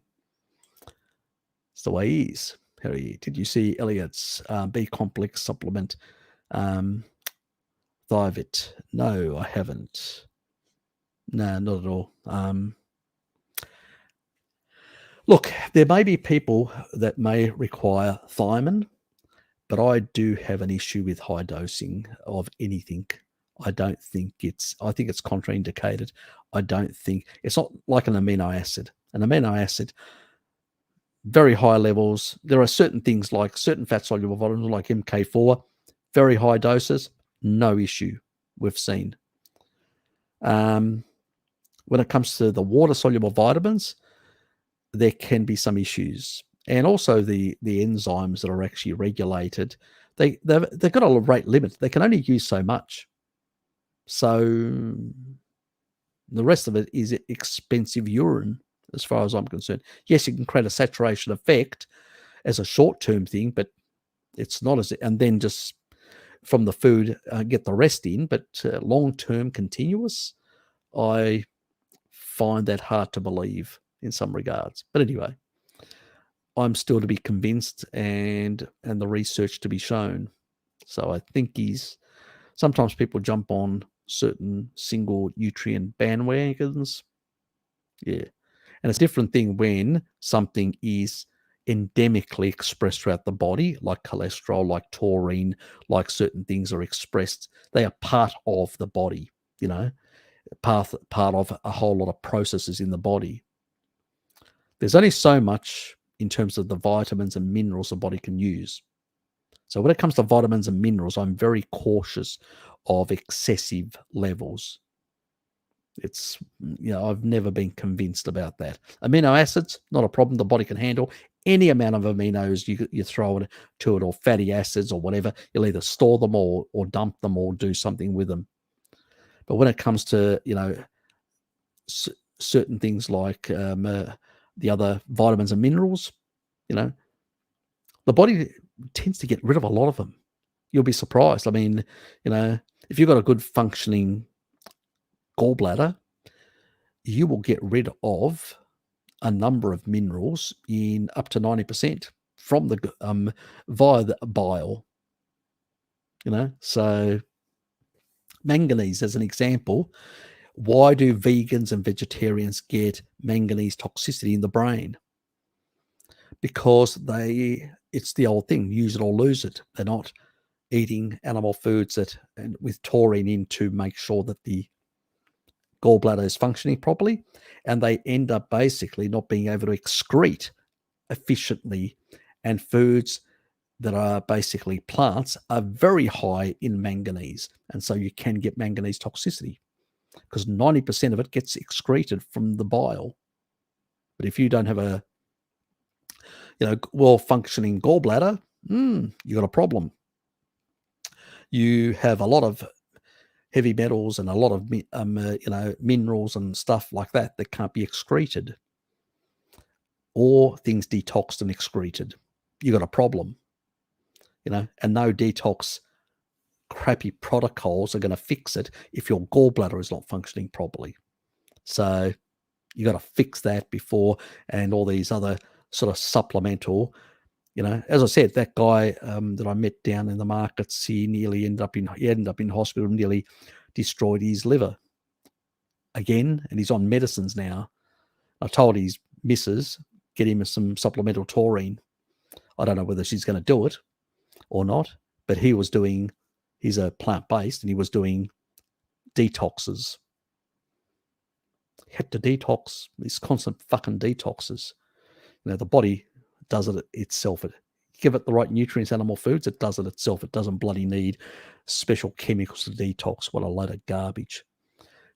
it's the way he is. Harry, did you see Elliot's B complex supplement, Thivit? No, I haven't. No, not at all. Look, there may be people that may require thiamine, but I do have an issue with high dosing of anything. I think it's contraindicated. I don't think it's not like an amino acid. An amino acid, very high levels. There are certain things like certain fat soluble vitamins like MK4, very high doses, no issue we've seen. When it comes to the water soluble vitamins, there can be some issues. And also the enzymes that are actually regulated, they've got a rate limit. They can only use so much. So the rest of it is expensive urine, as far as I'm concerned. Yes, you can create a saturation effect as a short-term thing, but it's not as, and then just from the food get the rest in. But long-term continuous, I find that hard to believe in some regards. But anyway, I'm still to be convinced and the research to be shown. So I think sometimes people jump on certain single nutrient bandwagons. Yeah. And it's a different thing when something is endemically expressed throughout the body, like cholesterol, like taurine, like certain things are expressed. They are part of the body, part of a whole lot of processes in the body. There's only so much in terms of the vitamins and minerals the body can use. So when it comes to vitamins and minerals, I'm very cautious of excessive levels. It's, I've never been convinced about that. Amino acids, not a problem. The body can handle any amount of aminos you throw to it, or fatty acids or whatever. You'll either store them or dump them or do something with them. But when it comes to, certain things like the other vitamins and minerals, the body tends to get rid of a lot of them. You'll be surprised. I mean, if you've got a good functioning gallbladder, you will get rid of a number of minerals in up to 90% from the via the bile. So manganese, as an example, why do vegans and vegetarians get manganese toxicity in the brain? Because it's the old thing, use it or lose it. They're not eating animal foods with taurine in to make sure that the gallbladder is functioning properly, and they end up basically not being able to excrete efficiently. And foods that are basically plants are very high in manganese, and so you can get manganese toxicity because 90% of it gets excreted from the bile. But if you don't have a well-functioning gallbladder, you got a problem. You have a lot of heavy metals and a lot of minerals and stuff like that can't be excreted, or things detoxed and excreted. You got a problem, and no detox crappy protocols are going to fix it if your gallbladder is not functioning properly. So you got to fix that before, and all these other sort of supplemental, as I said, that guy that I met down in the markets, he ended up in hospital, nearly destroyed his liver again, and he's on medicines now. I told his missus, get him some supplemental taurine, I don't know whether she's going to do it or not, but he's a plant-based, and he was doing detoxes. He had to detox, these constant fucking detoxes. The body does it itself. Give it the right nutrients, animal foods, it does it itself. It doesn't bloody need special chemicals to detox. What a load of garbage.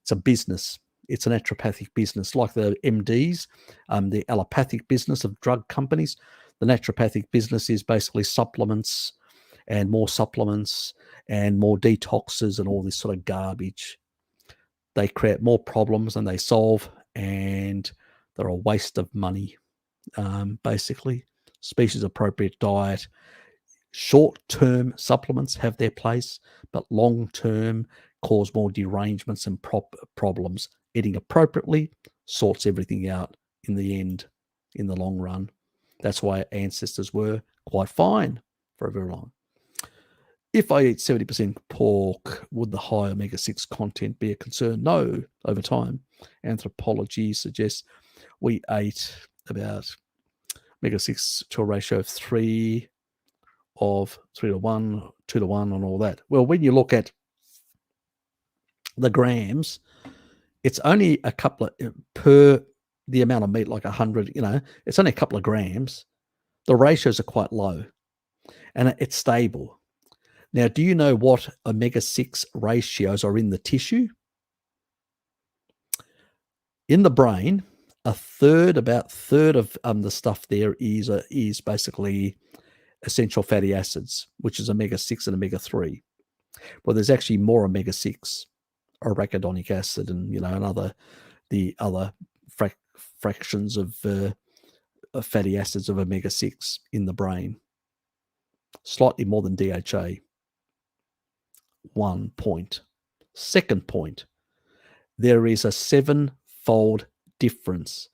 It's a business. It's a naturopathic business, like the MDs, the allopathic business of drug companies. The naturopathic business is basically supplements and more detoxes and all this sort of garbage. They create more problems than they solve, and they're a waste of money. Basically, species-appropriate diet. Short-term supplements have their place, but long-term cause more derangements and problems. Eating appropriately sorts everything out in the end, in the long run. That's why our ancestors were quite fine for a very long. If I eat 70% pork, would the high omega-6 content be a concern? No, over time. Anthropology suggests we ate about omega-6 to a ratio of 3 to 1, 2 to 1 and all that. Well, when you look at the grams, it's only a couple of per the amount of meat, like 100, it's only a couple of grams. The ratios are quite low and it's stable. Now, do you know what omega-6 ratios are in the tissue? In the brain, about third of the stuff there is basically essential fatty acids, which is omega-6 and omega-3. Well, there's actually more omega-6, arachidonic acid, and the other fractions of fatty acids of omega-6 in the brain. Slightly more than DHA. 1 point. Second point, there is a 7-fold difference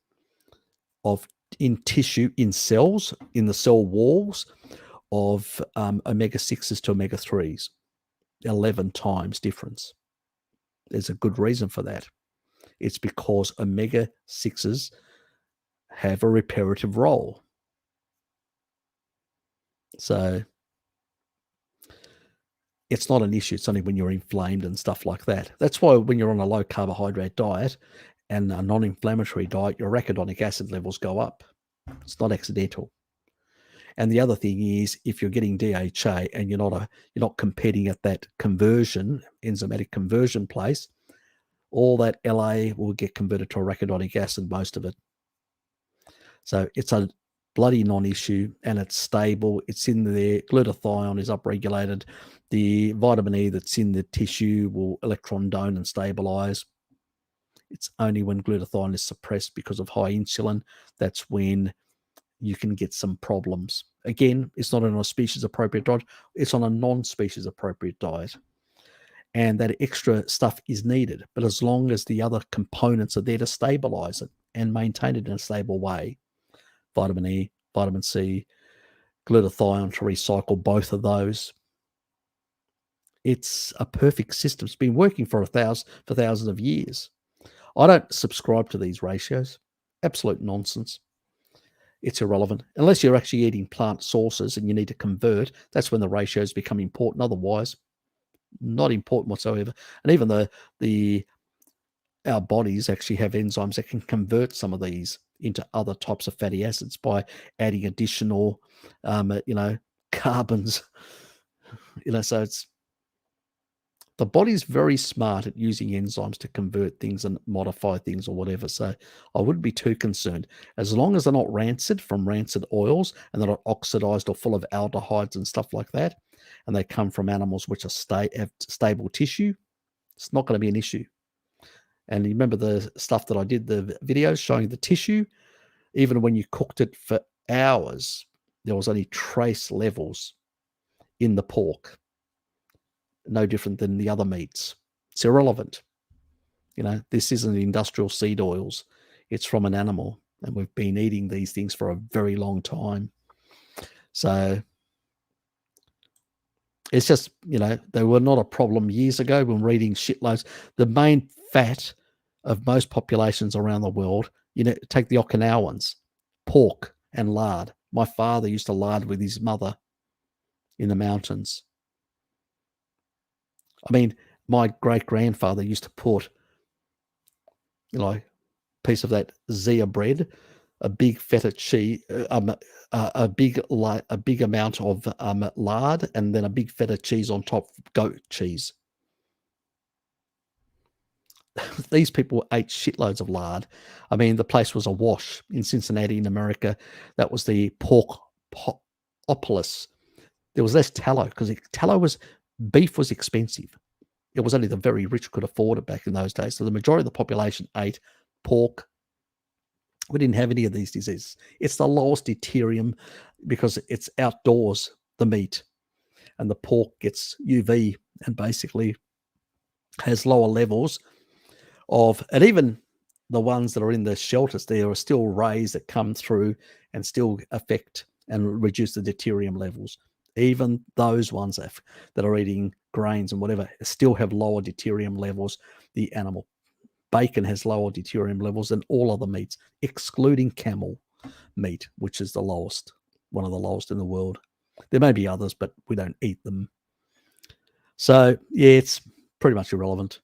in tissue, in cells, in the cell walls of omega-6s to omega-3s. 11 times difference. There's a good reason for that. It's because omega-6s have a reparative role. So it's not an issue. It's only when you're inflamed and stuff like that. That's why when you're on a low carbohydrate diet and a non-inflammatory diet, your arachidonic acid levels go up. It's not accidental. And the other thing is, if you're getting DHA and you're not competing at that enzymatic conversion place, all that LA will get converted to arachidonic acid, most of it. So it's a bloody non-issue, and it's stable. It's in there. Glutathione is upregulated. The vitamin E that's in the tissue will electron donate and stabilize. It's only when glutathione is suppressed because of high insulin, that's when you can get some problems. Again, it's not on a species-appropriate diet. It's on a non-species appropriate diet. And that extra stuff is needed. But as long as the other components are there to stabilize it and maintain it in a stable way, vitamin E, vitamin C, glutathione to recycle both of those, it's a perfect system. It's been working for thousands of years. I don't subscribe to these ratios. Absolute nonsense. It's irrelevant. Unless you're actually eating plant sources and you need to convert, that's when the ratios become important. Otherwise, not important whatsoever. And even our bodies actually have enzymes that can convert some of these into other types of fatty acids by adding additional, carbons. So it's the body's very smart at using enzymes to convert things and modify things or whatever. So I wouldn't be too concerned. As long as they're not rancid from rancid oils and they're not oxidized or full of aldehydes and stuff like that, and they come from animals which have stable tissue, it's not going to be an issue. And you remember the stuff that I did, the videos showing the tissue, even when you cooked it for hours, there was only trace levels in the pork. No different than the other meats. It's irrelevant. This isn't industrial seed oils. It's from an animal, and we've been eating these things for a very long time. So it's just, they were not a problem years ago when we're eating shitloads. The main fat of most populations around the world, take the Okinawans, pork and lard. My father used to lard with his mother in the mountains. I mean, my great-grandfather used to put, a piece of that Zea bread, a big feta cheese, a big amount of lard, and then a big feta cheese on top, goat cheese. These people ate shitloads of lard. I mean, the place was awash in Cincinnati, in America. That was the porkopolis. There was less tallow because beef was expensive. It was only the very rich could afford it back in those days. So the majority of the population ate pork. We didn't have any of these diseases. It's the lowest deuterium because it's outdoors, the meat, and the pork gets UV and basically has lower levels of, and even the ones that are in the shelters, there are still rays that come through and still affect and reduce the deuterium levels. Even those ones that are eating grains and whatever still have lower deuterium levels. The animal bacon has lower deuterium levels than all other meats, excluding camel meat, which is the lowest, one of the lowest in the world. There may be others, but we don't eat them. So, yeah, it's pretty much irrelevant.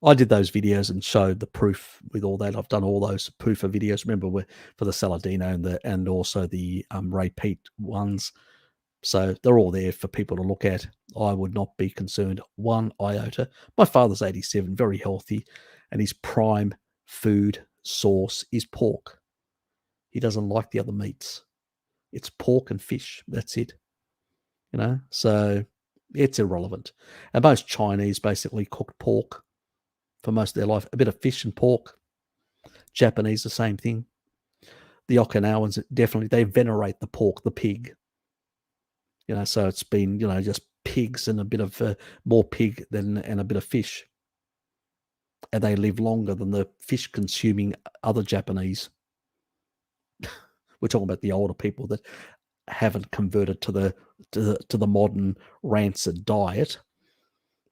I did those videos and showed the proof with all that. I've done all those PUFA videos. Remember, for the Saladino and also the Ray Pete ones. So they're all there for people to look at. I would not be concerned one iota. My father's 87, very healthy, and his prime food source is pork. He doesn't like the other meats. It's pork and fish. That's it. So it's irrelevant. And most Chinese basically cooked pork for most of their life. A bit of fish and pork. Japanese, the same thing. The Okinawans, definitely, they venerate the pork, the pig. So it's been, just pigs and a bit of more pig and a bit of fish. And they live longer than the fish consuming other Japanese. We're talking about the older people that haven't converted to the modern rancid diet,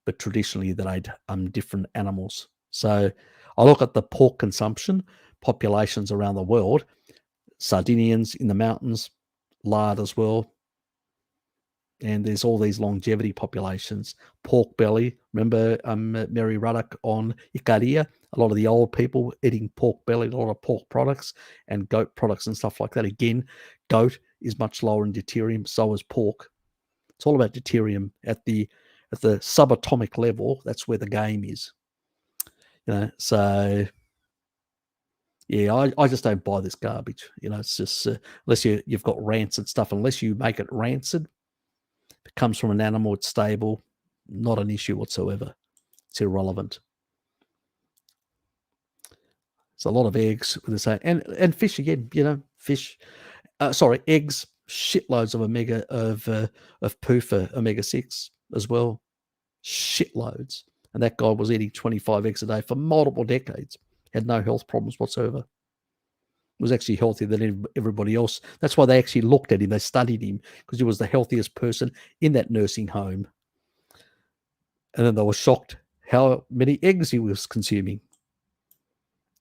but traditionally that ate different animals. So I look at the pork consumption populations around the world. Sardinians in the mountains, lard as well. And there's all these longevity populations. Pork belly. Remember Mary Ruddock on Icaria? A lot of the old people eating pork belly, a lot of pork products and goat products and stuff like that. Again, goat is much lower in deuterium, so is pork. It's all about deuterium at the subatomic level. That's where the game is. So yeah, I just don't buy this garbage. It's just unless you've got rancid stuff, unless you make it rancid. If it comes from an animal, it's stable, not an issue whatsoever. It's irrelevant. It's a lot of eggs with the same, and fish again. Fish. Eggs. Shitloads of PUFA omega-6 as well. Shitloads. And that guy was eating 25 eggs a day for multiple decades. Had no health problems whatsoever. Was actually healthier than everybody else. That's why they actually looked at him. They studied him because he was the healthiest person in that nursing home. And then they were shocked how many eggs he was consuming.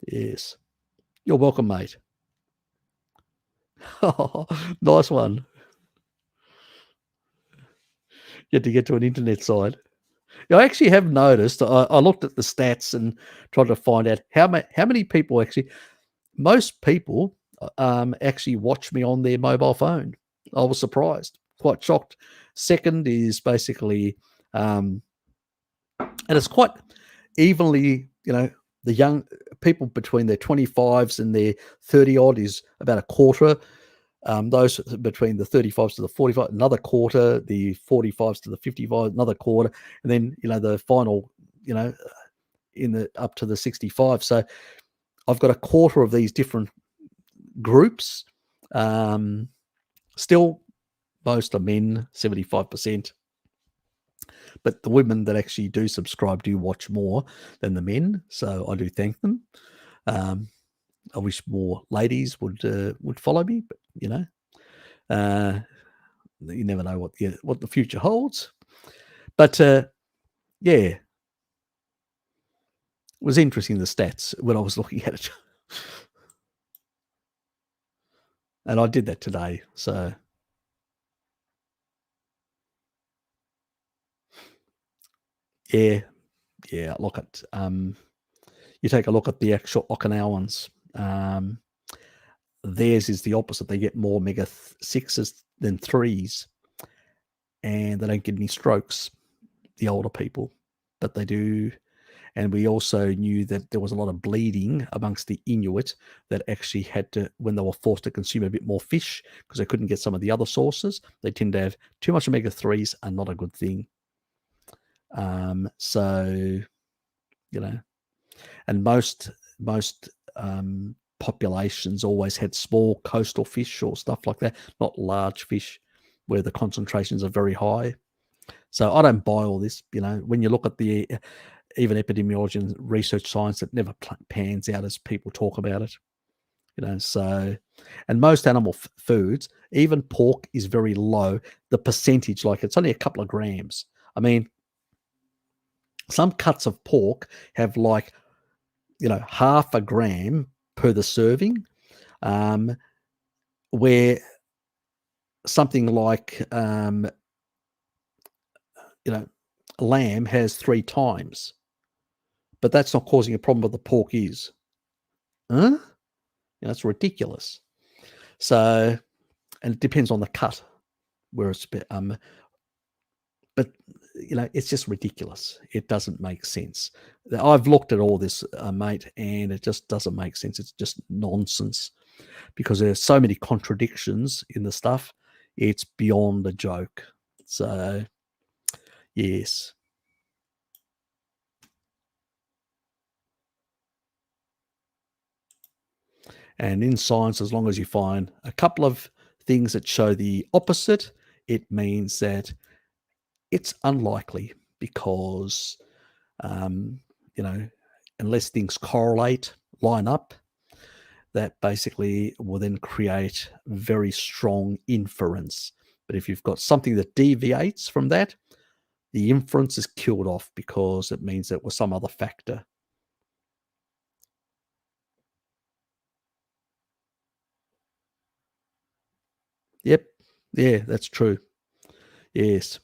Yes. You're welcome, mate. Oh, nice one. You had to get to an internet site. I actually have noticed, I looked at the stats and tried to find out how many people actually, most people actually watch me on their mobile phone. I was surprised, quite shocked. Second is basically, and it's quite evenly, the young people between their 25s and their 30 odd is about a quarter. Those between the 35s to the 45, another quarter, the 45s to the 55, another quarter, and then, the final, in the up to the 65. So I've got a quarter of these different groups. Still, most are men, 75%. But the women that actually do subscribe do watch more than the men, so I do thank them. I wish more ladies would follow me, but you never know what the future holds. But yeah, it was interesting, the stats when I was looking at it. And I did that today. So yeah, look at you take a look at the actual Okinawans. Theirs is the opposite. They get more omega sixes than threes, and they don't get any strokes. The older people, but they do. And we also knew that there was a lot of bleeding amongst the Inuit that actually had to, when they were forced to consume a bit more fish because they couldn't get some of the other sources, they tend to have too much omega 3s are not a good thing. So, you know, and most populations always had small coastal fish or stuff like that, not large fish where the concentrations are very high. So I don't buy all this. When you look at the even epidemiology and research science, it never pans out as people talk about it. So, and most animal foods, even pork, is very low. The percentage, like it's only a couple of grams. I mean, some cuts of pork have like, half a gram per the serving, where something like, lamb has 3 times. But that's not causing a problem, but the pork is. Huh? That's ridiculous. So, and it depends on the cut, where it's but it's just ridiculous. It doesn't make sense. I've looked at all this, mate, and it just doesn't make sense. It's just nonsense because there's so many contradictions in the stuff. It's beyond a joke. So, yes. And in science, as long as you find a couple of things that show the opposite, it means that it's unlikely because, unless things correlate, line up, that basically will then create very strong inference. But if you've got something that deviates from that, the inference is killed off because it means that was some other factor. Yep. Yeah, that's true. Yes.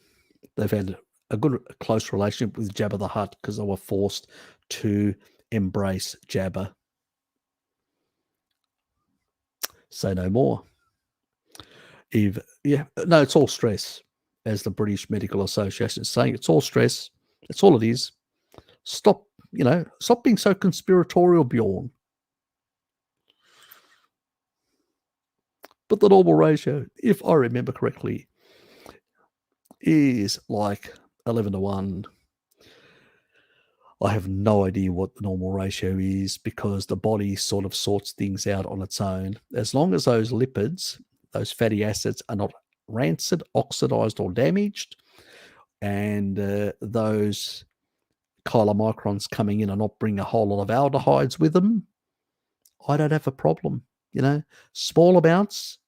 They've had a good, close relationship with Jabba the Hutt because they were forced to embrace Jabba. Say no more. No, it's all stress, as the British Medical Association is saying. It's all stress. That's all it is. Stop being so conspiratorial, Bjorn. But the normal ratio, if I remember correctly, is like 11 to 1. I have no idea what the normal ratio is because the body sort of sorts things out on its own. As long as those lipids, those fatty acids, are not rancid, oxidized, or damaged, and those chylomicrons coming in and not bring a whole lot of aldehydes with them, I don't have a problem. Small amounts,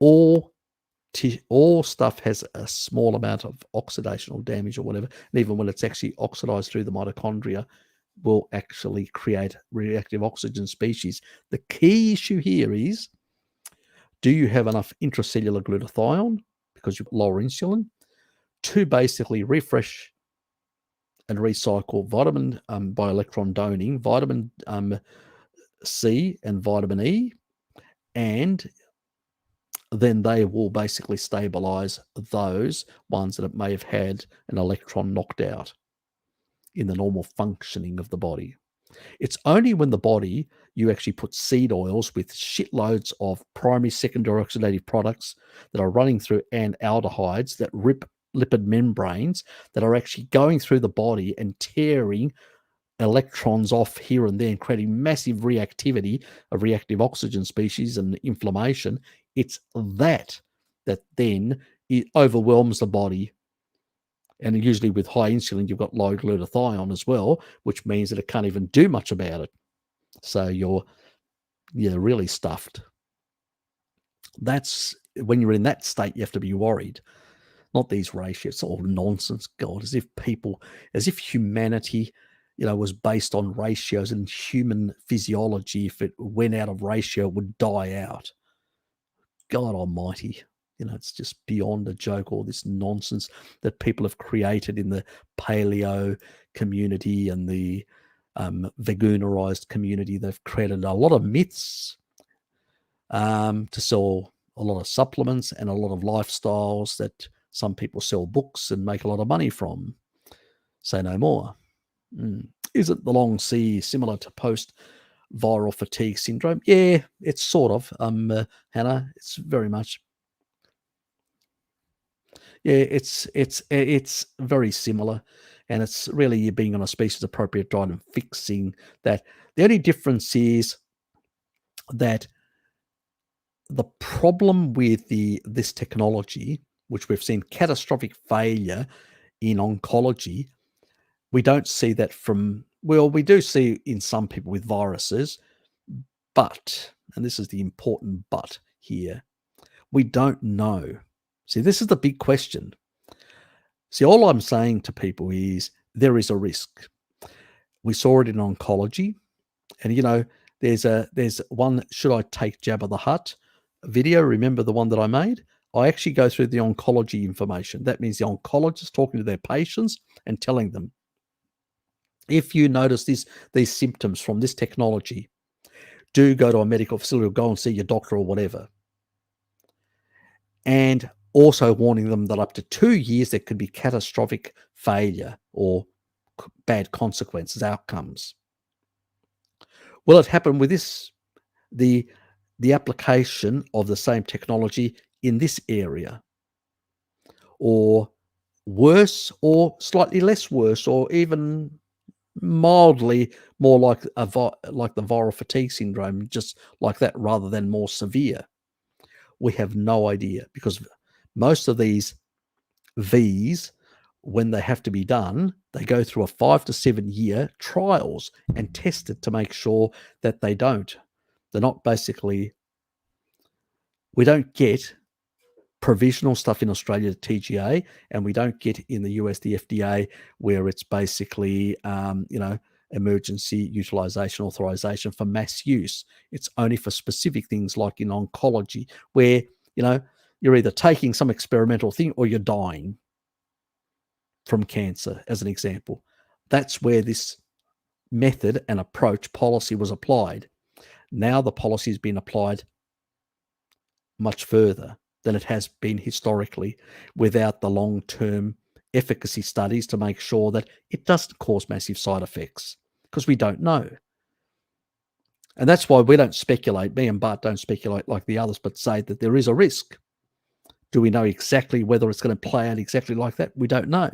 or all stuff has a small amount of oxidation or damage or whatever. And even when it's actually oxidized through the mitochondria, will actually create reactive oxygen species. The key issue here is, do you have enough intracellular glutathione, because you've got lower insulin, to basically refresh and recycle vitamin by electron doning, vitamin C and vitamin E, and then they will basically stabilize those ones that may have had an electron knocked out in the normal functioning of the body. It's only when the body, you actually put seed oils with shitloads of primary, secondary oxidative products that are running through, and aldehydes that rip lipid membranes that are actually going through the body and tearing electrons off here and there and creating massive reactivity of reactive oxygen species and inflammation. It's that then it overwhelms the body. And usually with high insulin, you've got low glutathione as well, which means that it can't even do much about it. So you're really stuffed. That's when you're in that state, you have to be worried. Not these ratios. It's all nonsense, God, as if humanity, was based on ratios, and human physiology, if it went out of ratio, would die out. God almighty. It's just beyond a joke, all this nonsense that people have created in the paleo community and the veganerized community. They've created a lot of myths to sell a lot of supplements and a lot of lifestyles that some people sell books and make a lot of money from. Say no more. Isn't the long C similar to post-viral fatigue syndrome? Yeah, it's sort of, Hannah. It's very much. Yeah, it's very similar, and it's really you being on a species-appropriate diet and fixing that. The only difference is that the problem with this technology, which we've seen catastrophic failure in oncology, we don't see that we do see in some people with viruses, but, and this is the important but here, we don't know. See, this is the big question. See, all I'm saying to people is there is a risk. We saw it in oncology, and there's one should I take Jabba the Hutt video. Remember the one that I made? I actually go through the oncology information. That means the oncologist talking to their patients and telling them, if you notice these symptoms from this technology, do go to a medical facility or go and see your doctor or whatever. And also warning them that up to 2 years there could be catastrophic failure or bad consequences, outcomes. Will it happen with this, the application of the same technology in this area? Or worse, or slightly less worse, or even mildly more like the viral fatigue syndrome, just like that, rather than more severe? We have no idea, because most of these Vs, when they have to be done, they go through a 5 to 7 year trials and test it to make sure that they're not basically, we don't get provisional stuff in Australia, the TGA, and we don't get in the US, the FDA, where it's basically, emergency utilization authorization for mass use. It's only for specific things like in oncology, where, you're either taking some experimental thing or you're dying from cancer, as an example. That's where this method and approach policy was applied. Now the policy has been applied much further than it has been historically, without the long-term efficacy studies to make sure that it doesn't cause massive side effects, because we don't know. And that's why we don't speculate, me and Bart don't speculate like the others, but say that there is a risk. Do we know exactly whether it's going to play out exactly like that? We don't know.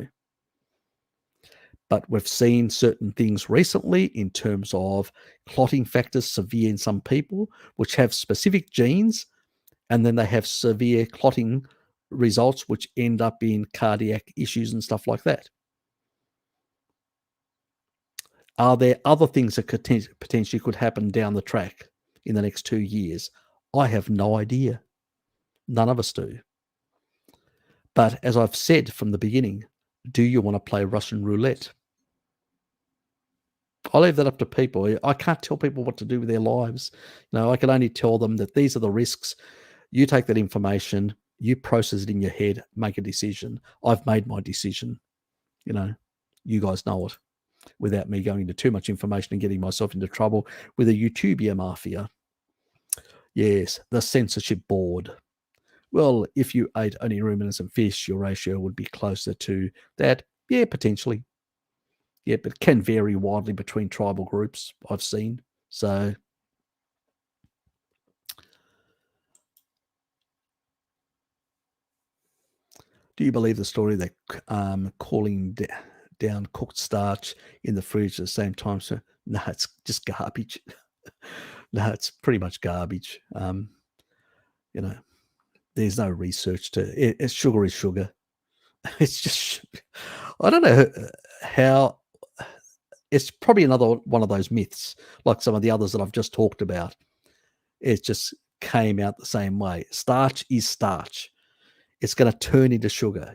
But we've seen certain things recently in terms of clotting factors severe in some people, which have specific genes, and then they have severe clotting results, which end up in cardiac issues and stuff like that. Are there other things that potentially could happen down the track in the next 2 years? I have no idea. None of us do. But as I've said from the beginning, do you want to play Russian roulette? I leave that up to people. I can't tell people what to do with their lives. I can only tell them that these are the risks. You take that information, you process it in your head, make a decision. I've made my decision. You guys know it, without me going into too much information and getting myself into trouble with the YouTubia mafia. Yes, the censorship board. Well, if you ate only ruminants and fish, your ratio would be closer to that. Yeah, potentially. Yeah, but it can vary widely between tribal groups, I've seen. So, do you believe the story that cooling down cooked starch in the fridge at the same time? So, no, it's just garbage. No, it's pretty much garbage. There's no research to it. Sugar is sugar. It's just, I don't know how. It's probably another one of those myths, like some of the others that I've just talked about. It just came out the same way. Starch is starch. It's going to turn into sugar.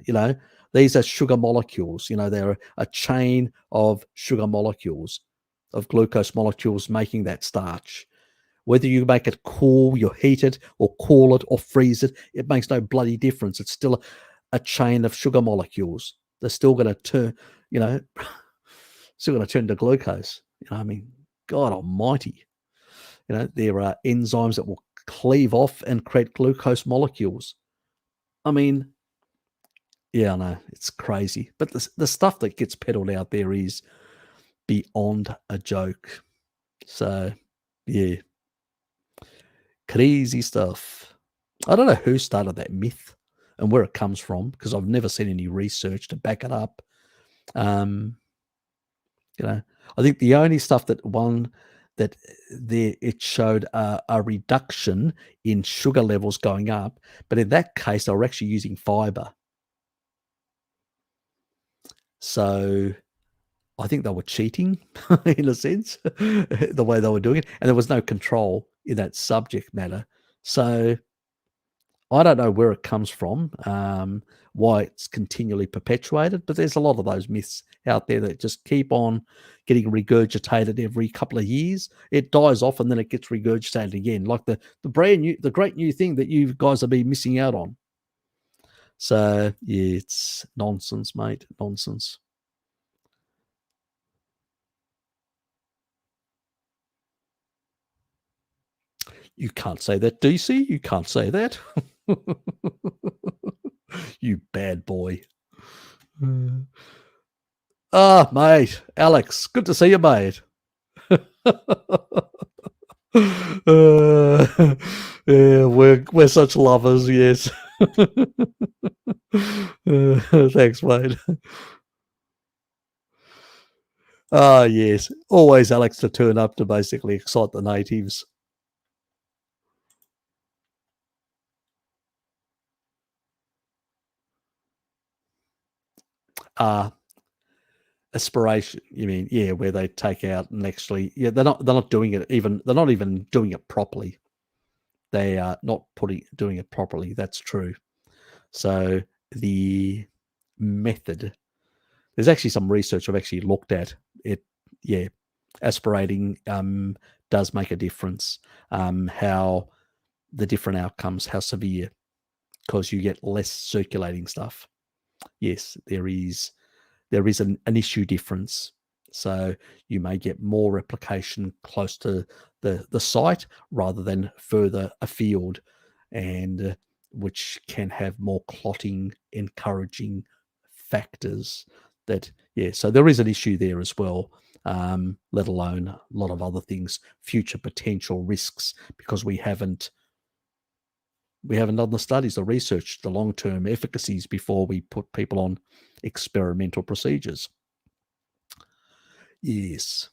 These are sugar molecules. They're a chain of sugar molecules, of glucose molecules making that starch. Whether you make it cool, you heat it, or cool it, or freeze it, it makes no bloody difference. It's still a chain of sugar molecules. They're still going to turn, you know, still going to turn to glucose. You know, I mean, God Almighty. You know, there are enzymes that will cleave off and create glucose molecules. I mean, yeah, I know, it's crazy. But the stuff that gets peddled out there is beyond a joke. So, yeah, crazy stuff. I don't know who started that myth and where it comes from, because I've never seen any research to back it up. You know, I think the only stuff that it showed a reduction in sugar levels going up, but in that case, they were actually using fiber. So I think they were cheating in a sense, the way they were doing it, and there was no control in that subject matter. So I don't know where it comes from, why it's continually perpetuated, but there's a lot of those myths out there that just keep on getting regurgitated every couple of years. It dies off and then it gets regurgitated again, like the great new thing that you guys have been missing out on. So yeah, it's nonsense, mate. Nonsense. You can't say that, DC. You can't say that. You bad boy. Ah, mate, Alex, good to see you, mate. Yeah, we're such lovers, yes. Thanks, mate. Ah, yes, always Alex to turn up to basically excite the natives. Aspiration, you mean? Yeah, where they take out and actually, yeah, they're not doing it even. They're not even doing it properly. They are not doing it properly. That's true. So the method, there's actually some research I've actually looked at it. Yeah, aspirating does make a difference. How the different outcomes, how severe, because you get less circulating stuff. Yes, there is an issue difference. So you may get more replication close to the site rather than further afield, and which can have more clotting encouraging factors. That, yeah, so there is an issue there as well, let alone a lot of other things, future potential risks, because we haven't done the studies, the research, the long-term efficacies before we put people on experimental procedures. Yes.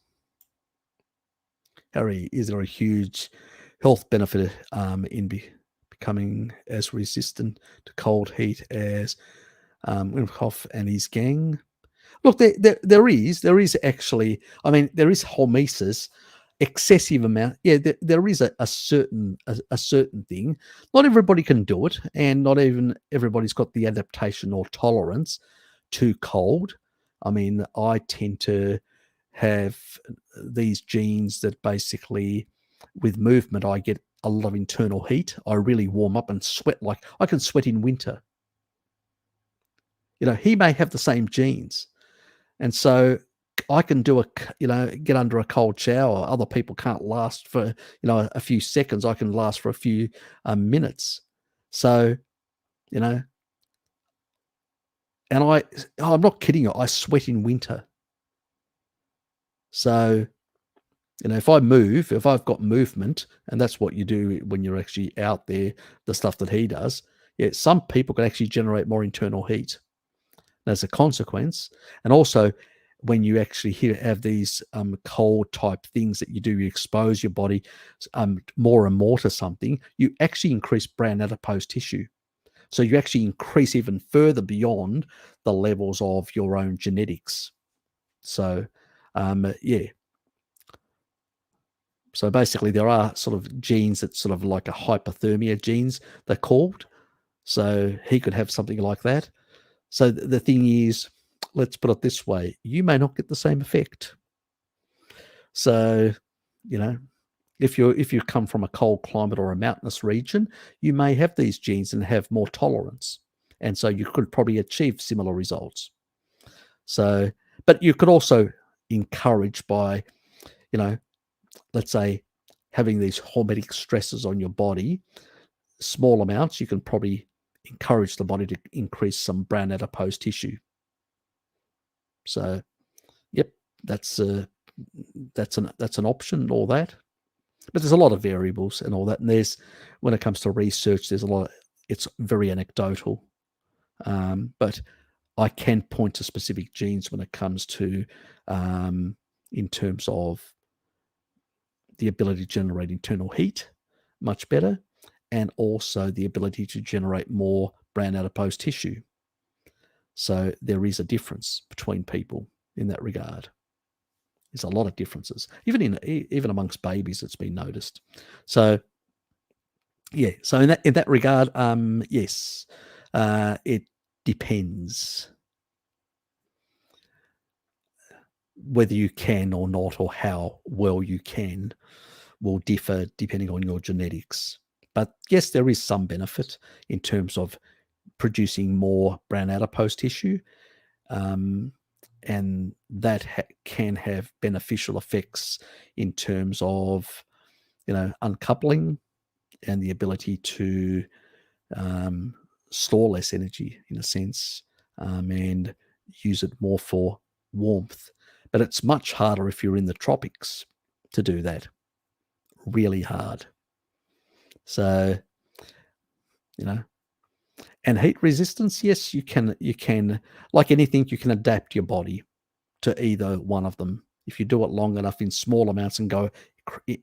Harry, is there a huge health benefit in becoming as resistant to cold heat as Wim and his gang? Look, there is actually, I mean, there is hormesis, excessive amount. Yeah, there is a certain thing. Not everybody can do it, and not even everybody's got the adaptation or tolerance to cold. I mean, I tend to have these genes that basically, with movement, I get a lot of internal heat. I really warm up and sweat, like I can sweat in winter. You know, he may have the same genes. And so I can get under a cold shower. Other people can't last for, a few seconds. I can last for a few minutes. So, you know, and I'm not kidding you. I sweat in winter. So, if I've got movement, and that's what you do when you're actually out there, the stuff that he does, yeah, some people can actually generate more internal heat as a consequence. And also, when you actually have these cold type things that you do, you expose your body more and more to something, you actually increase brown adipose tissue. So you actually increase even further beyond the levels of your own genetics. So, yeah. So basically, there are sort of genes that sort of like a hypothermia genes, they're called. So he could have something like that. So the thing is, let's put it this way, you may not get the same effect. So, you know, if you come from a cold climate or a mountainous region, you may have these genes and have more tolerance, and so you could probably achieve similar results. So, but you could also encourage by, let's say, having these hormetic stresses on your body, small amounts, you can probably encourage the body to increase some brown adipose tissue. So, yep, that's an option, all that. But there's a lot of variables and all that. And when it comes to research, there's a lot. It's very anecdotal, but I can point to specific genes when it comes to, in terms of the ability to generate internal heat much better, and also the ability to generate more brown adipose tissue. So there is a difference between people in that regard. There's a lot of differences, even amongst babies. It's been noticed. So yeah. So in that regard, yes, it depends whether you can or not, or how well you can, will differ depending on your genetics. But yes, there is some benefit in terms of producing more brown adipose tissue, and that can have beneficial effects in terms of, uncoupling and the ability to store less energy, in a sense, and use it more for warmth. But it's much harder if you're in the tropics to do that. Really hard. So, and heat resistance, yes, you can, like anything, you can adapt your body to either one of them. If you do it long enough in small amounts and go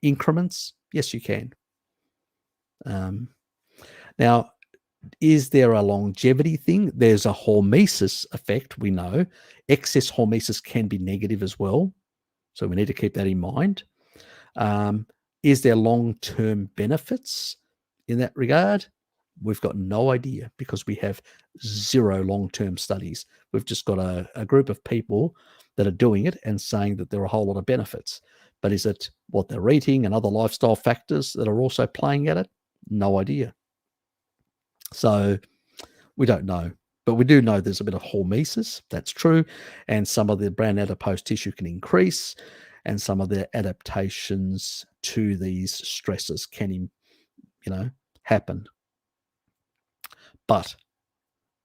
increments, yes, you can. Now, is there a longevity thing? There's a hormesis effect, we know. Excess hormesis can be negative as well, so we need to keep that in mind. Is there long-term benefits in that regard? We've got no idea, because we have zero long-term studies. We've just got a group of people that are doing it and saying that there are a whole lot of benefits. But is it what they're eating and other lifestyle factors that are also playing at it? No idea. So we don't know. But we do know there's a bit of hormesis. That's true. And some of the brown adipose tissue can increase, and some of the adaptations to these stresses can, happen. But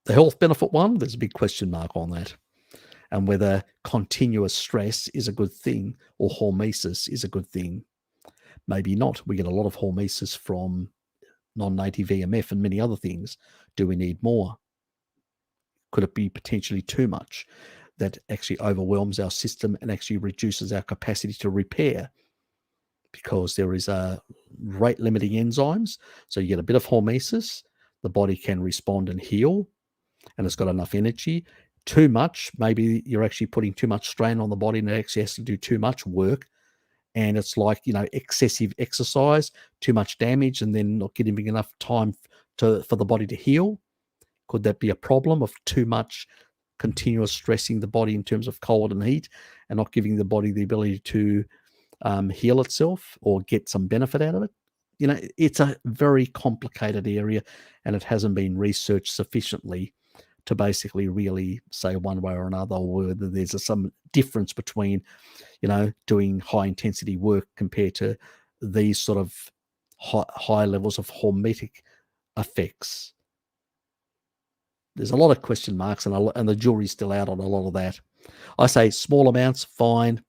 the health benefit one, there's a big question mark on that, and whether continuous stress is a good thing or hormesis is a good thing. Maybe not. We get a lot of hormesis from non-native EMF and many other things. Do we need more? Could it be potentially too much that actually overwhelms our system and actually reduces our capacity to repair? Because there is a rate limiting enzymes. So you get a bit of hormesis, the body can respond and heal, and it's got enough energy. Too much, maybe you're actually putting too much strain on the body, and it actually has to do too much work. And it's like, excessive exercise, too much damage, and then not giving enough time for the body to heal. Could that be a problem of too much continuous stressing the body in terms of cold and heat, and not giving the body the ability to heal itself or get some benefit out of it? It's a very complicated area, and it hasn't been researched sufficiently to basically really say one way or another, or whether there's some difference between, doing high intensity work compared to these sort of high levels of hormetic effects. There's a lot of question marks, and the jury's still out on a lot of that. I say small amounts, fine.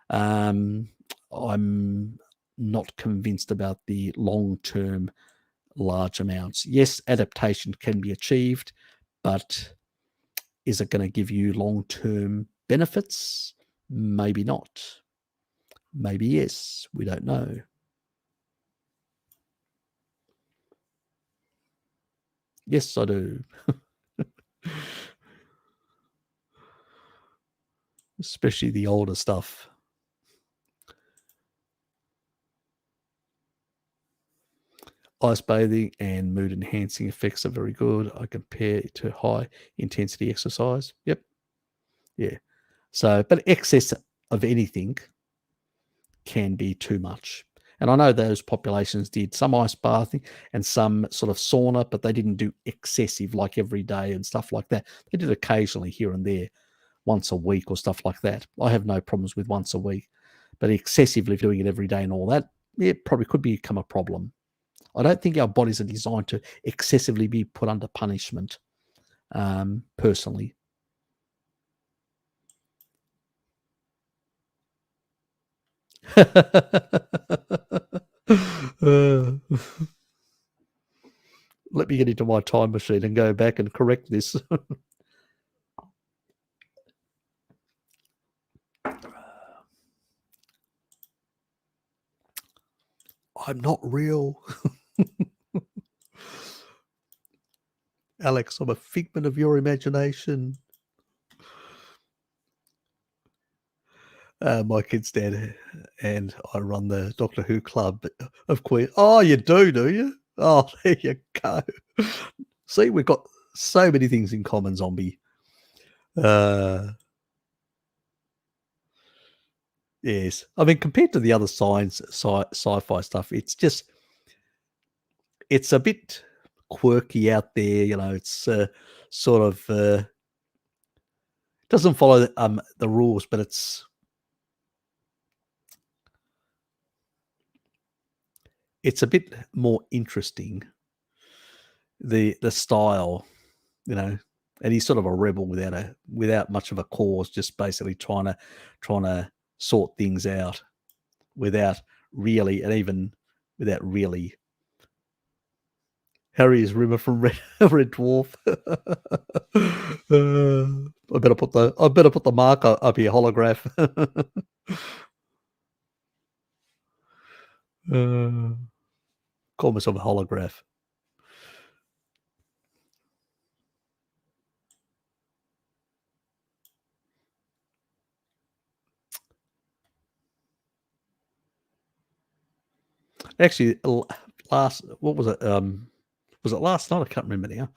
I'm not convinced about the long-term large amounts. Yes, adaptation can be achieved, but is it going to give you long-term benefits? Maybe not. Maybe yes. We don't know. Yes, I do. Especially the older stuff. Ice bathing and mood enhancing effects are very good. I compare it to high intensity exercise. Yep. Yeah. So, but excess of anything can be too much. And I know those populations did some ice bathing and some sort of sauna, but they didn't do excessive like every day and stuff like that. They did occasionally here and there, once a week or stuff like that. I have no problems with once a week, but excessively doing it every day and all that, it probably could become a problem. I don't think our bodies are designed to excessively be put under punishment, personally. Uh, let me get into my time machine and go back and correct this. I'm not real. Alex, I'm a figment of your imagination. My kid's dad and I run the Doctor Who club of Queen. Oh, you do you? Oh, there you go. See, we've got so many things in common, Zombie. Yes. I mean, compared to the other sci-fi stuff, it's a bit quirky out there. It's sort of doesn't follow the rules, but it's a bit more interesting. The style, and he's sort of a rebel without much of a cause, just basically trying to sort things out without really, and even without really. Harry is Rimmer from Red Dwarf. I better put the marker up here, holograph. Call myself a holograph. Actually, what was it? Was it last night? I can't remember now.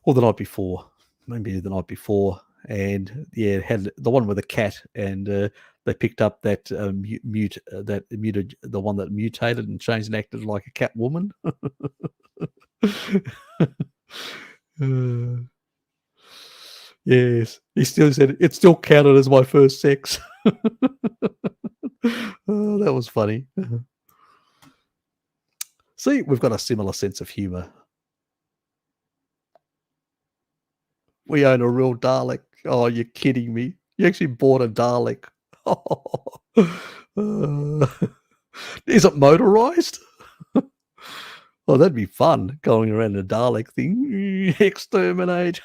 Or the night before. Maybe the night before. And yeah, it had the one with the cat, and they picked up that muted the one that mutated and changed and acted like a cat woman. Yes, he still said it still counted as my first sex. Oh, that was funny. See, we've got a similar sense of humor. We own a real Dalek. Oh, you're kidding me. You actually bought a Dalek. Is it motorized? Oh, that'd be fun, going around a Dalek thing. Exterminate.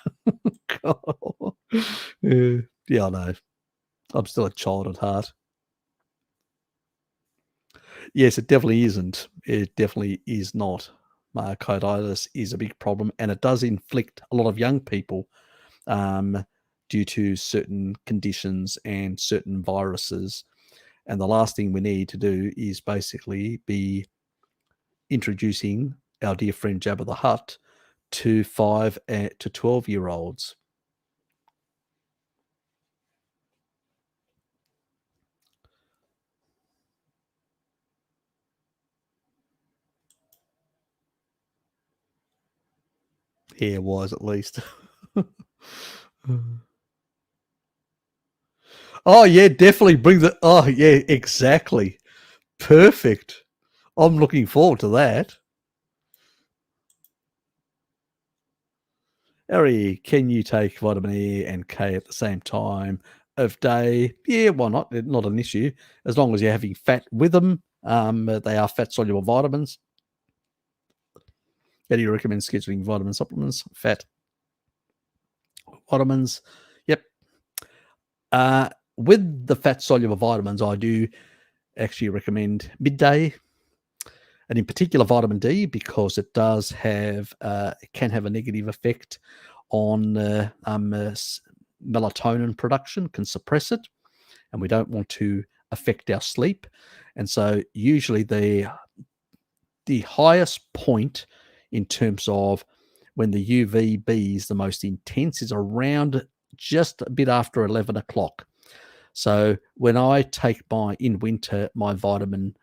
Yeah, I know. I'm still a child at heart. Yes, it definitely isn't. It definitely is not. Myocarditis is a big problem, and it does inflict a lot of young people due to certain conditions and certain viruses. And the last thing we need to do is basically be introducing our dear friend Jabba the Hutt to 5 to 12-year-olds. Hair-wise, at least. Oh, yeah, definitely bring the... Oh, yeah, exactly. Perfect. I'm looking forward to that. Harry, can you take vitamin E and K at the same time of day? Yeah, why not? Not an issue. As long as you're having fat with them. They are fat-soluble vitamins. How do you recommend scheduling vitamin supplements? Fat vitamins. Yep. With the fat-soluble vitamins, I do actually recommend midday, and in particular vitamin D, because it does have it can have a negative effect on melatonin production, can suppress it, and we don't want to affect our sleep. And so usually the highest point in terms of when the UVB is the most intense is around just a bit after 11 o'clock. So when I take in winter, my vitamin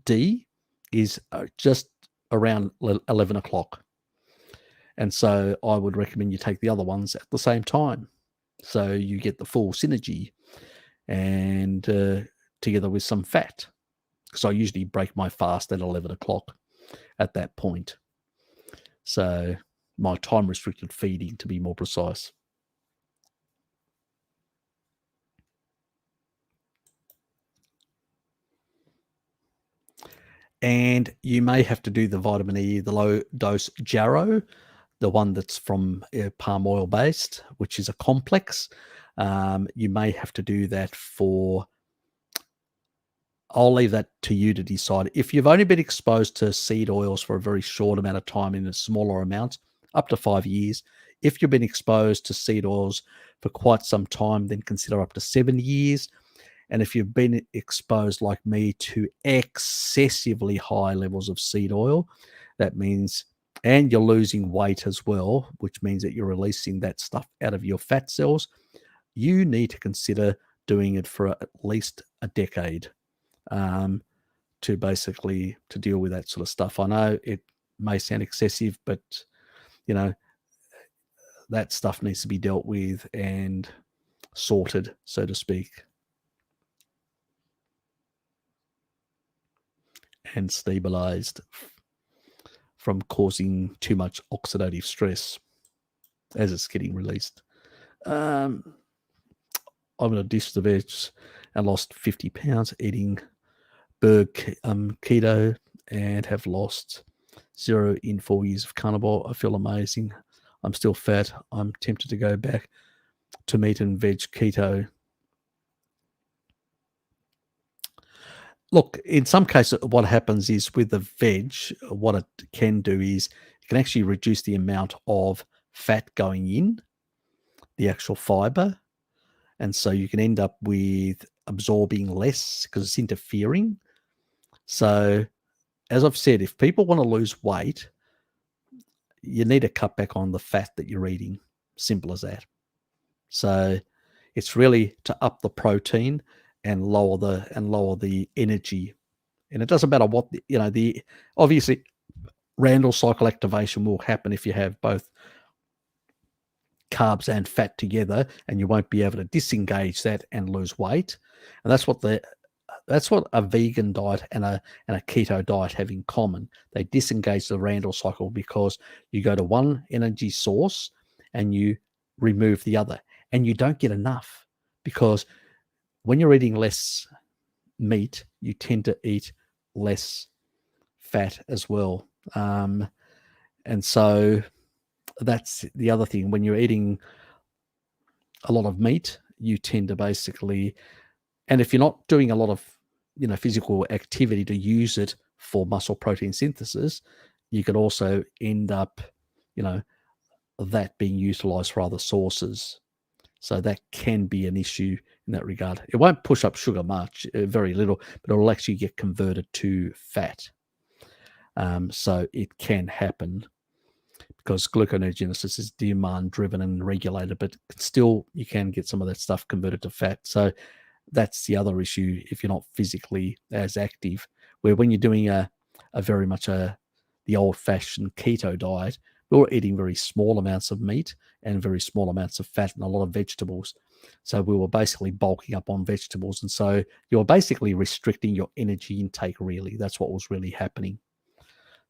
D is just around 11 o'clock. And so I would recommend you take the other ones at the same time. So you get the full synergy and together with some fat. Because I usually break my fast at 11 o'clock at that point. So my time restricted feeding, to be more precise. And you may have to do the vitamin E, the low dose Jarrow, the one that's from palm oil based, which is a complex. You may have to do that for, I'll leave that to you to decide. If you've only been exposed to seed oils for a very short amount of time in a smaller amount, up to 5 years. If you've been exposed to seed oils for quite some time, then consider up to 7 years. And if you've been exposed, like me, to excessively high levels of seed oil, that means, and you're losing weight as well, which means that you're releasing that stuff out of your fat cells, you need to consider doing it for at least a decade to basically to deal with that sort of stuff. I know it may sound excessive, but you know, that stuff needs to be dealt with and sorted, so to speak, and stabilized from causing too much oxidative stress as it's getting released. I'm going to dish the veg and lost 50 pounds eating keto and have lost 0 in 4 years of carnivore. I feel amazing. I'm still fat. I'm tempted to go back to meat and veg keto. Look, in some cases, what happens is with the veg, what it can do is it can actually reduce the amount of fat going in, the actual fiber. And so you can end up with absorbing less because it's interfering. So, as I've said, if people want to lose weight, you need to cut back on the fat that you're eating. Simple as that. So it's really to up the protein and lower the energy. And it doesn't matter what the obviously Randall cycle activation will happen if you have both carbs and fat together, and you won't be able to disengage that and lose weight. And that's what a vegan diet and a keto diet have in common. They disengage the Randall cycle because you go to one energy source and you remove the other, and you don't get enough, because when you're eating less meat, you tend to eat less fat as well. And so that's the other thing. When you're eating a lot of meat, you tend to basically, and if you're not doing a lot of physical activity to use it for muscle protein synthesis, you could also end up that being utilized for other sources. So that can be an issue in that regard. It won't push up sugar much, very little, but it will actually get converted to fat. So it can happen because gluconeogenesis is demand driven and regulated, but still you can get some of that stuff converted to fat. So that's the other issue if you're not physically as active, where when you're doing a very much the old-fashioned keto diet, we were eating very small amounts of meat and very small amounts of fat and a lot of vegetables. So we were basically bulking up on vegetables. And so you're basically restricting your energy intake, really. That's what was really happening.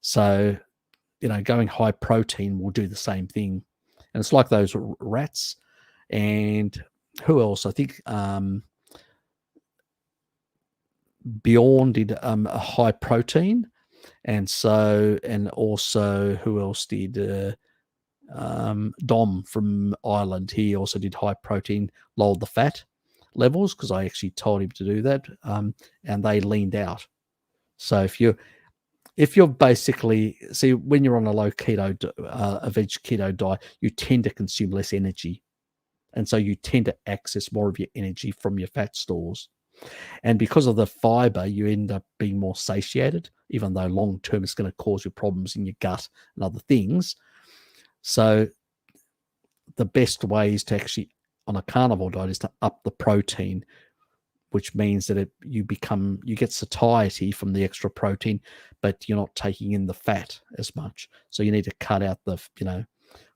So, going high protein will do the same thing. And it's like those rats. And who else? I think Bjorn did a high protein. And also who else did? Dom from Ireland. He also did high protein, lowered the fat levels because I actually told him to do that, and they leaned out. So if you're basically, see, when you're on a low keto, a veg keto diet, you tend to consume less energy, and so you tend to access more of your energy from your fat stores. And because of the fiber, you end up being more satiated, even though long term it's going to cause you problems in your gut and other things. So the best way is to actually, on a carnivore diet, is to up the protein which means that you get satiety from the extra protein, but you're not taking in the fat as much. So you need to cut out the,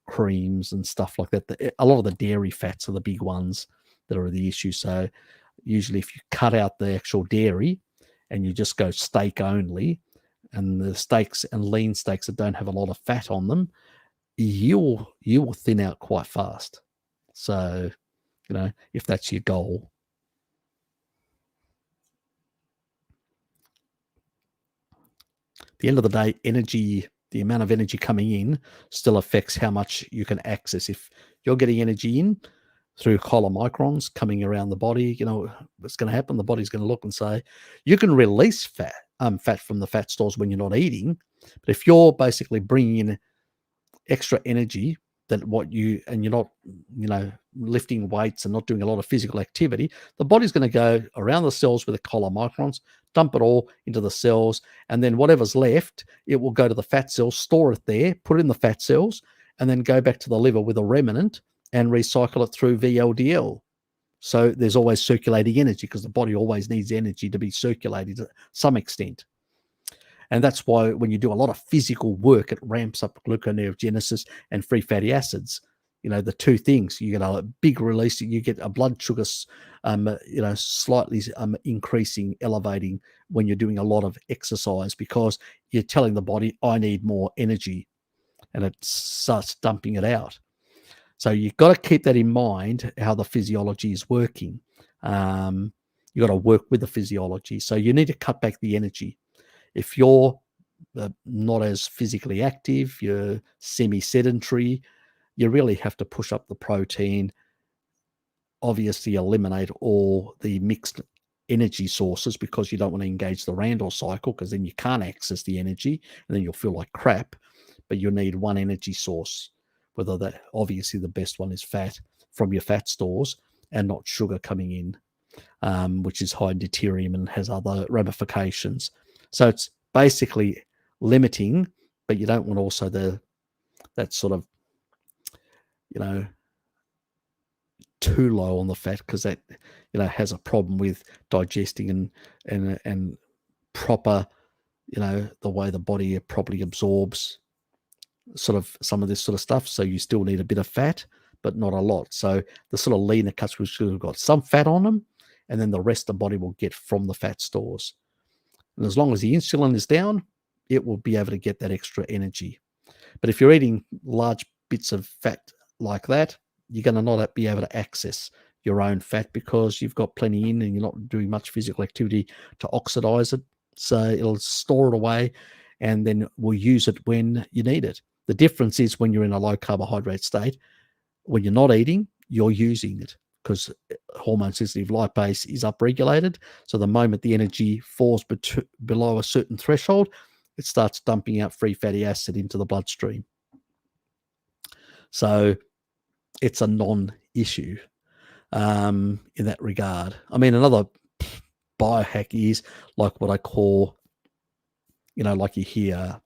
creams and stuff like that. A lot of the dairy fats are the big ones that are the issue. So usually if you cut out the actual dairy and you just go steak only, and the steaks and lean steaks that don't have a lot of fat on them, you will thin out quite fast. So, if that's your goal. At the end of the day, energy, the amount of energy coming in still affects how much you can access. If you're getting energy in through chylomicrons coming around the body, what's going to happen? The body's going to look and say, you can release fat from the fat stores when you're not eating. But if you're basically bringing in extra energy than and you're not, lifting weights and not doing a lot of physical activity, the body's going to go around the cells with the chylomicrons, dump it all into the cells, and then whatever's left, it will go to the fat cells, store it there, put it in the fat cells, and then go back to the liver with a remnant and recycle it through VLDL. So there's always circulating energy, because the body always needs energy to be circulated to some extent. And that's why when you do a lot of physical work, it ramps up gluconeogenesis and free fatty acids. The two things, you get a big release, you get a blood sugar, slightly increasing, elevating when you're doing a lot of exercise, because you're telling the body, I need more energy, and it starts dumping it out. So you've got to keep that in mind, how the physiology is working. You've got to work with the physiology. So you need to cut back the energy. If you're not as physically active, you're semi-sedentary, you really have to push up the protein, obviously eliminate all the mixed energy sources, because you don't want to engage the Randall cycle, because then you can't access the energy and then you'll feel like crap. But you'll need one energy source, whether that, obviously the best one is fat from your fat stores and not sugar coming in, which is high in deuterium and has other ramifications. So it's basically limiting, but you don't want also that sort of, too low on the fat, because that, has a problem with digesting and proper, the way the body properly absorbs sort of some of this sort of stuff. So you still need a bit of fat, but not a lot. So the sort of leaner cuts, which have got some fat on them, and then the rest of the body will get from the fat stores. And as long as the insulin is down, it will be able to get that extra energy. But if you're eating large bits of fat like that, you're going to not be able to access your own fat, because you've got plenty in and you're not doing much physical activity to oxidize it. So it'll store it away and then we'll use it when you need it. The difference is when you're in a low carbohydrate state, when you're not eating, you're using it, because hormone sensitive lipase is upregulated. So the moment the energy falls below a certain threshold, it starts dumping out free fatty acid into the bloodstream. So it's a non-issue in that regard. I mean, another biohack is like what I call, like you hear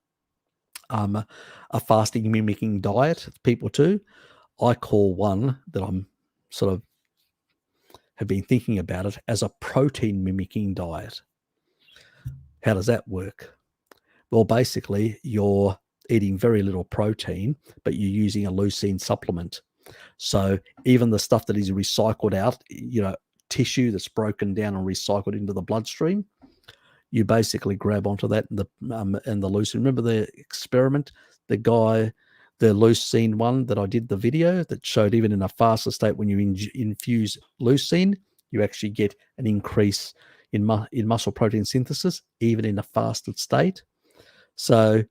a fasting mimicking diet people do. I call one that I'm sort of have been thinking about it as a protein mimicking diet. How does that work? Well, basically, you're eating very little protein, but you're using a leucine supplement. So even the stuff that is recycled out, tissue that's broken down and recycled into the bloodstream, you basically grab onto that and the leucine. Remember the experiment, the leucine one that I did the video that showed even in a faster state, when you infuse leucine, you actually get an increase in muscle protein synthesis, even in a fasted state. So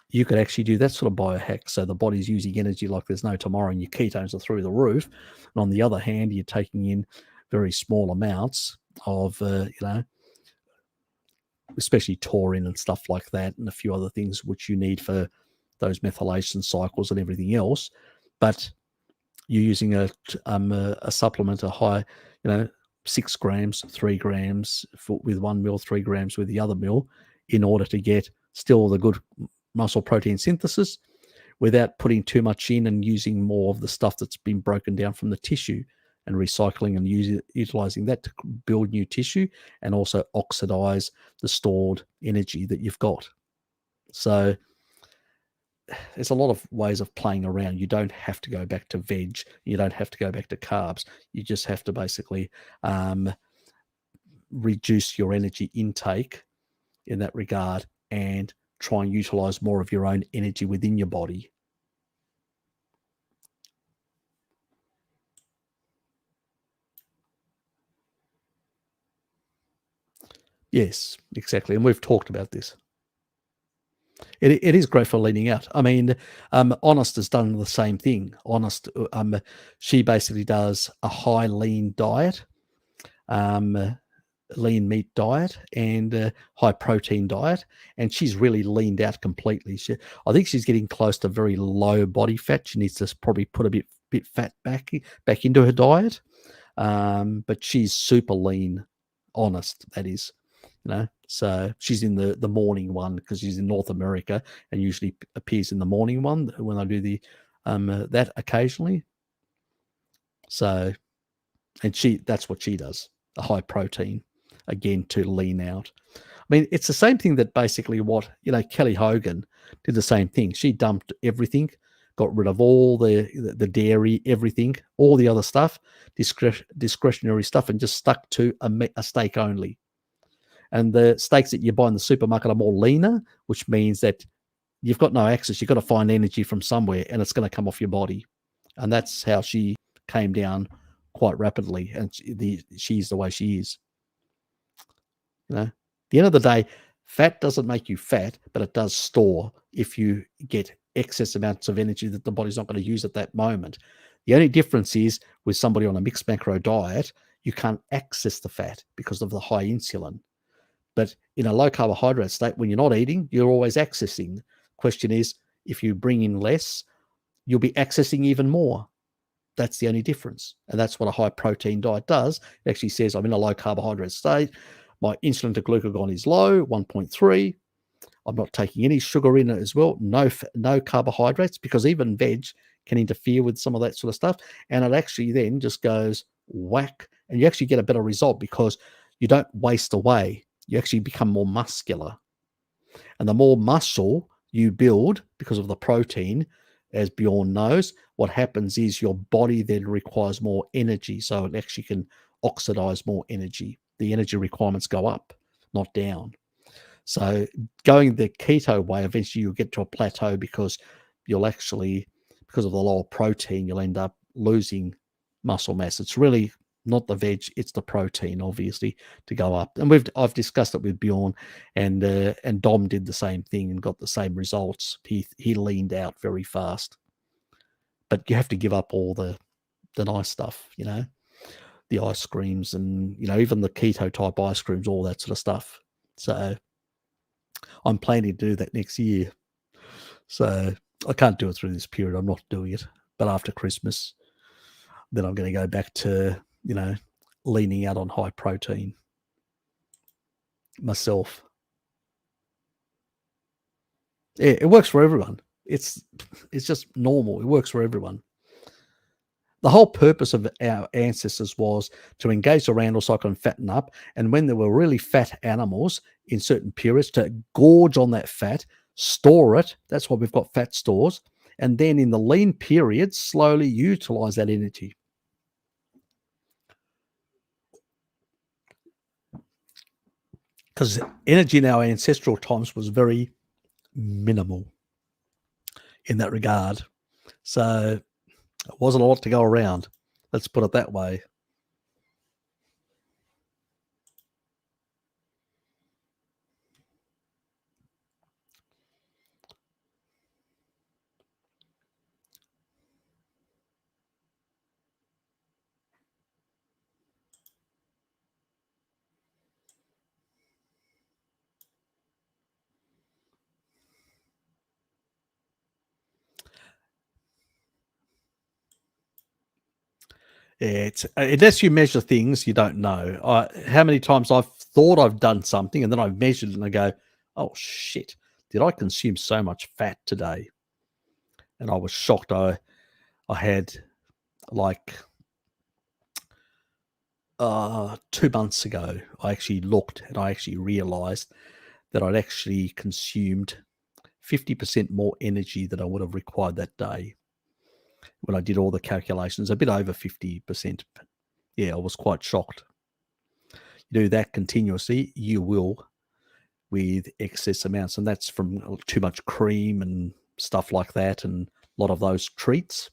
you could actually do that sort of biohack. So the body's using energy like there's no tomorrow, and your ketones are through the roof. And on the other hand, you're taking in very small amounts of, especially taurine and stuff like that, and a few other things which you need for those methylation cycles and everything else. But you're using a supplement, a high, 6 grams, 3 grams with 1 mil, 3 grams with the other mil, in order to get still the good muscle protein synthesis without putting too much in and using more of the stuff that's been broken down from the tissue and recycling and utilizing that to build new tissue and also oxidize the stored energy that you've got. So there's a lot of ways of playing around. You don't have to go back to veg. You don't have to go back to carbs. You just have to basically reduce your energy intake in that regard and try and utilize more of your own energy within your body. Yes, exactly. And we've talked about this. It is great for leaning out. I mean, Honest has done the same thing. Honest, she basically does a high lean diet, lean meat diet, and high protein diet, and she's really leaned out completely. I think she's getting close to very low body fat. She needs to probably put a bit fat back into her diet, but she's super lean. Honest, that is. So she's in the morning one because she's in North America and usually appears in the morning one when I do the that occasionally. So, and that's what she does, a high protein, again, to lean out. I mean, it's the same thing that basically what Kelly Hogan did the same thing. She dumped everything, got rid of all the dairy, everything, all the other stuff, discretionary stuff, and just stuck to a steak only. And the steaks that you buy in the supermarket are more leaner, which means that you've got no access. You've got to find energy from somewhere, and it's going to come off your body. And that's how she came down quite rapidly. And she's the way she is. At the end of the day, fat doesn't make you fat, but it does store if you get excess amounts of energy that the body's not going to use at that moment. The only difference is with somebody on a mixed macro diet, you can't access the fat because of the high insulin. But in a low carbohydrate state, when you're not eating, you're always accessing. Question is, if you bring in less, you'll be accessing even more. That's the only difference. And that's what a high protein diet does. It actually says, I'm in a low carbohydrate state. My insulin to glucagon is low, 1.3. I'm not taking any sugar in it as well. No carbohydrates, because even veg can interfere with some of that sort of stuff. And it actually then just goes whack. And you actually get a better result because you don't waste away. You actually become more muscular. And the more muscle you build because of the protein, as Bjorn knows, what happens is your body then requires more energy. So it actually can oxidize more energy. The energy requirements go up, not down. So going the keto way, eventually you'll get to a plateau because you'll actually, because of the lower protein, you'll end up losing muscle mass. It's really not the veg, it's the protein, obviously, to go up. And I've discussed it with Bjorn, and Dom did the same thing and got the same results. He leaned out very fast. But you have to give up all the nice stuff, the ice creams and, even the keto type ice creams, all that sort of stuff. So I'm planning to do that next year. So I can't do it through this period. I'm not doing it. But after Christmas, then I'm going to go back to, leaning out on high protein myself. Yeah, it works for everyone. It's just normal. It works for everyone. The whole purpose of our ancestors was to engage the randle cycle and fatten up. And when there were really fat animals in certain periods, to gorge on that fat, store it. That's why we've got fat stores. And then in the lean periods, slowly utilize that energy. Because energy in our ancestral times was very minimal in that regard. So it wasn't a lot to go around. Let's put it that way. It's unless you measure things, you don't know. How many times I've thought I've done something and then I've measured it and I go, oh shit, did I consume so much fat today? And I was shocked. I had like 2 months ago, I actually looked and I actually realized that I'd actually consumed 50% more energy than I would have required that day when I did all the calculations, a bit over 50%. Yeah, I was quite shocked. You do that continuously, you will with excess amounts, and that's from too much cream and stuff like that, and a lot of those treats.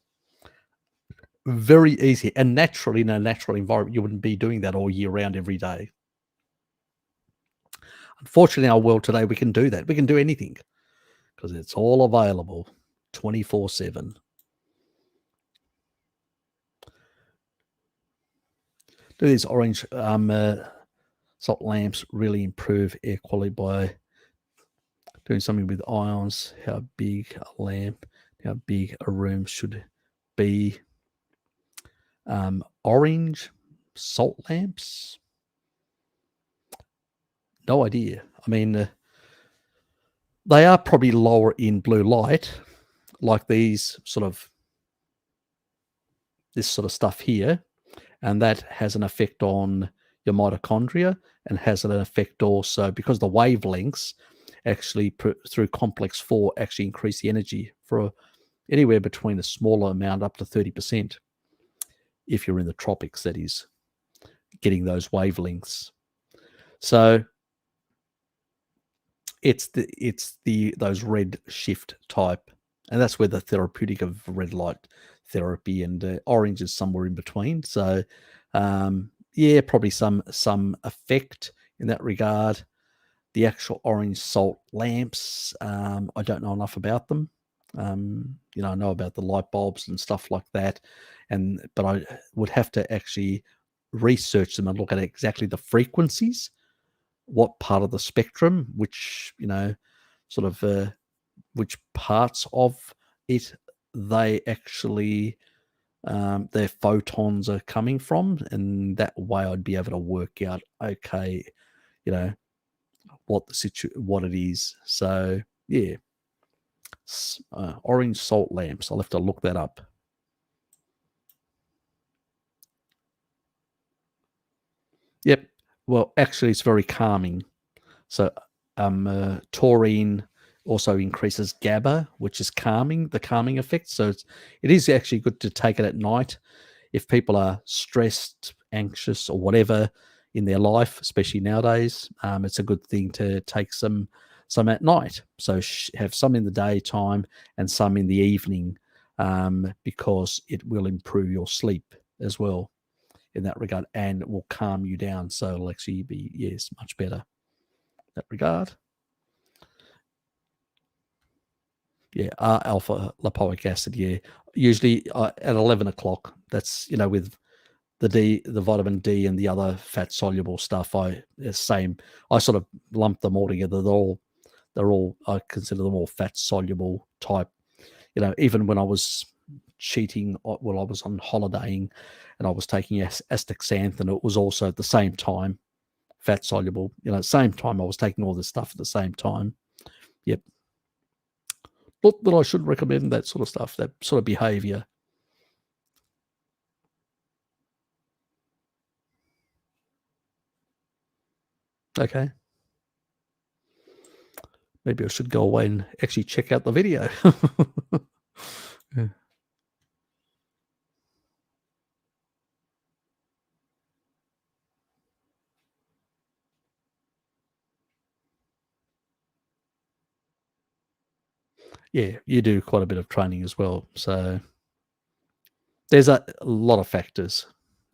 Very easy, and naturally, in a natural environment, you wouldn't be doing that all year round every day. Unfortunately, in our world today, we can do that. We can do anything because it's all available 24/7. Do these orange salt lamps really improve air quality by doing something with ions? How big a lamp, how big a room should be? Orange salt lamps? No idea. I mean, they are probably lower in blue light, like these sort of this sort of stuff here, and that has an effect on your mitochondria and has an effect also because the wavelengths actually through complex 4 actually increase the energy for anywhere between a smaller amount up to 30% if you're in the tropics, that is, getting those wavelengths. So it's those red shift type, and that's where the therapeutic of red light therapy and orange is somewhere in between. So yeah, probably some effect in that regard. The actual orange salt lamps, I don't know enough about them. You know, I know about the light bulbs and stuff like that, but I would have to actually research them and look at exactly the frequencies, what part of the spectrum, which, you know, sort of which parts of it they actually their photons are coming from, and that way I'd be able to work out, okay, you know, what what it is. So yeah, orange salt lamps. I'll have to look that up. Yep. Well, actually, it's very calming. So taurine also increases GABA, which is calming, the calming effect. So it is actually good to take it at night if people are stressed, anxious, or whatever in their life, especially nowadays. It's a good thing to take some at night. So have some in the daytime and some in the evening, because it will improve your sleep as well in that regard, and it will calm you down. So it'll actually be, yes, much better in that regard. Yeah, alpha lipoic acid. Yeah, usually at 11 o'clock. That's, you know, with the vitamin D and the other fat soluble stuff. Same. I sort of lump them all together. They're all I consider them all fat soluble type. You know, even when I was cheating, well, I was on holidaying, and I was taking astaxanthin. It was also at the same time fat soluble. You know, same time I was taking all this stuff at the same time. Yep. Not that I should recommend that sort of stuff, that sort of behavior. Okay. Maybe I should go away and actually check out the video. Yeah. Yeah, you do quite a bit of training as well. So there's a lot of factors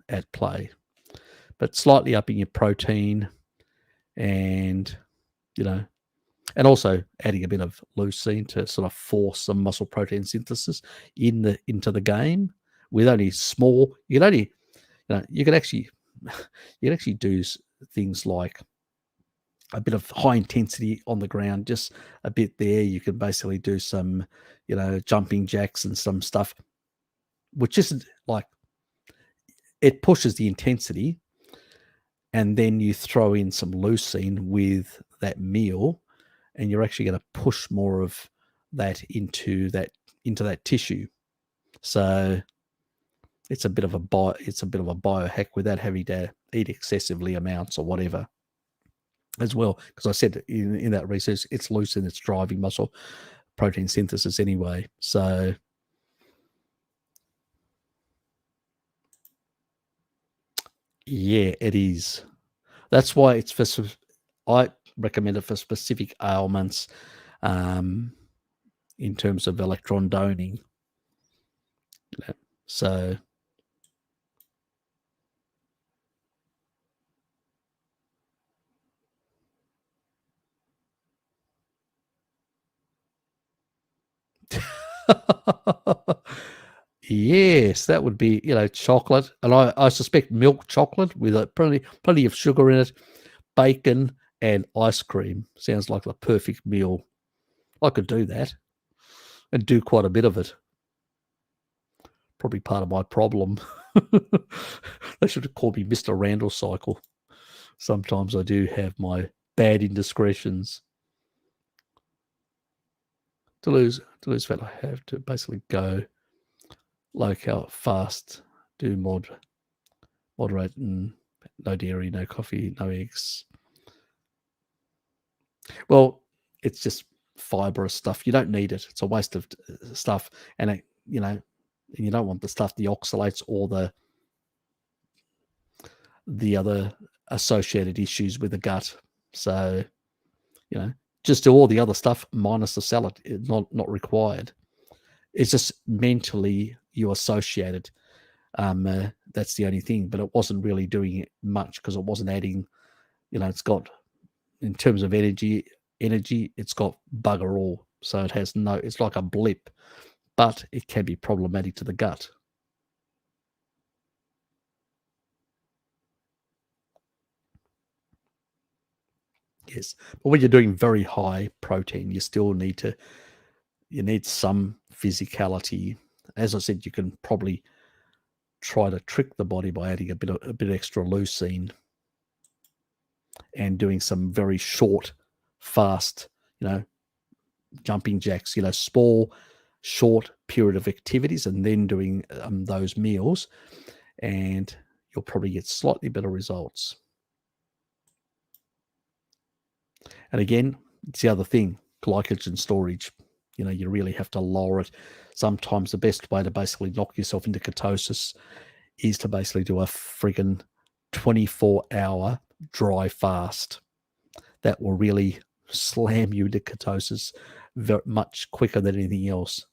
at play, but slightly upping your protein and, you know, and also adding a bit of leucine to sort of force some muscle protein synthesis into the game with only small, you can only, you know, you can actually do things like a bit of high intensity on the ground, just a bit there. You can basically do some, you know, jumping jacks and some stuff, which isn't like, it pushes the intensity, and then you throw in some leucine with that meal, and you're actually going to push more of that into that tissue. So it's a bit of a biohack without having to eat excessively amounts or whatever as well. Because I said in that research, it's leucine, it's driving muscle protein synthesis anyway. So yeah, it is. That's why it's for. I recommend it for specific ailments, in terms of electron doning. So yes, that would be, chocolate, and I suspect milk chocolate with plenty of sugar in it, bacon and ice cream. Sounds like the perfect meal. I could do that and do quite a bit of it. Probably part of my problem. They should have called me Mr. Randall Cycle. Sometimes I do have my bad indiscretions. To lose fat, I have to basically go low cal, fast, do moderate, and no dairy, no coffee, no eggs. Well, it's just fibrous stuff. You don't need it. It's a waste of stuff, and you don't want the stuff, the oxalates or the other associated issues with the gut. So, just do all the other stuff minus the salad. Not required. It's just mentally you associate it. That's the only thing. But it wasn't really doing it much because it wasn't adding. It's got, in terms of energy, it's got bugger all. So it has no. It's like a blip, but it can be problematic to the gut. Yes, but when you're doing very high protein, you still need some physicality. As I said, you can probably try to trick the body by adding a bit extra leucine and doing some very short, fast, jumping jacks, small, short period of activities, and then doing those meals, and you'll probably get slightly better results. And again, it's the other thing, glycogen storage. You really have to lower it. Sometimes the best way to basically knock yourself into ketosis is to basically do a friggin' 24-hour dry fast. That will really slam you into ketosis very much quicker than anything else.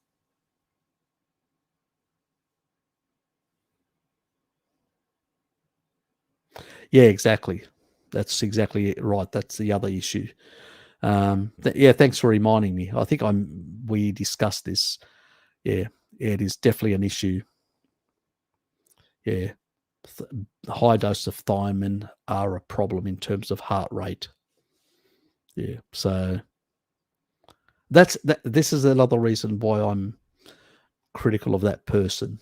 Yeah, exactly. That's exactly right. That's the other issue. Thanks for reminding me. I think we discussed this. Yeah, it is definitely an issue. Yeah, high dose of thiamine are a problem in terms of heart rate. Yeah, so this is another reason why I'm critical of that person.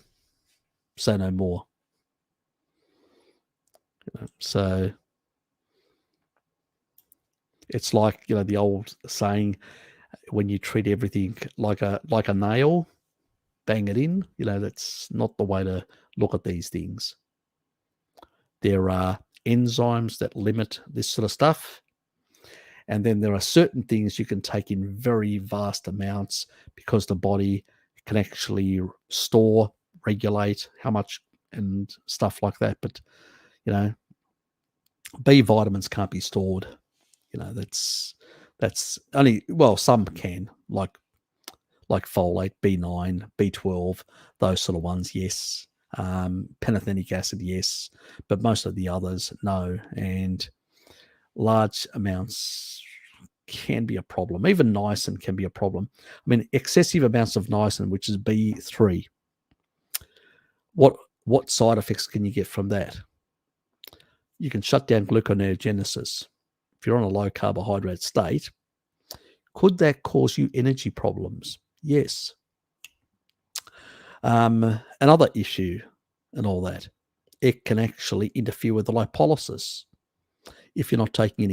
Say no more. So it's like, the old saying, when you treat everything like a nail, bang it in. That's not the way to look at these things. There are enzymes that limit this sort of stuff. And then there are certain things you can take in very vast amounts because the body can actually store, regulate how much and stuff like that. But, B vitamins can't be stored. That's only, well, some can, like folate, B9, B12, those sort of ones, yes. Pantothenic acid, yes. But most of the others, no. And large amounts can be a problem. Even niacin can be a problem. I mean, excessive amounts of niacin, which is B3, what side effects can you get from that? You can shut down gluconeogenesis. If you're on a low carbohydrate state, could that cause you energy problems? Yes. Another issue and all that, it can actually interfere with the lipolysis. If you're not taking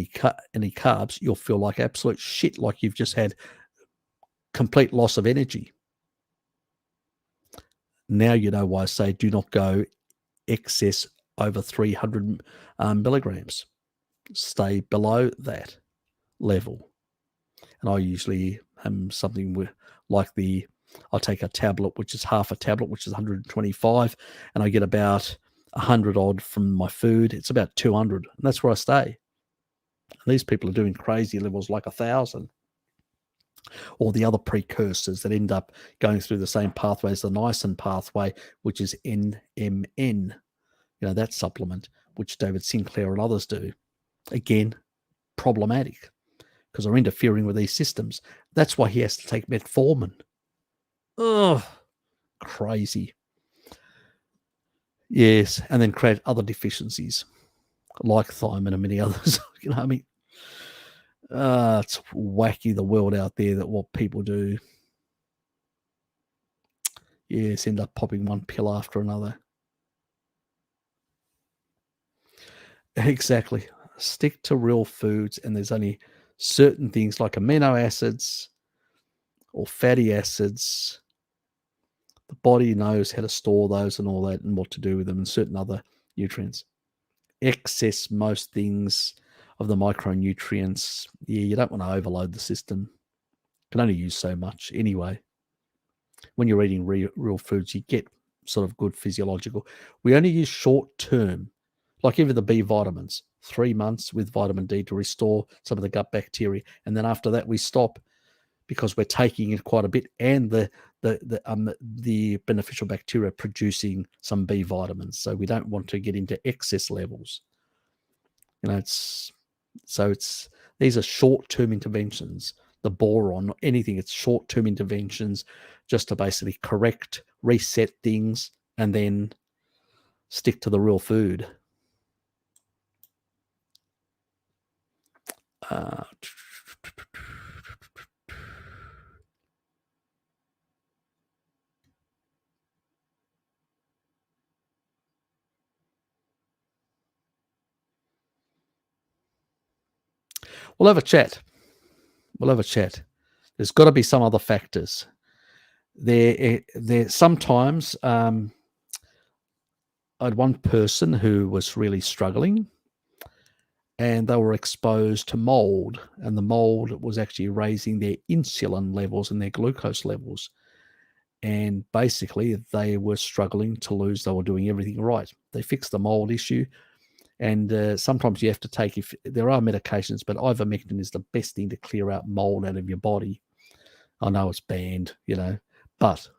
any carbs, you'll feel like absolute shit, like you've just had complete loss of energy. Now you know why I say do not go excess over 300 milligrams. Stay below that level. And I usually something with like I'll take a tablet, which is half a tablet, which is 125, and I get about 100 odd from my food. It's about 200, and that's where I stay. And these people are doing crazy levels like 1,000. Or the other precursors that end up going through the same pathway as the niacin pathway, which is NMN, that supplement, which David Sinclair and others do. Again, problematic because they're interfering with these systems. That's why he has to take metformin. Ugh, crazy. Yes, and then create other deficiencies like thiamine and many others. I mean, it's wacky, the world out there, that what people do. Yes, end up popping one pill after another. Exactly. Stick to real foods, and there's only certain things like amino acids or fatty acids. The body knows how to store those and all that and what to do with them, and certain other nutrients. Excess most things of the micronutrients, you don't want to overload the system. You can only use so much anyway. When you're eating real foods, you get sort of good physiological. We only use short term, like even the B vitamins, 3 months with vitamin D to restore some of the gut bacteria. And then after that, we stop because we're taking it quite a bit, and the beneficial bacteria producing some B vitamins. So we don't want to get into excess levels. These are short-term interventions. The boron, anything, it's short-term interventions just to basically correct, reset things, and then stick to the real food. We'll have a chat. There's got to be some other factors. There sometimes I had one person who was really struggling, and they were exposed to mold, and the mold was actually raising their insulin levels and their glucose levels. And basically, they were struggling to lose. They were doing everything right. They fixed the mold issue. And sometimes you have to take, if there are medications, but ivermectin is the best thing to clear out mold out of your body. I know it's banned, but,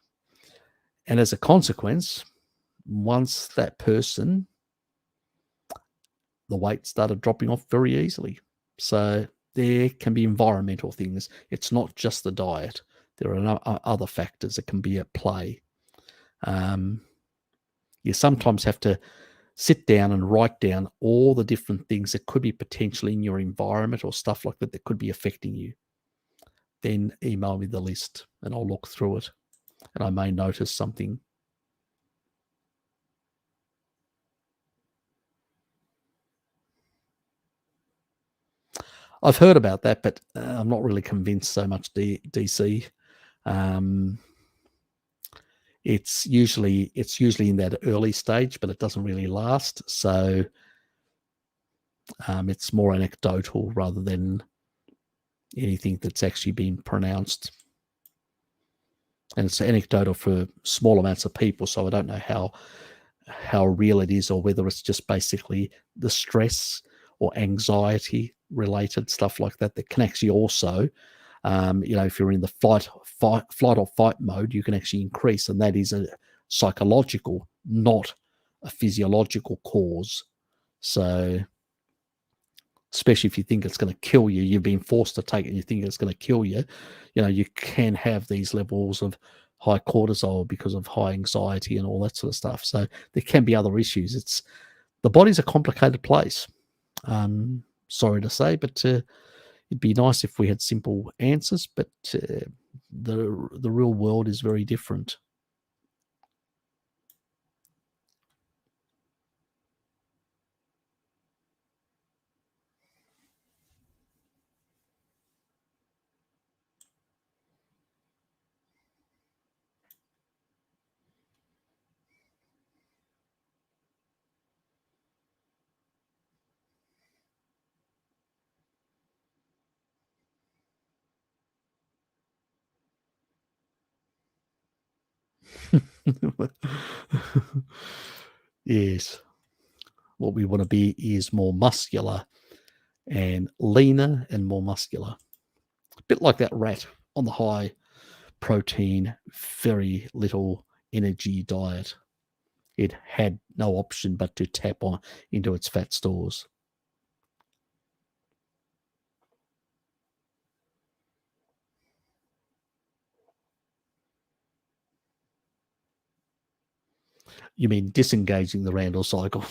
and as a consequence, once that person, the weight started dropping off very easily. So there can be environmental things. It's not just the diet. There are other factors that can be at play. You sometimes have to sit down and write down all the different things that could be potentially in your environment or stuff like that could be affecting you. Then email me the list and I'll look through it, and I may notice something. I've heard about that, but I'm not really convinced so much, DC. It's usually in that early stage, but it doesn't really last. So it's more anecdotal rather than anything that's actually been pronounced. And it's anecdotal for small amounts of people, so I don't know how real it is, or whether it's just basically the stress or anxiety related stuff like that can actually also, if you're in the flight or fight mode, you can actually increase, and that is a psychological, not a physiological cause. So especially if you think it's going to kill you, you've been forced to take it and you think it's going to kill you, you can have these levels of high cortisol because of high anxiety and all that sort of stuff. So there can be other issues. The body's a complicated place. Sorry to say, but it'd be nice if we had simple answers, but the real world is very different. Yes. What we want to be is more muscular and leaner and more muscular. A bit like that rat on the high protein, very little energy diet. It had no option but to tap on into its fat stores. You mean disengaging the Randall cycle?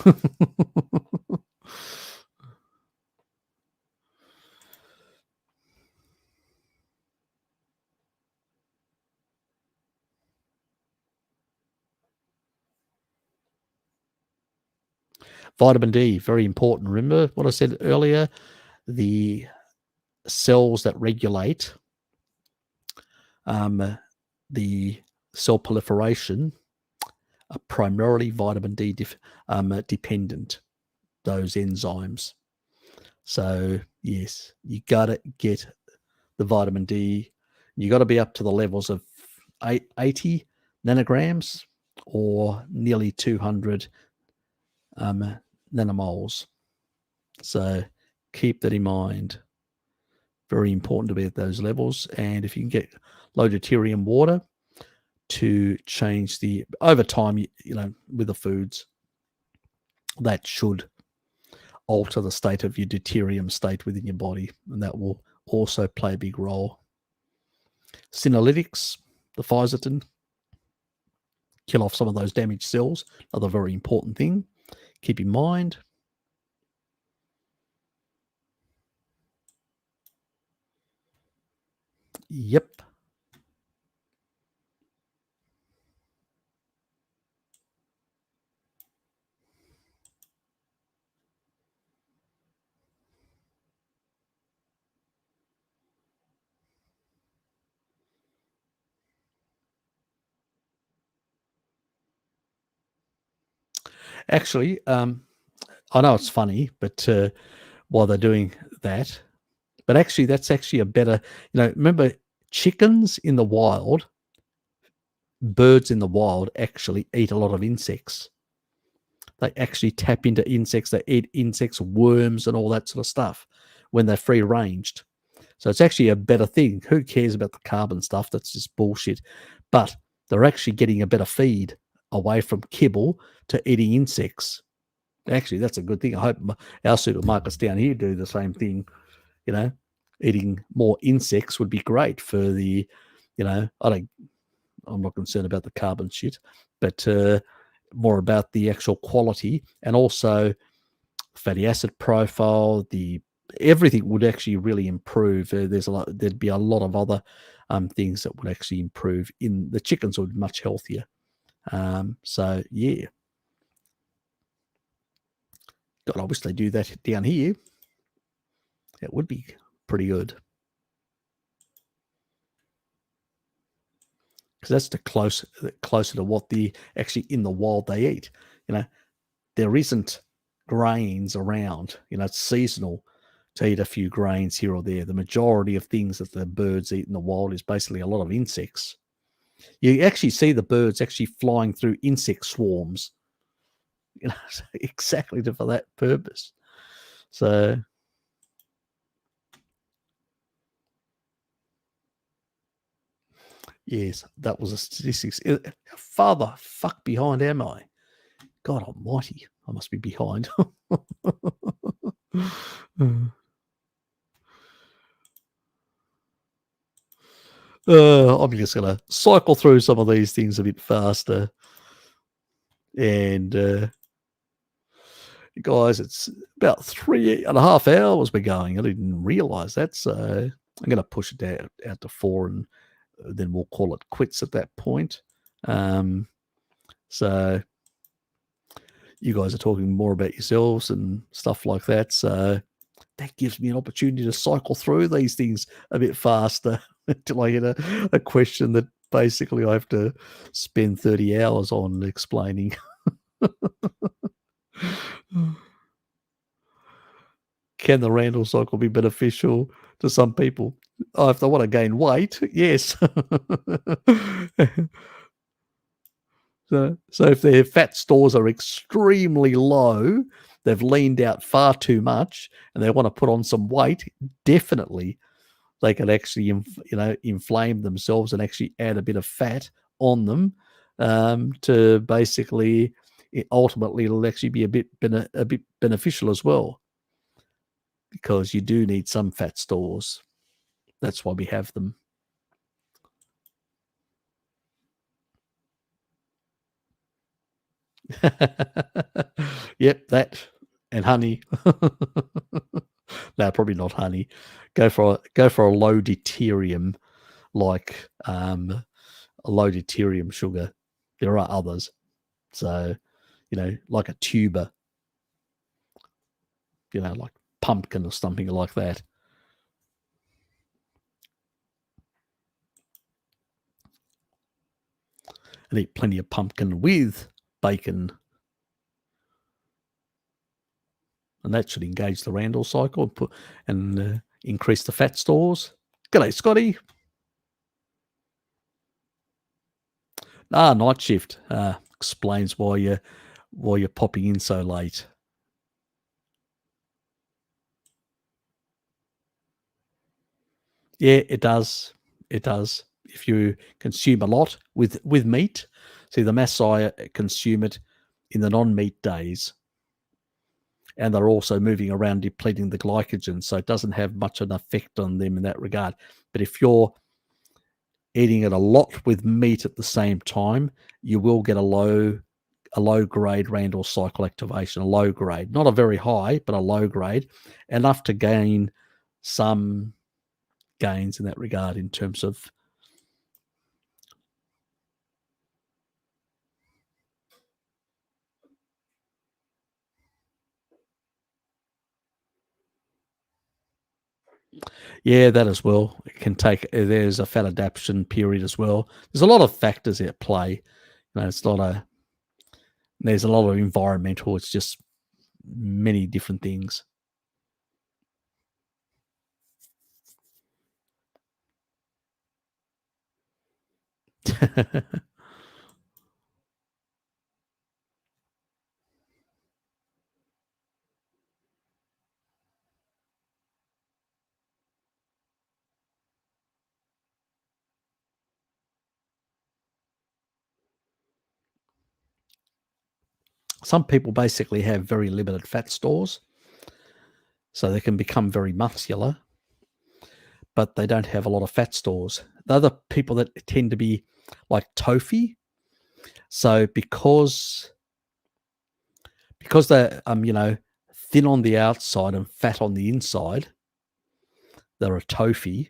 Vitamin D, very important. Remember what I said earlier? The cells that regulate the cell proliferation are primarily vitamin D dependent, those enzymes. So, yes, you got to get the vitamin D. You got to be up to the levels of 80 nanograms or nearly 200 nanomoles. So keep that in mind. Very important to be at those levels. And if you can get low deuterium water to change the over time, with the foods, that should alter the state of your deuterium state within your body, and that will also play a big role. Senolytics, the fisetin, kill off some of those damaged cells. Another very important thing. Keep in mind. Yep. Actually, I know it's funny, but while they're doing that, but actually, that's actually a better, remember chickens in the wild, birds in the wild actually eat a lot of insects. They actually tap into insects. They eat insects, worms, and all that sort of stuff when they're free ranged. So it's actually a better thing. Who cares about the carbon stuff? That's just bullshit. But they're actually getting a better feed away from kibble to eating insects. Actually, that's a good thing. I hope our supermarkets down here do the same thing. Eating more insects would be great for the, I'm not concerned about the carbon shit, but more about the actual quality and also fatty acid profile. Everything would actually really improve. There'd be a lot of other things that would actually improve. In the chickens would be much healthier. So yeah, God, I wish they do that down here. It would be pretty good. Because that's closer to what the actually in the wild they eat. There isn't grains around. It's seasonal to eat a few grains here or there. The majority of things that the birds eat in the wild is basically a lot of insects. You actually see the birds actually flying through insect swarms, exactly for that purpose. So, yes, that was a statistics. How far the fuck behind am I? God almighty, I must be behind. I'm just going to cycle through some of these things a bit faster. And guys, it's about 3.5 hours we're going. I didn't realize that. So I'm going to push it out to 4, and then we'll call it quits at that point. So you guys are talking more about yourselves and stuff like that. So that gives me an opportunity to cycle through these things a bit faster until I get a question that basically I have to spend 30 hours on explaining. Can the Randall cycle be beneficial to some people? Oh, if they want to gain weight, yes. So if their fat stores are extremely low, they've leaned out far too much, and they want to put on some weight, definitely they can actually, inflame themselves and actually add a bit of fat on them, to basically, ultimately, it'll actually be a bit beneficial as well, because you do need some fat stores. That's why we have them. Yep, that and honey. No, probably not honey. Go for a low deuterium, like a low deuterium sugar. There are others, so like a tuber, like pumpkin or something like that. And eat plenty of pumpkin with bacon, and that should engage the Randall cycle and increase the fat stores. G'day, Scotty. Night shift. Explains why you're popping in so late. Yeah, it does. It does. If you consume a lot with meat, see the Maasai consume it in the non-meat days, and they're also moving around depleting the glycogen, so it doesn't have much of an effect on them in that regard. But if you're eating it a lot with meat at the same time, you will get a low grade Randall cycle activation, a low grade, not a very high, but a low grade, enough to gain some gains in that regard in terms of. Yeah, that as well. It can take. There's a fat adaptation period as well. There's a lot of factors at play. It's not a. There's a lot of environmental. It's just many different things. Some people basically have very limited fat stores, so they can become very muscular, but they don't have a lot of fat stores. The other people that tend to be like tofu. So because they're thin on the outside and fat on the inside, they're a tofu.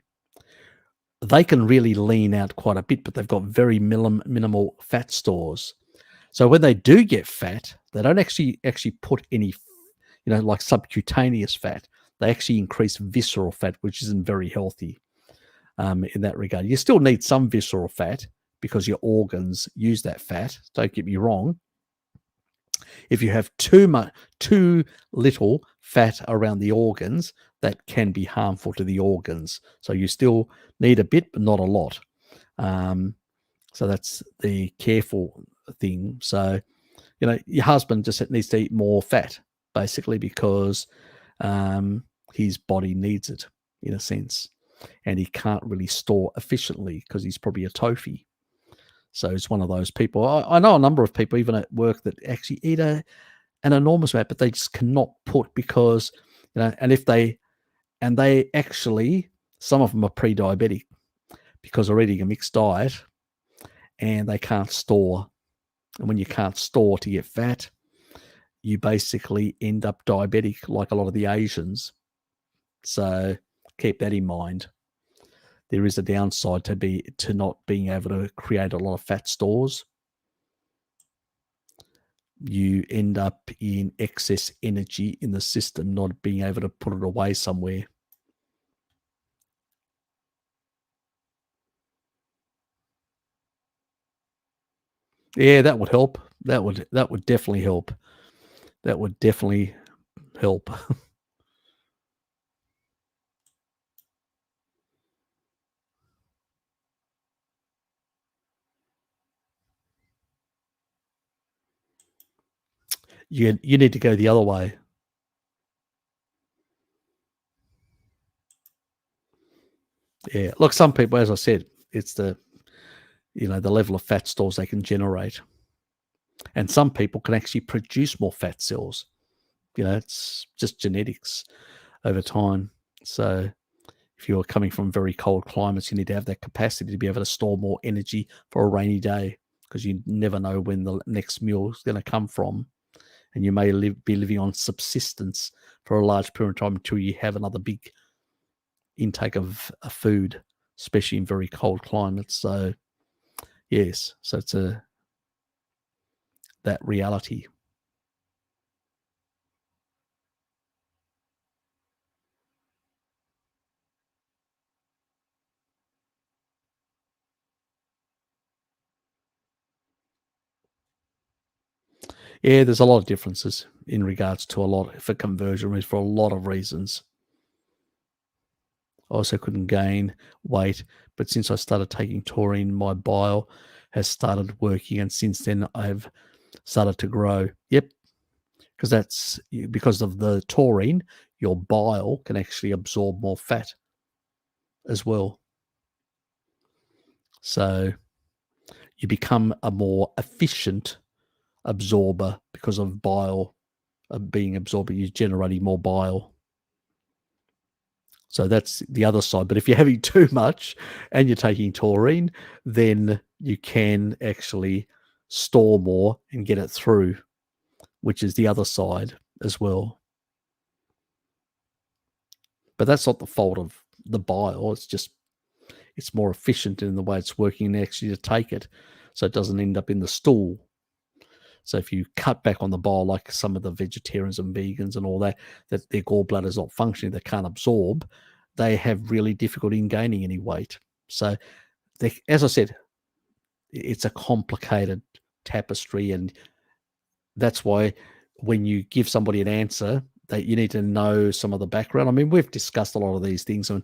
They can really lean out quite a bit, but they've got very minimal fat stores. So when they do get fat, they don't actually put any, like subcutaneous fat. They actually increase visceral fat, which isn't very healthy in that regard. You still need some visceral fat because your organs use that fat. Don't get me wrong. If you have too little fat around the organs, that can be harmful to the organs. So you still need a bit, but not a lot. So that's the careful thing. So, your husband just needs to eat more fat, basically, because his body needs it in a sense, and he can't really store efficiently because he's probably a tofu. So it's one of those people. I know a number of people, even at work, that actually eat an enormous amount, but they just cannot put because, and they actually, some of them are pre-diabetic because they're eating a mixed diet and they can't store. And when you can't store to get fat, you basically end up diabetic like a lot of the Asians. So keep that in mind. There is a downside to not being able to create a lot of fat stores. You end up in excess energy in the system, not being able to put it away somewhere. Yeah, that would help. That would definitely help. That would definitely help. You need to go the other way. Yeah. Look, some people, as I said, it's the level of fat stores they can generate. And some people can actually produce more fat cells. It's just genetics over time. So if you're coming from very cold climates, you need to have that capacity to be able to store more energy for a rainy day, because you never know when the next meal is going to come from. And you may be living on subsistence for a large period of time until you have another big intake of food, especially in very cold climates. So, yes, so it's that reality. Yeah, there's a lot of differences in regards to for conversion for a lot of reasons. I also couldn't gain weight, but since I started taking taurine, my bile has started working, and since then I've started to grow. Yep, because that's because of the taurine, your bile can actually absorb more fat as well. So you become a more efficient absorber because of bile being absorbed. You're generating more bile. So that's the other side. But if you're having too much and you're taking taurine, then you can actually store more and get it through, which is the other side as well. But that's not the fault of the bile. It's more efficient in the way it's working actually to take it, so it doesn't end up in the stool. So if you cut back on the bile, like some of the vegetarians and vegans and all that their gallbladder is not functioning, they can't absorb, they have really difficulty in gaining any weight. So, as I said, it's a complicated tapestry, and that's why when you give somebody an answer, that you need to know some of the background. I mean, we've discussed a lot of these things, and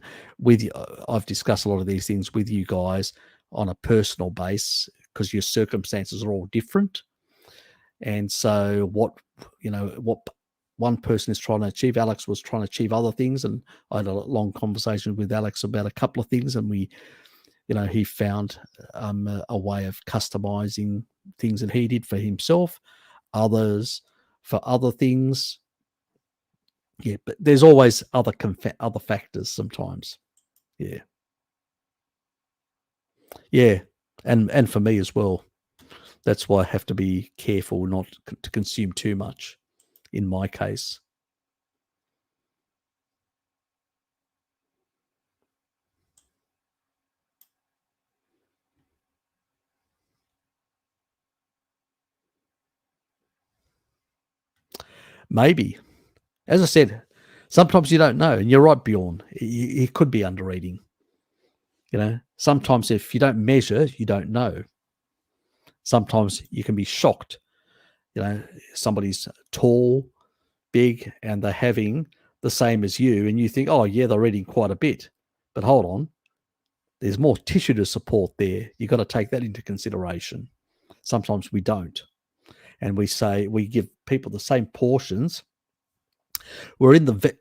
I've discussed a lot of ththese things with you guys on a personal base, because your circumstances are all different. And so what one person is trying to achieve, Alex was trying to achieve other things, and I had a long conversation with Alex about a couple of things, and he found a way of customizing things that he did for himself, others for other things. Yeah, but there's always other factors sometimes. Yeah, yeah, and for me as well. That's why I have to be careful not to consume too much. In my case, maybe, as I said, sometimes you don't know, and you're right, Bjorn. It could be under eating. Sometimes if you don't measure, you don't know. Sometimes you can be shocked. Somebody's tall, big, and they're having the same as you, and you think, oh, yeah, they're eating quite a bit. But hold on, there's more tissue to support there. You've got to take that into consideration. Sometimes we don't. And we give people the same portions. We're in the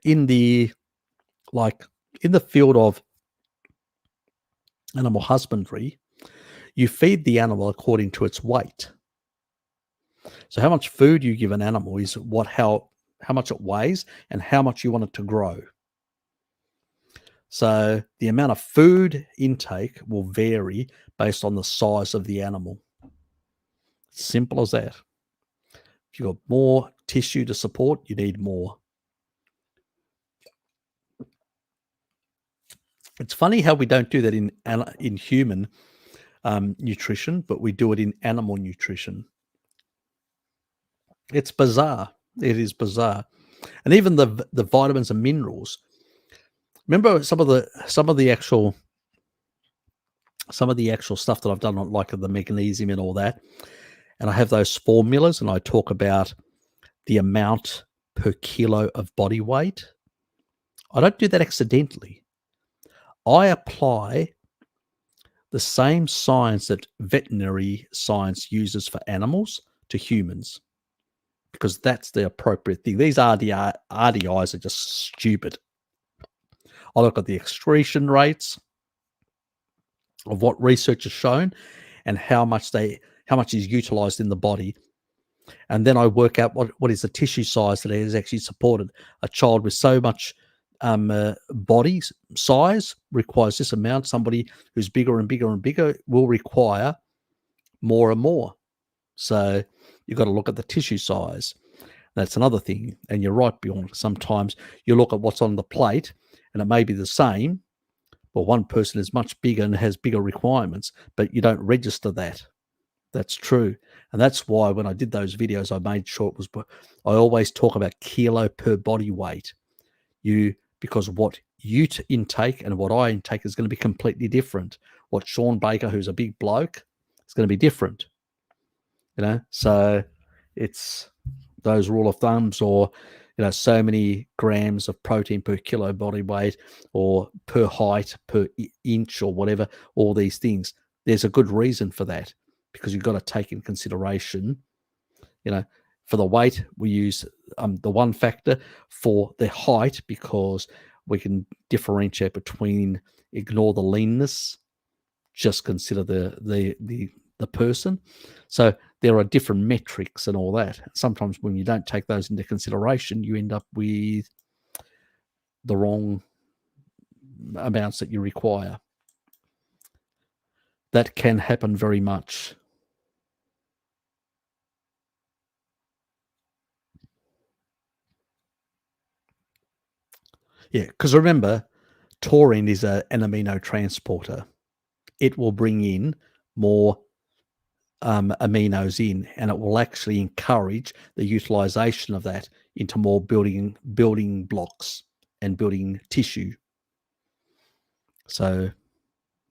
field of animal husbandry. You feed the animal according to its weight. So how much food you give an animal is how much it weighs and how much you want it to grow. So the amount of food intake will vary based on the size of the animal. Simple as that. If you've got more tissue to support, you need more. It's funny how we don't do that in human nutrition, but we do it in animal nutrition. It's bizarre. It is bizarre. And even the vitamins and minerals. Remember some of the actual stuff that I've done, like the magnesium and all that. And I have those formulas, and I talk about the amount per kilo of body weight. I don't do that accidentally. I apply the same science that veterinary science uses for animals to humans. because that's the appropriate thing. These RDIs are just stupid. I look at the excretion rates of what research has shown and how much is utilized in the body. And then I work out what is the tissue size that is actually supported. A child with so much body size requires this amount. Somebody who's bigger and bigger and bigger will require more and more. So you've got to look at the tissue size. That's another thing. And you're right, Bjorn. Sometimes you look at what's on the plate and it may be the same, but one person is much bigger and has bigger requirements, but you don't register that. That's true. And that's why when I did those videos, I made sure it was, I always talk about kilo per body weight. Because what you intake and what I intake is going to be completely different. What Sean Baker, who's a big bloke, is going to be different. So it's those rule of thumbs, or so many grams of protein per kilo body weight, or per height, per inch, or whatever, all these things. There's a good reason for that, because you've got to take in consideration, for the weight, we use the one factor. For the height, because we can differentiate between, ignore the leanness, just consider the person. So there are different metrics and all that. Sometimes when you don't take those into consideration, you end up with the wrong amounts that you require. That can happen very much. Yeah, because remember, taurine is an amino transporter. It will bring in more aminos in, and it will actually encourage the utilization of that into more building blocks and building tissue. So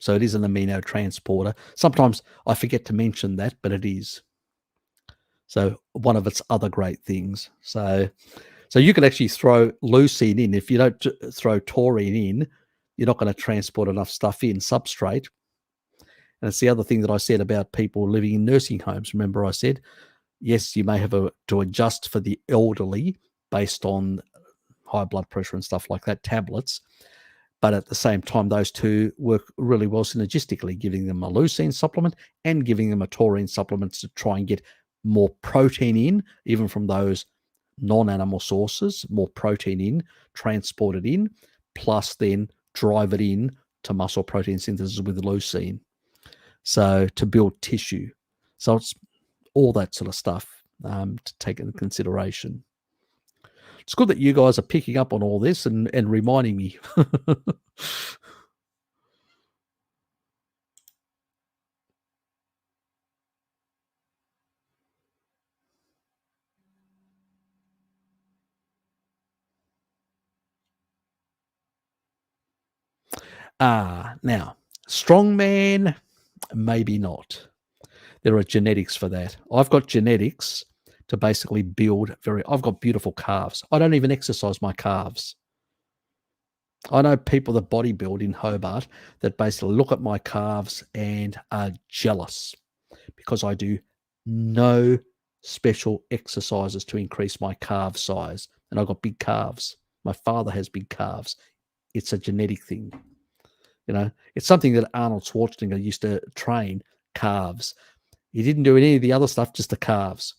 it is an amino transporter. Sometimes I forget to mention that, but it is. So one of its other great things. So you can actually throw leucine in. If you don't throw taurine in, you're not going to transport enough stuff in, substrate. And it's the other thing that I said about people living in nursing homes. Remember I said, yes, you may have to adjust for the elderly based on high blood pressure and stuff like that, tablets. But at the same time, those two work really well synergistically, giving them a leucine supplement and giving them a taurine supplement to try and get more protein in, even from those non-animal sources, more protein in, transported in, plus then drive it in to muscle protein synthesis with leucine. So to build tissue. So it's all that sort of stuff to take into consideration. It's good that you guys are picking up on all this and reminding me. Now, strongman, maybe not. There are genetics for that. I've got genetics to basically build I've got beautiful calves. I don't even exercise my calves. I know people that bodybuild in Hobart that basically look at my calves and are jealous because I do no special exercises to increase my calf size. And I've got big calves. My father has big calves. It's a genetic thing. It's something that Arnold Schwarzenegger used to train, calves. He didn't do any of the other stuff, just the calves.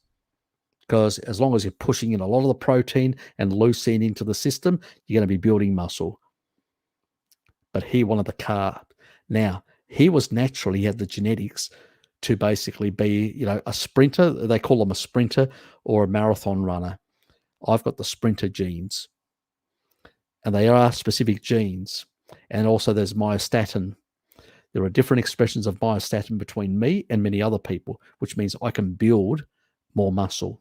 Because as long as you're pushing in a lot of the protein and leucine into the system, you're going to be building muscle. But he wanted the carb. Now, he had the genetics to basically be, a sprinter. They call them a sprinter or a marathon runner. I've got the sprinter genes. And they are specific genes. And also there's myostatin. There are different expressions of myostatin between me and many other people, which means I can build more muscle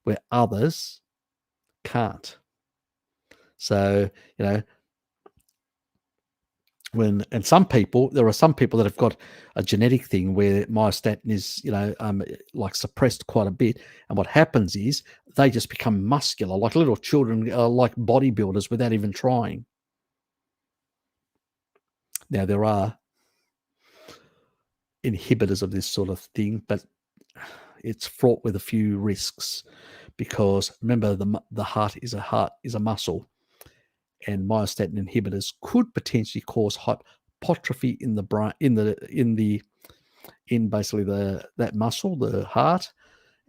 where others can't. So, there are some people that have got a genetic thing where myostatin is, like suppressed quite a bit. And what happens is they just become muscular, like little children, like bodybuilders without even trying. Now, there are inhibitors of this sort of thing, but it's fraught with a few risks because remember the heart is a muscle, and myostatin inhibitors could potentially cause hypertrophy in the brain, in basically that muscle, the heart,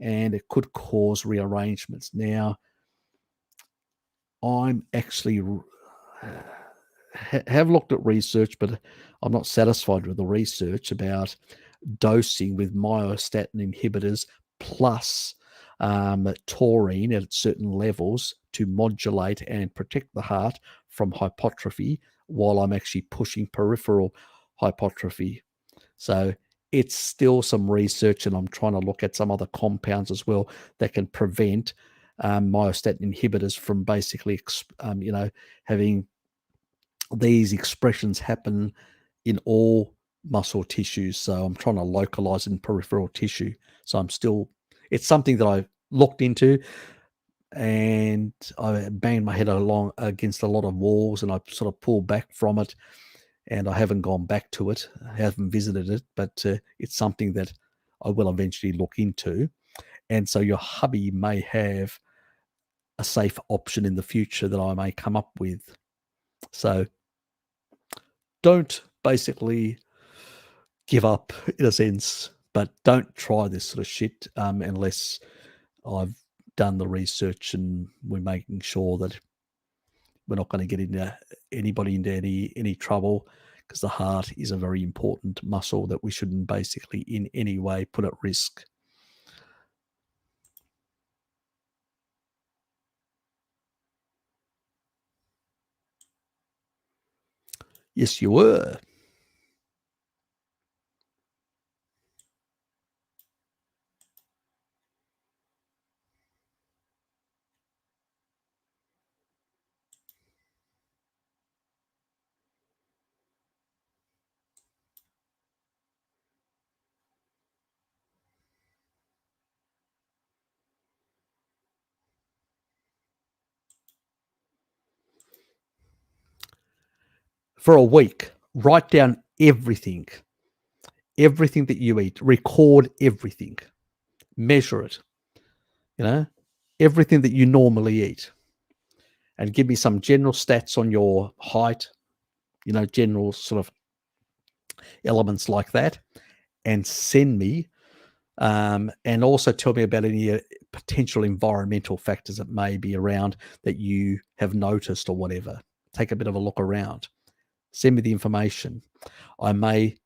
and it could cause rearrangements. Now, I'm actually have looked at research, but I'm not satisfied with the research about dosing with myostatin inhibitors plus taurine at certain levels to modulate and protect the heart from hypertrophy while I'm actually pushing peripheral hypertrophy. So it's still some research, and I'm trying to look at some other compounds as well that can prevent myostatin inhibitors from basically, having these expressions happen in all muscle tissues. So I'm trying to localize in peripheral tissue. So it's something that I looked into, and I banged my head along against a lot of walls, and I sort of pulled back from it, and I haven't gone back to it. I haven't visited it, but it's something that I will eventually look into. And so your hubby may have a safe option in the future that I may come up with. So don't basically give up in a sense, but don't try this sort of shit unless I've done the research and we're making sure that we're not going to get anybody into any trouble, because the heart is a very important muscle that we shouldn't basically in any way put at risk. Yes, you were. For a week, write down everything that you eat, record everything, measure it, you know, everything that you normally eat, and give me some general stats on your height, general sort of elements like that, and send me, and also tell me about any potential environmental factors that may be around that you have noticed or whatever. Take a bit of a look around. Send me the information. I may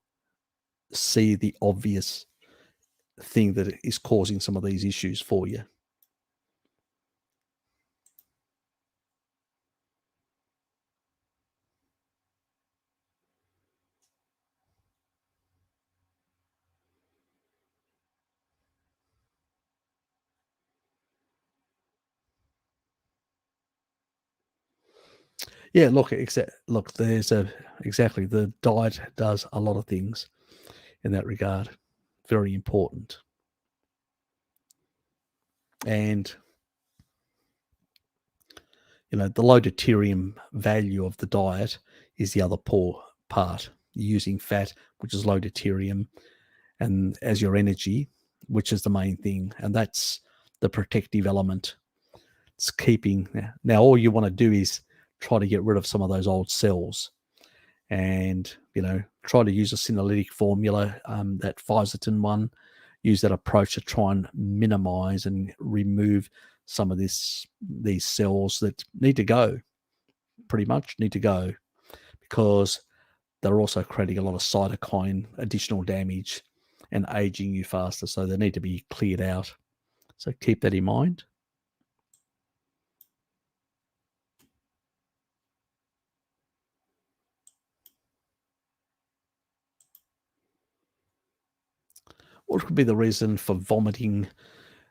see the obvious thing that is causing some of these issues for you. Yeah, look, there's exactly, the diet does a lot of things in that regard. Very important. And the low deuterium value of the diet is the other poor part. You're using fat, which is low deuterium, and as your energy, which is the main thing, and that's the protective element. It's keeping. Now all you want to do is try to get rid of some of those old cells, and try to use a senolytic formula, that Physotin one. Use that approach to try and minimize and remove some of these cells that need to go, pretty much need to go, because they're also creating a lot of cytokine additional damage and aging you faster, so they need to be cleared out. So keep that in mind. What could be the reason for vomiting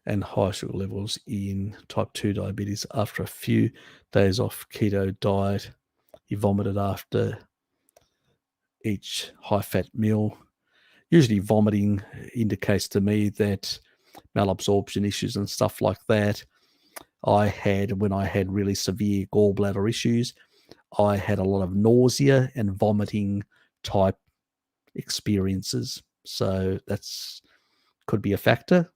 and high sugar levels in type 2 diabetes? After a few days off keto diet, he vomited after each high-fat meal. Usually vomiting indicates to me that malabsorption issues and stuff like that. When I had really severe gallbladder issues, I had a lot of nausea and vomiting type experiences. So that's could be a factor.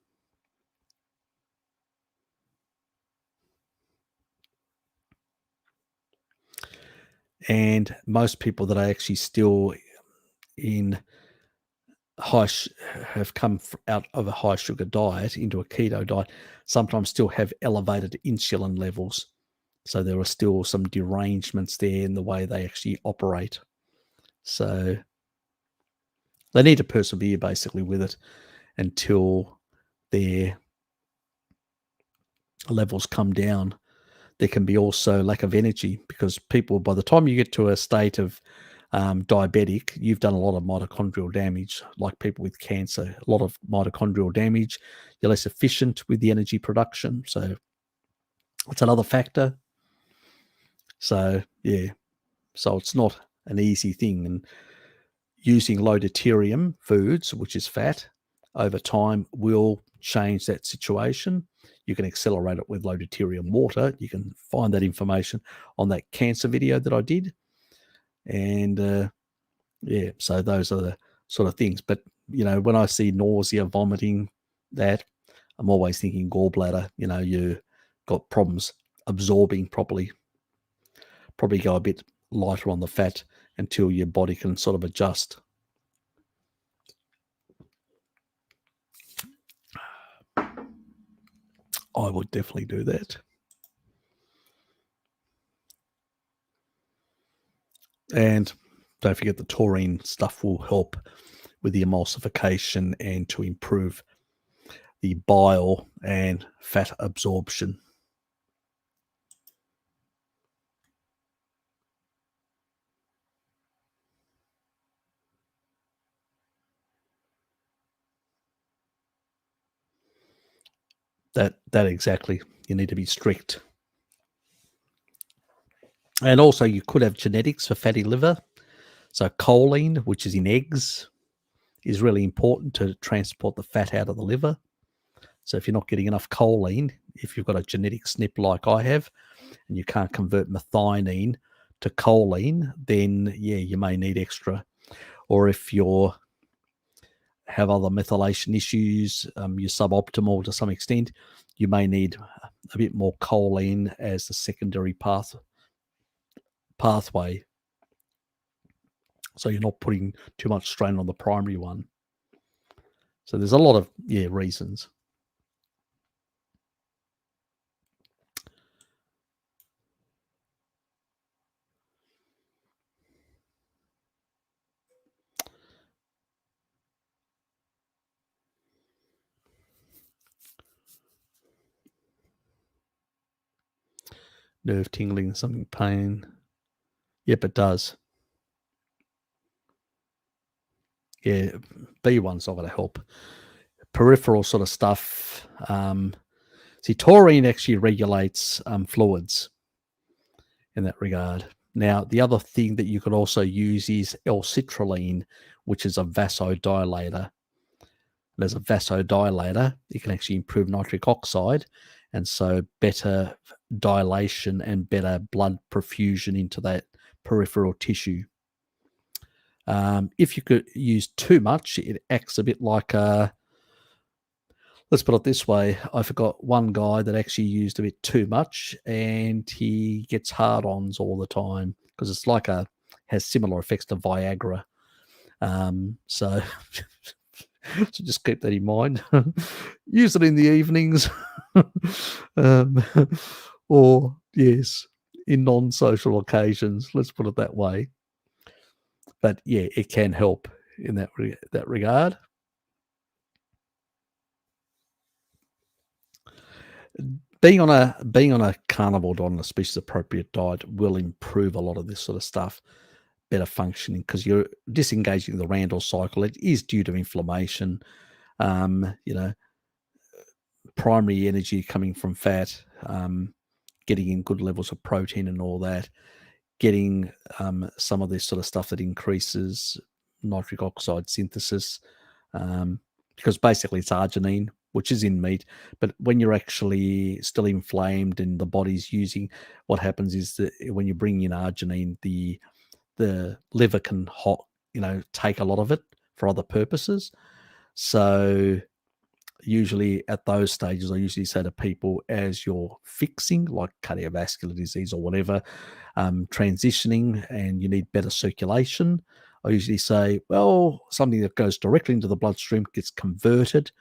And most people that are actually still in have come out of a high sugar diet into a keto diet sometimes still have elevated insulin levels. So there are still some derangements there in the way they actually operate. So they need to persevere basically with it until their levels come down. There can be also lack of energy because people, by the time you get to a state of diabetic, you've done a lot of mitochondrial damage, like people with cancer, a lot of mitochondrial damage. You're less efficient with the energy production. So that's another factor. So, yeah, so it's not an easy thing. And using low deuterium foods, which is fat, over time will change that situation. You can accelerate it with low deuterium water. You can find that information on that cancer video that I did. And yeah, so those are the sort of things. But, when I see nausea, vomiting, that, I'm always thinking gallbladder. You got problems absorbing properly. Probably go a bit lighter on the fat until your body can sort of adjust. I would definitely do that. And don't forget the taurine stuff will help with the emulsification and to improve the bile and fat absorption. That exactly. You need to be strict. And also you could have genetics for fatty liver. So choline, which is in eggs, is really important to transport the fat out of the liver. So if you're not getting enough choline, if you've got a genetic SNP like I have, and you can't convert methionine to choline, then yeah, you may need extra. Or if you have other methylation issues, you're suboptimal to some extent, you may need a bit more choline as the secondary pathway. So you're not putting too much strain on the primary one. So there's a lot of reasons. Nerve tingling, something pain. Yep, it does. Yeah, B1's not going to help. Peripheral sort of stuff. See, taurine actually regulates fluids in that regard. Now, the other thing that you could also use is L-citrulline, which is a vasodilator. And as a vasodilator, it can actually improve nitric oxide, and so better dilation and better blood perfusion into that peripheral tissue. If you could use too much, it acts a bit like let's put it this way. I forgot one guy that actually used a bit too much, and he gets hard-ons all the time because it's like has similar effects to Viagra. So just keep that in mind. Use it in the evenings, or yes, in non-social occasions. Let's put it that way. But yeah, it can help in that regard. Being on a carnivore diet, on a species appropriate diet, will improve a lot of this sort of stuff. Better functioning because you're disengaging the Randall cycle. It is due to inflammation. Primary energy coming from fat, getting in good levels of protein and all that, getting some of this sort of stuff that increases nitric oxide synthesis, because basically it's arginine, which is in meat. But when you're actually still inflamed and the body's using, what happens is that when you bring in arginine, the liver can take a lot of it for other purposes. So usually at those stages, I usually say to people, as you're fixing, like cardiovascular disease or whatever, transitioning, and you need better circulation, I usually say, well, something that goes directly into the bloodstream gets converted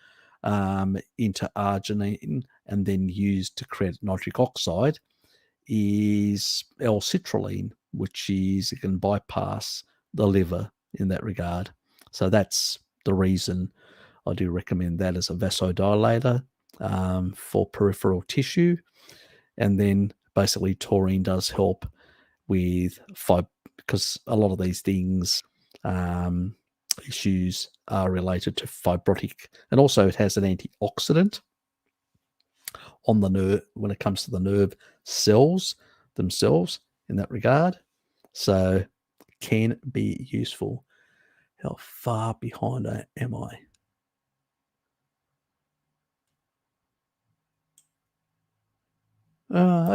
into arginine and then used to create nitric oxide is L-citrulline, which is, it can bypass the liver in that regard. So that's the reason I do recommend that as a vasodilator for peripheral tissue. And then basically taurine does help with because a lot of these things, issues are related to fibrotic, and also it has an antioxidant on the nerve when it comes to the nerve cells themselves in that regard. So can be useful. How far behind am I?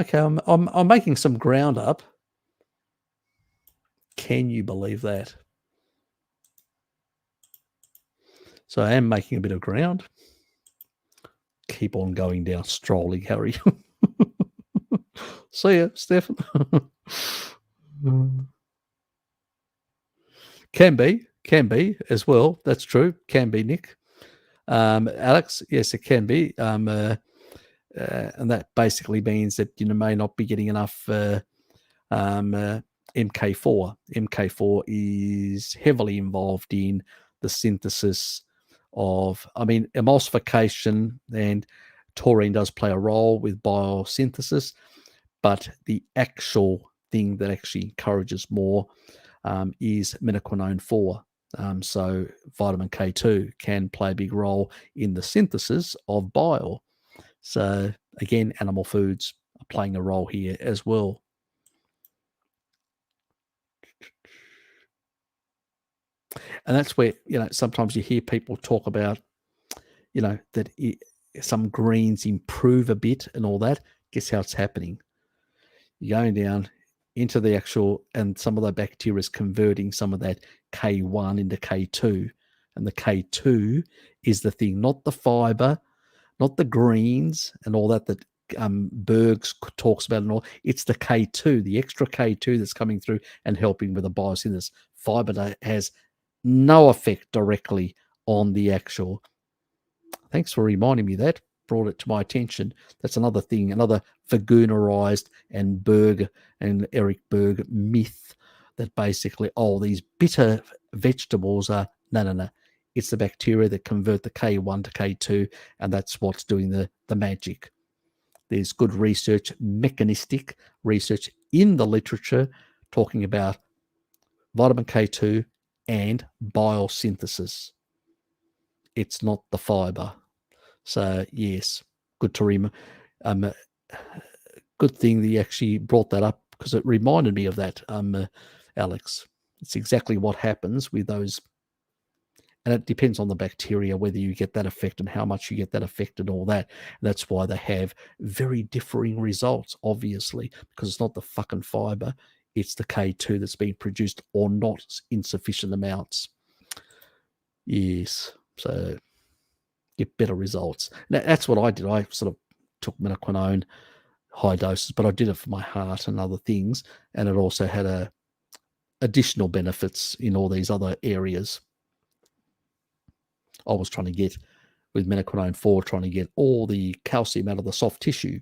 Okay, I'm making some ground up. Can you believe that? So I am making a bit of ground. Keep on going down, strolling, Harry. See ya, Stefan. Can be as well. That's true. Can be, Nick. Alex, yes, it can be. And that basically means that you may not be getting enough MK4. MK4 is heavily involved in the synthesis of, emulsification, and taurine does play a role with biosynthesis, but the actual thing that actually encourages more is minoquinone 4. So vitamin K2 can play a big role in the synthesis of bile. So again, animal foods are playing a role here as well. And that's where, sometimes you hear people talk about, that some greens improve a bit and all that. Guess how it's happening? You're going down into the actual, and some of the bacteria is converting some of that K1 into K2. And the K2 is the thing, not the fiber, not the greens and all that Berg's talks about and all. It's the K2, the extra K2 that's coming through and helping with the biosynthesis. Fiber has no effect directly on the actual. Thanks for reminding me that. Brought it to my attention. That's another thing, another Vagunarized and Berg and Eric Berg myth that basically, these bitter vegetables are no. It's the bacteria that convert the K1 to K2, and that's what's doing the magic. There's good research, mechanistic research in the literature talking about vitamin K2 and biosynthesis. It's not the fiber. So yes, good to remember. Good thing that you actually brought that up, because it reminded me of that, Alex. It's exactly what happens with those, and it depends on the bacteria whether you get that effect and how much you get that effect and all that. And that's why they have very differing results, obviously, because it's not the fucking fiber, it's the K2 that's being produced or not in sufficient amounts. Yes, so get better results. That's what I did. I sort of took minoquinone high doses, but I did it for my heart and other things, and it also had additional benefits in all these other areas. I was trying to get, with minoquinone 4, trying to get all the calcium out of the soft tissue,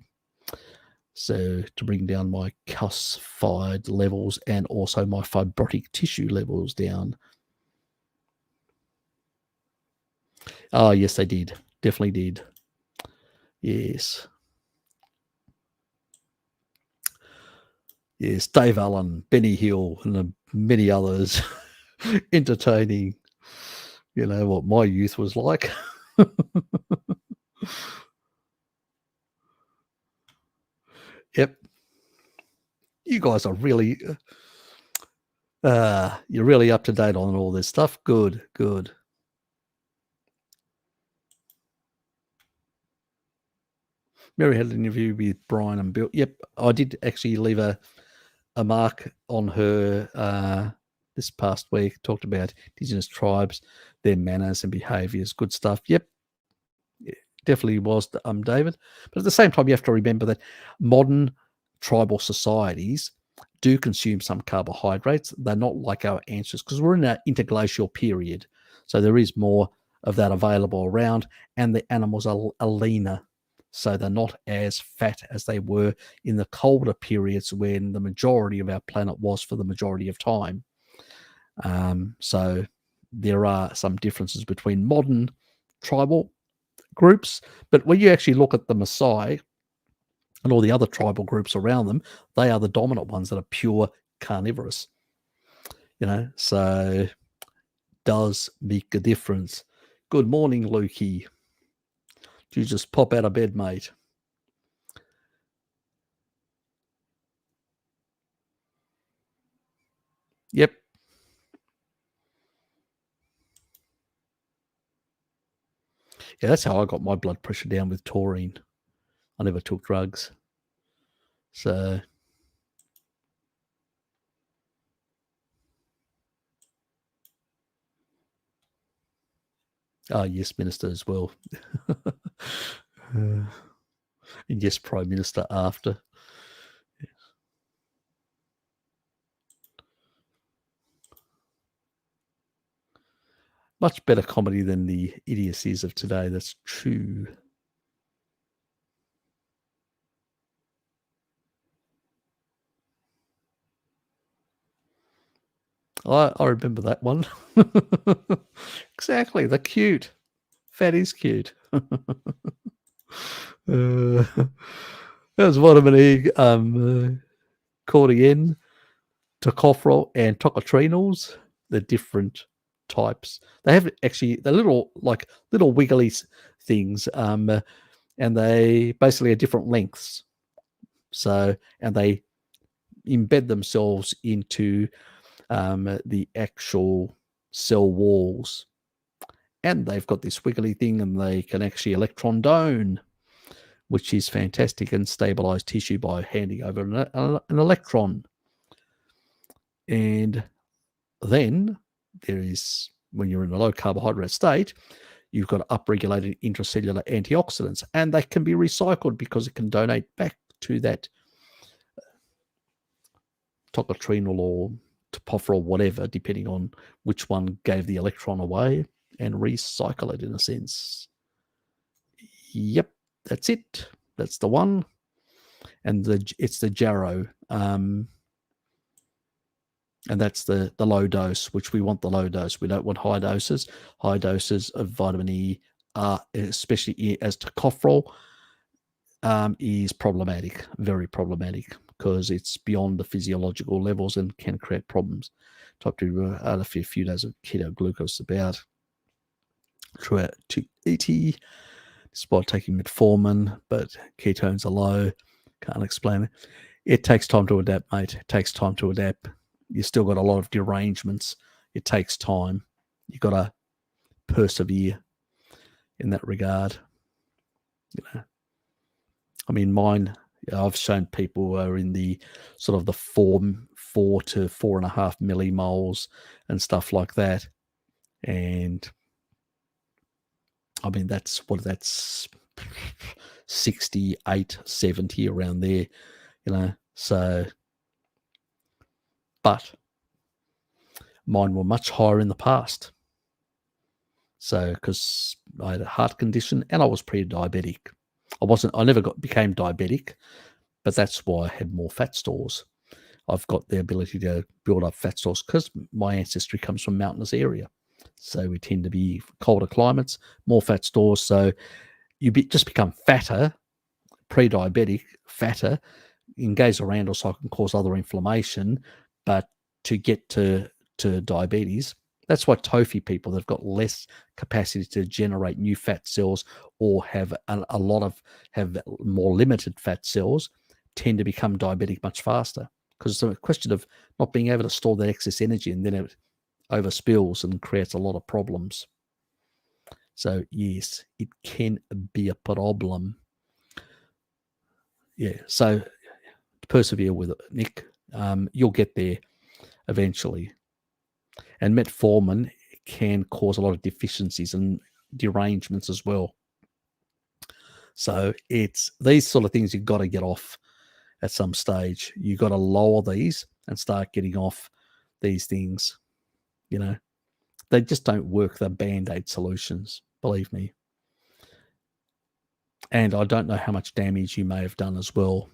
so to bring down my calcified levels and also my fibrotic tissue levels down. Oh, yes, they did. Definitely did. Yes. Yes, Dave Allen, Benny Hill, and many others entertaining, what my youth was like. Yep. You guys are really, you're really up to date on all this stuff. Good. Mary had an interview with Brian and Bill. Yep, I did actually leave a mark on her this past week. Talked about Indigenous tribes, their manners and behaviours. Good stuff. Yep. definitely was, David. But at the same time, you have to remember that modern tribal societies do consume some carbohydrates. They're not like our ancestors because we're in an interglacial period. So there is more of that available around, and the animals are leaner. So they're not as fat as they were in the colder periods when the majority of our planet was for the majority of time. So there are some differences between modern tribal groups, but when you actually look at the Maasai and all the other tribal groups around them, they are the dominant ones that are pure carnivorous. So does make a difference. Good morning, Lukey. Did you just pop out of bed, mate? Yep. Yeah, that's how I got my blood pressure down with taurine. I never took drugs. So yes, Minister as well. And yes, Prime Minister after. Much better comedy than the idiocies of today. That's true. I remember that one. Exactly. They're cute. Fatty's cute. There's vitamin E, cordian, tocopherol, and tocotrienols. They're different types. They have actually the little wiggly things, and they basically are different lengths. So, and they embed themselves into the actual cell walls, and they've got this wiggly thing, and they can actually electron donate, which is fantastic, and stabilize tissue by handing over an electron. And then there is, when you're in a low carbohydrate state, you've got upregulated intracellular antioxidants, and they can be recycled because it can donate back to that tocotrienol or tocopherol, whatever, depending on which one gave the electron away, and recycle it in a sense. Yep, that's it. That's the one. And it's the Jarrow. And that's the low dose, which we want the low dose. We don't want high doses. High doses of vitamin E, especially as tocopherol, is problematic, very problematic, because it's beyond the physiological levels and can create problems. Type 2, a few days of keto glucose about throughout 280, despite taking metformin, but ketones are low. Can't explain it. It takes time to adapt, mate. It takes time to adapt. You still got a lot of derangements. It takes time. You got to persevere in that regard. I mean, mine, I've shown people who are in the sort of the 4 to 4.5 millimoles and stuff like that. And I mean, that's 68, 70 around there, so, but mine were much higher in the past. So, because I had a heart condition and I was pre-diabetic. I never became diabetic, but that's why I had more fat stores. I've got the ability to build up fat stores because my ancestry comes from mountainous area. So we tend to be colder climates, more fat stores. So you just become fatter, pre-diabetic, fatter, engage around also can cause other inflammation. But to get to diabetes, that's why TOFI people that have got less capacity to generate new fat cells or have have more limited fat cells tend to become diabetic much faster, because it's a question of not being able to store that excess energy, and then it overspills and creates a lot of problems. So yes, it can be a problem. Yeah, so persevere with it, Nick. You'll get there eventually. And metformin can cause a lot of deficiencies and derangements as well. So it's these sort of things you've got to get off at some stage. You've got to lower these and start getting off these things. You know, they just don't work. They're Band-Aid solutions, believe me. And I don't know how much damage you may have done as well.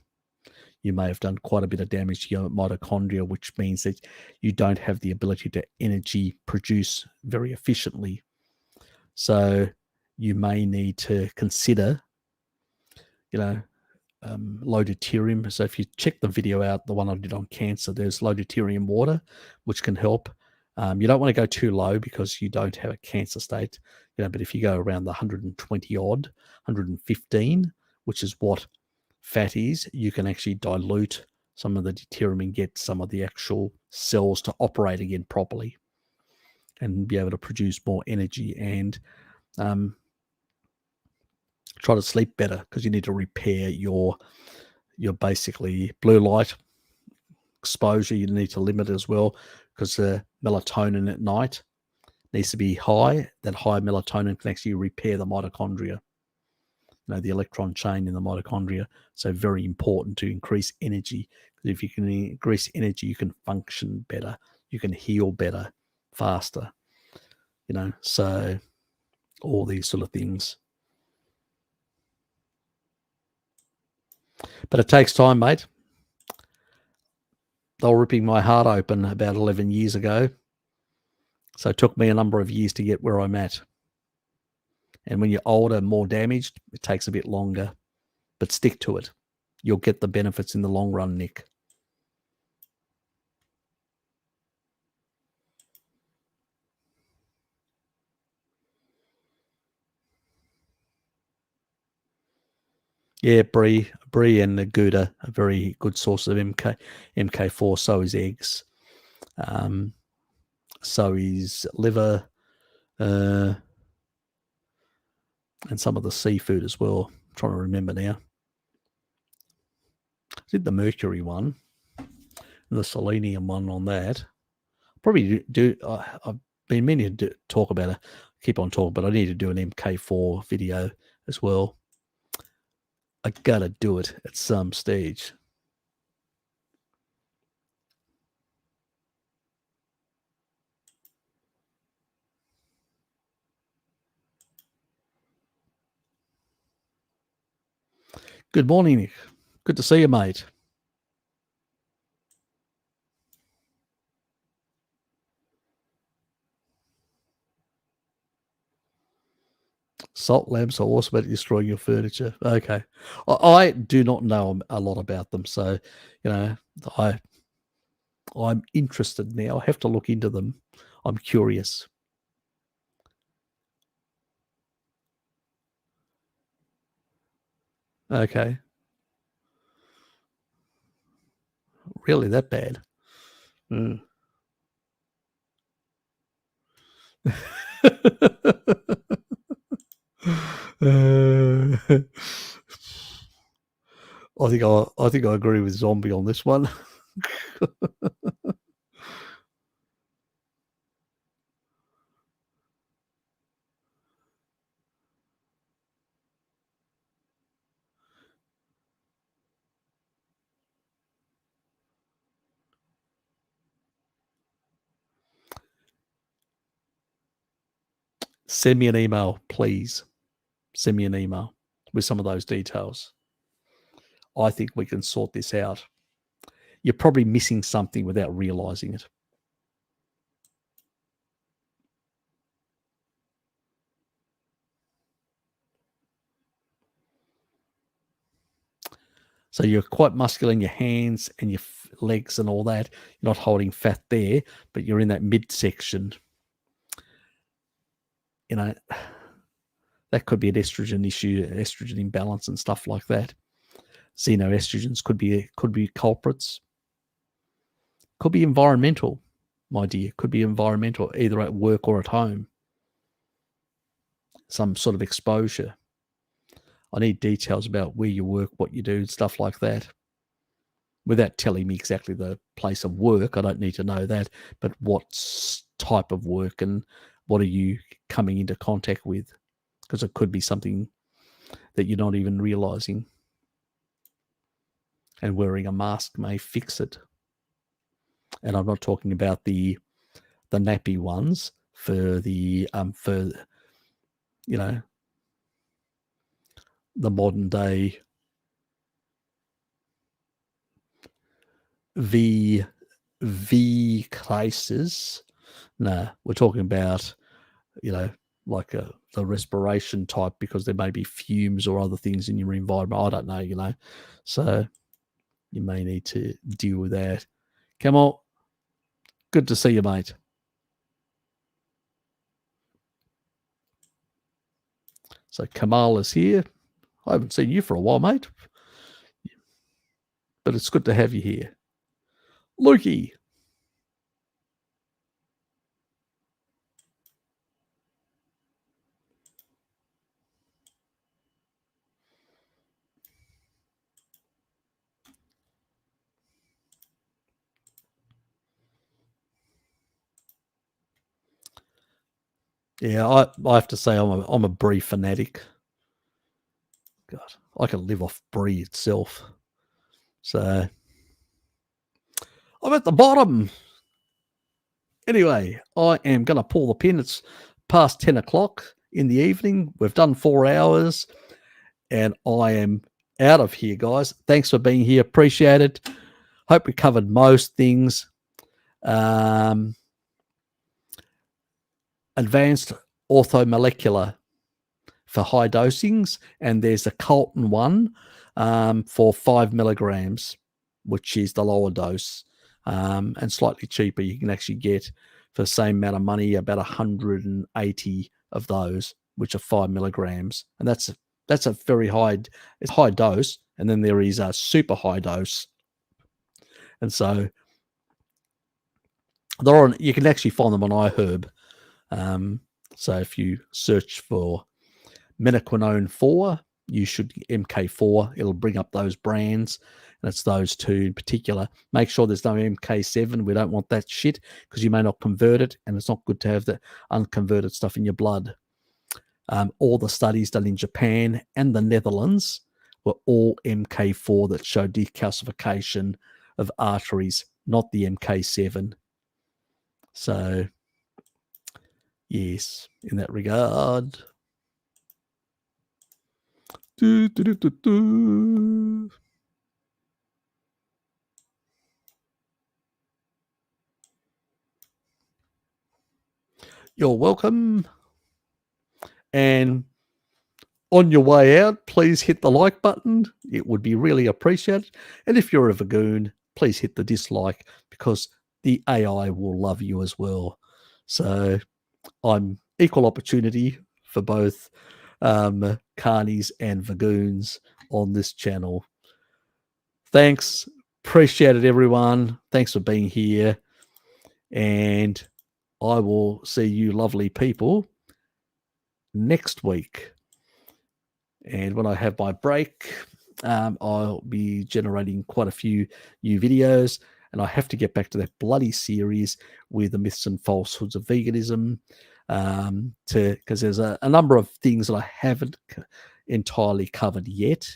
You may have done quite a bit of damage to your mitochondria, which means that you don't have the ability to energy produce very efficiently. So you may need to consider, low deuterium. So if you check the video out, the one I did on cancer, there's low deuterium water, which can help. You don't want to go too low because you don't have a cancer state, but if you go around the 120 odd, 115, which is what fat is, you can actually dilute some of the deuterium and get some of the actual cells to operate again properly and be able to produce more energy and try to sleep better, because you need to repair your basically blue light exposure. You need to limit as well, because the melatonin at night needs to be high. That high melatonin can actually repair the mitochondria, the electron chain in the mitochondria. So very important to increase energy, because if you can increase energy, you can function better, you can heal better, faster, so all these sort of things. But it takes time, mate. They were ripping my heart open about 11 years ago. So it took me a number of years to get where I'm at. And when you're older, more damaged, it takes a bit longer. But stick to it. You'll get the benefits in the long run, Nick. Yeah, brie and the Gouda are very good source of MK4. So is eggs. So is liver, and some of the seafood as well. I'm trying to remember now. I did the mercury one, the selenium one on that. Probably do. I've been meaning to talk about it. Keep on talking, but I need to do an MK4 video as well. I gotta do it at some stage. Good morning, Nick. Good to see you, mate. Salt lamps are awesome at destroying your furniture. Okay. I do not know a lot about them, so, I'm interested now. I have to look into them. I'm curious. Okay. Really that bad? Mm. I think I agree with Zombie on this one. Send me an email, please. Send me an email with some of those details. I think we can sort this out. You're probably missing something without realizing it. So you're quite muscular in your hands and your legs and all that. You're not holding fat there, but you're in that midsection. That could be an estrogen issue, estrogen imbalance and stuff like that. Xenoestrogens could be culprits. Could be environmental, my dear. Could be environmental, either at work or at home. Some sort of exposure. I need details about where you work, what you do, stuff like that. Without telling me exactly the place of work, I don't need to know that, but what type of work and what are you coming into contact with? Because it could be something that you're not even realizing. And wearing a mask may fix it. And I'm not talking about the nappy ones for the the modern day V cases. No, we're talking about like the respiration type, because there may be fumes or other things in your environment. I don't know, so you may need to deal with that. Kamal, good to see you, mate. So Kamal is here. I haven't seen you for a while, mate, but it's good to have you here. Lukey. Yeah, I have to say I'm a brie fanatic. God, I can live off brie itself. So I'm at the bottom. Anyway, I am going to pull the pin. It's past 10 o'clock in the evening. We've done 4 hours, and I am out of here, guys. Thanks for being here. Appreciate it. Hope we covered most things. Advanced orthomolecular for high dosings, and there's a Colton one for 5 milligrams, which is the lower dose, and slightly cheaper. You can actually get for the same amount of money about 180 of those, which are 5 milligrams, and that's a very high dose. And then there is a super high dose, and so they're on. You can actually find them on iHerb. So if you search for Menaquinone 4, you should MK4. It'll bring up those brands, and it's those two in particular. Make sure there's no MK7. We don't want that shit, because you may not convert it, and it's not good to have the unconverted stuff in your blood. All the studies done in Japan and the Netherlands were all MK4 that showed decalcification of arteries, not the MK7. So, yes, in that regard. You're welcome. And on your way out, please hit the like button. It would be really appreciated. And if you're a Vagoon, please hit the dislike, because the AI will love you as well. So I'm equal opportunity for both Carnies and Vagoons on this channel. Thanks. Appreciate it, everyone. Thanks for being here. And I will see you lovely people next week. And when I have my break, I'll be generating quite a few new videos. And I have to get back to that bloody series with the myths and falsehoods of veganism, because there's a number of things that I haven't entirely covered yet,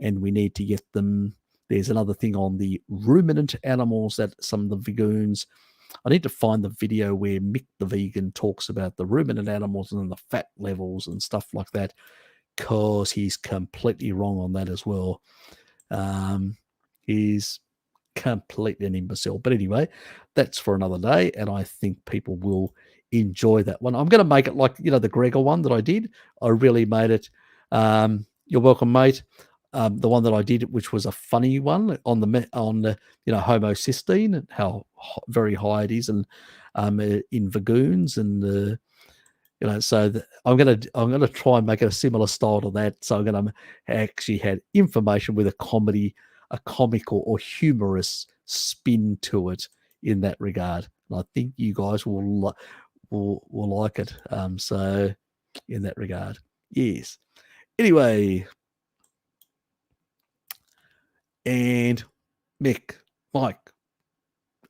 and we need to get them. There's another thing on the ruminant animals that some of the Vagoons. I need to find the video where Mick the Vegan talks about the ruminant animals and the fat levels and stuff like that, because he's completely wrong on that as well. He's completely an imbecile. But anyway, that's for another day, and I think people will enjoy that one. I'm going to make it like, the Gregor one that I did. I really made it. You're welcome, mate. The one that I did, which was a funny one on the homocysteine, and how very high it is, and in Vagoons, and so I'm gonna try and make it a similar style to that. So I'm gonna actually have information with a comical or humorous spin to it in that regard. And I think you guys will like it. So in that regard, yes. Anyway, and Mick, Mike,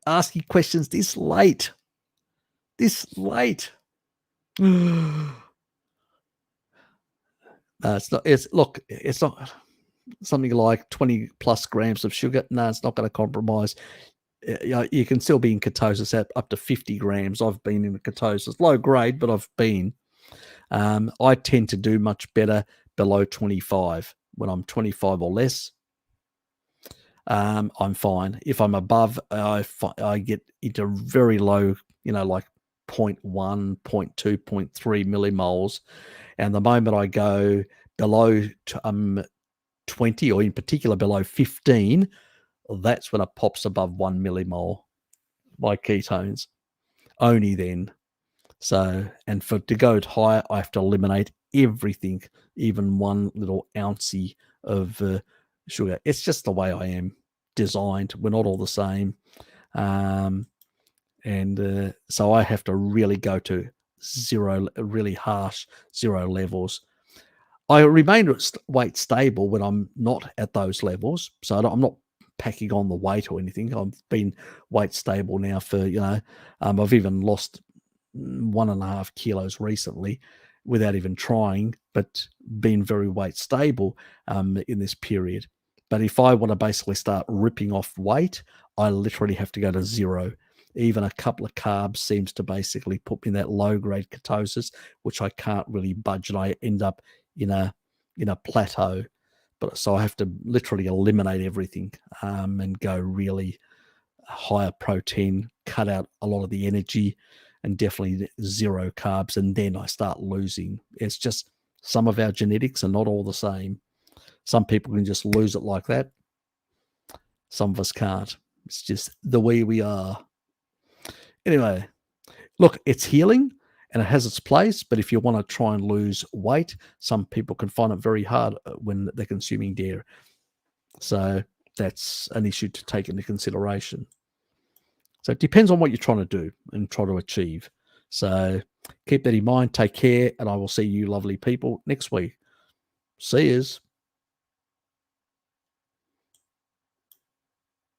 asking questions this late. It's not. It's not something like 20 plus grams of sugar. No, it's not going to compromise. You can still be in ketosis at up to 50 grams. I've been in ketosis, low grade, but I've been. I tend to do much better below 25. When I'm 25 or less, I'm fine. If I'm above, I get into very low, like 0.1, 0.2, 0.3 millimoles. And the moment I go below 20, or in particular below 15, that's when it pops above 1 millimole, my ketones. Only then. So, and to go higher, I have to eliminate everything, even one little ounce of sugar. It's just the way I am designed. We're not all the same. And so I have to really go to zero, really harsh zero levels. I remain weight stable when I'm not at those levels. So I'm not packing on the weight or anything. I've been weight stable now for, I've even lost 1.5 kilos recently without even trying, but been very weight stable in this period. But if I want to basically start ripping off weight, I literally have to go to zero. Even a couple of carbs seems to basically put me in that low grade ketosis, which I can't really budge, and I end up in a plateau. But so I have to literally eliminate everything and go really higher protein, cut out a lot of the energy, and definitely zero carbs. And then I start losing. It's just some of our genetics are not all the same. Some people can just lose it like that. Some of us can't. It's just the way we are. Anyway, look, it's healing and it has its place. But if you want to try and lose weight, some people can find it very hard when they're consuming dairy. So that's an issue to take into consideration. So it depends on what you're trying to do and try to achieve. So keep that in mind. Take care, and I will see you lovely people next week. See yous.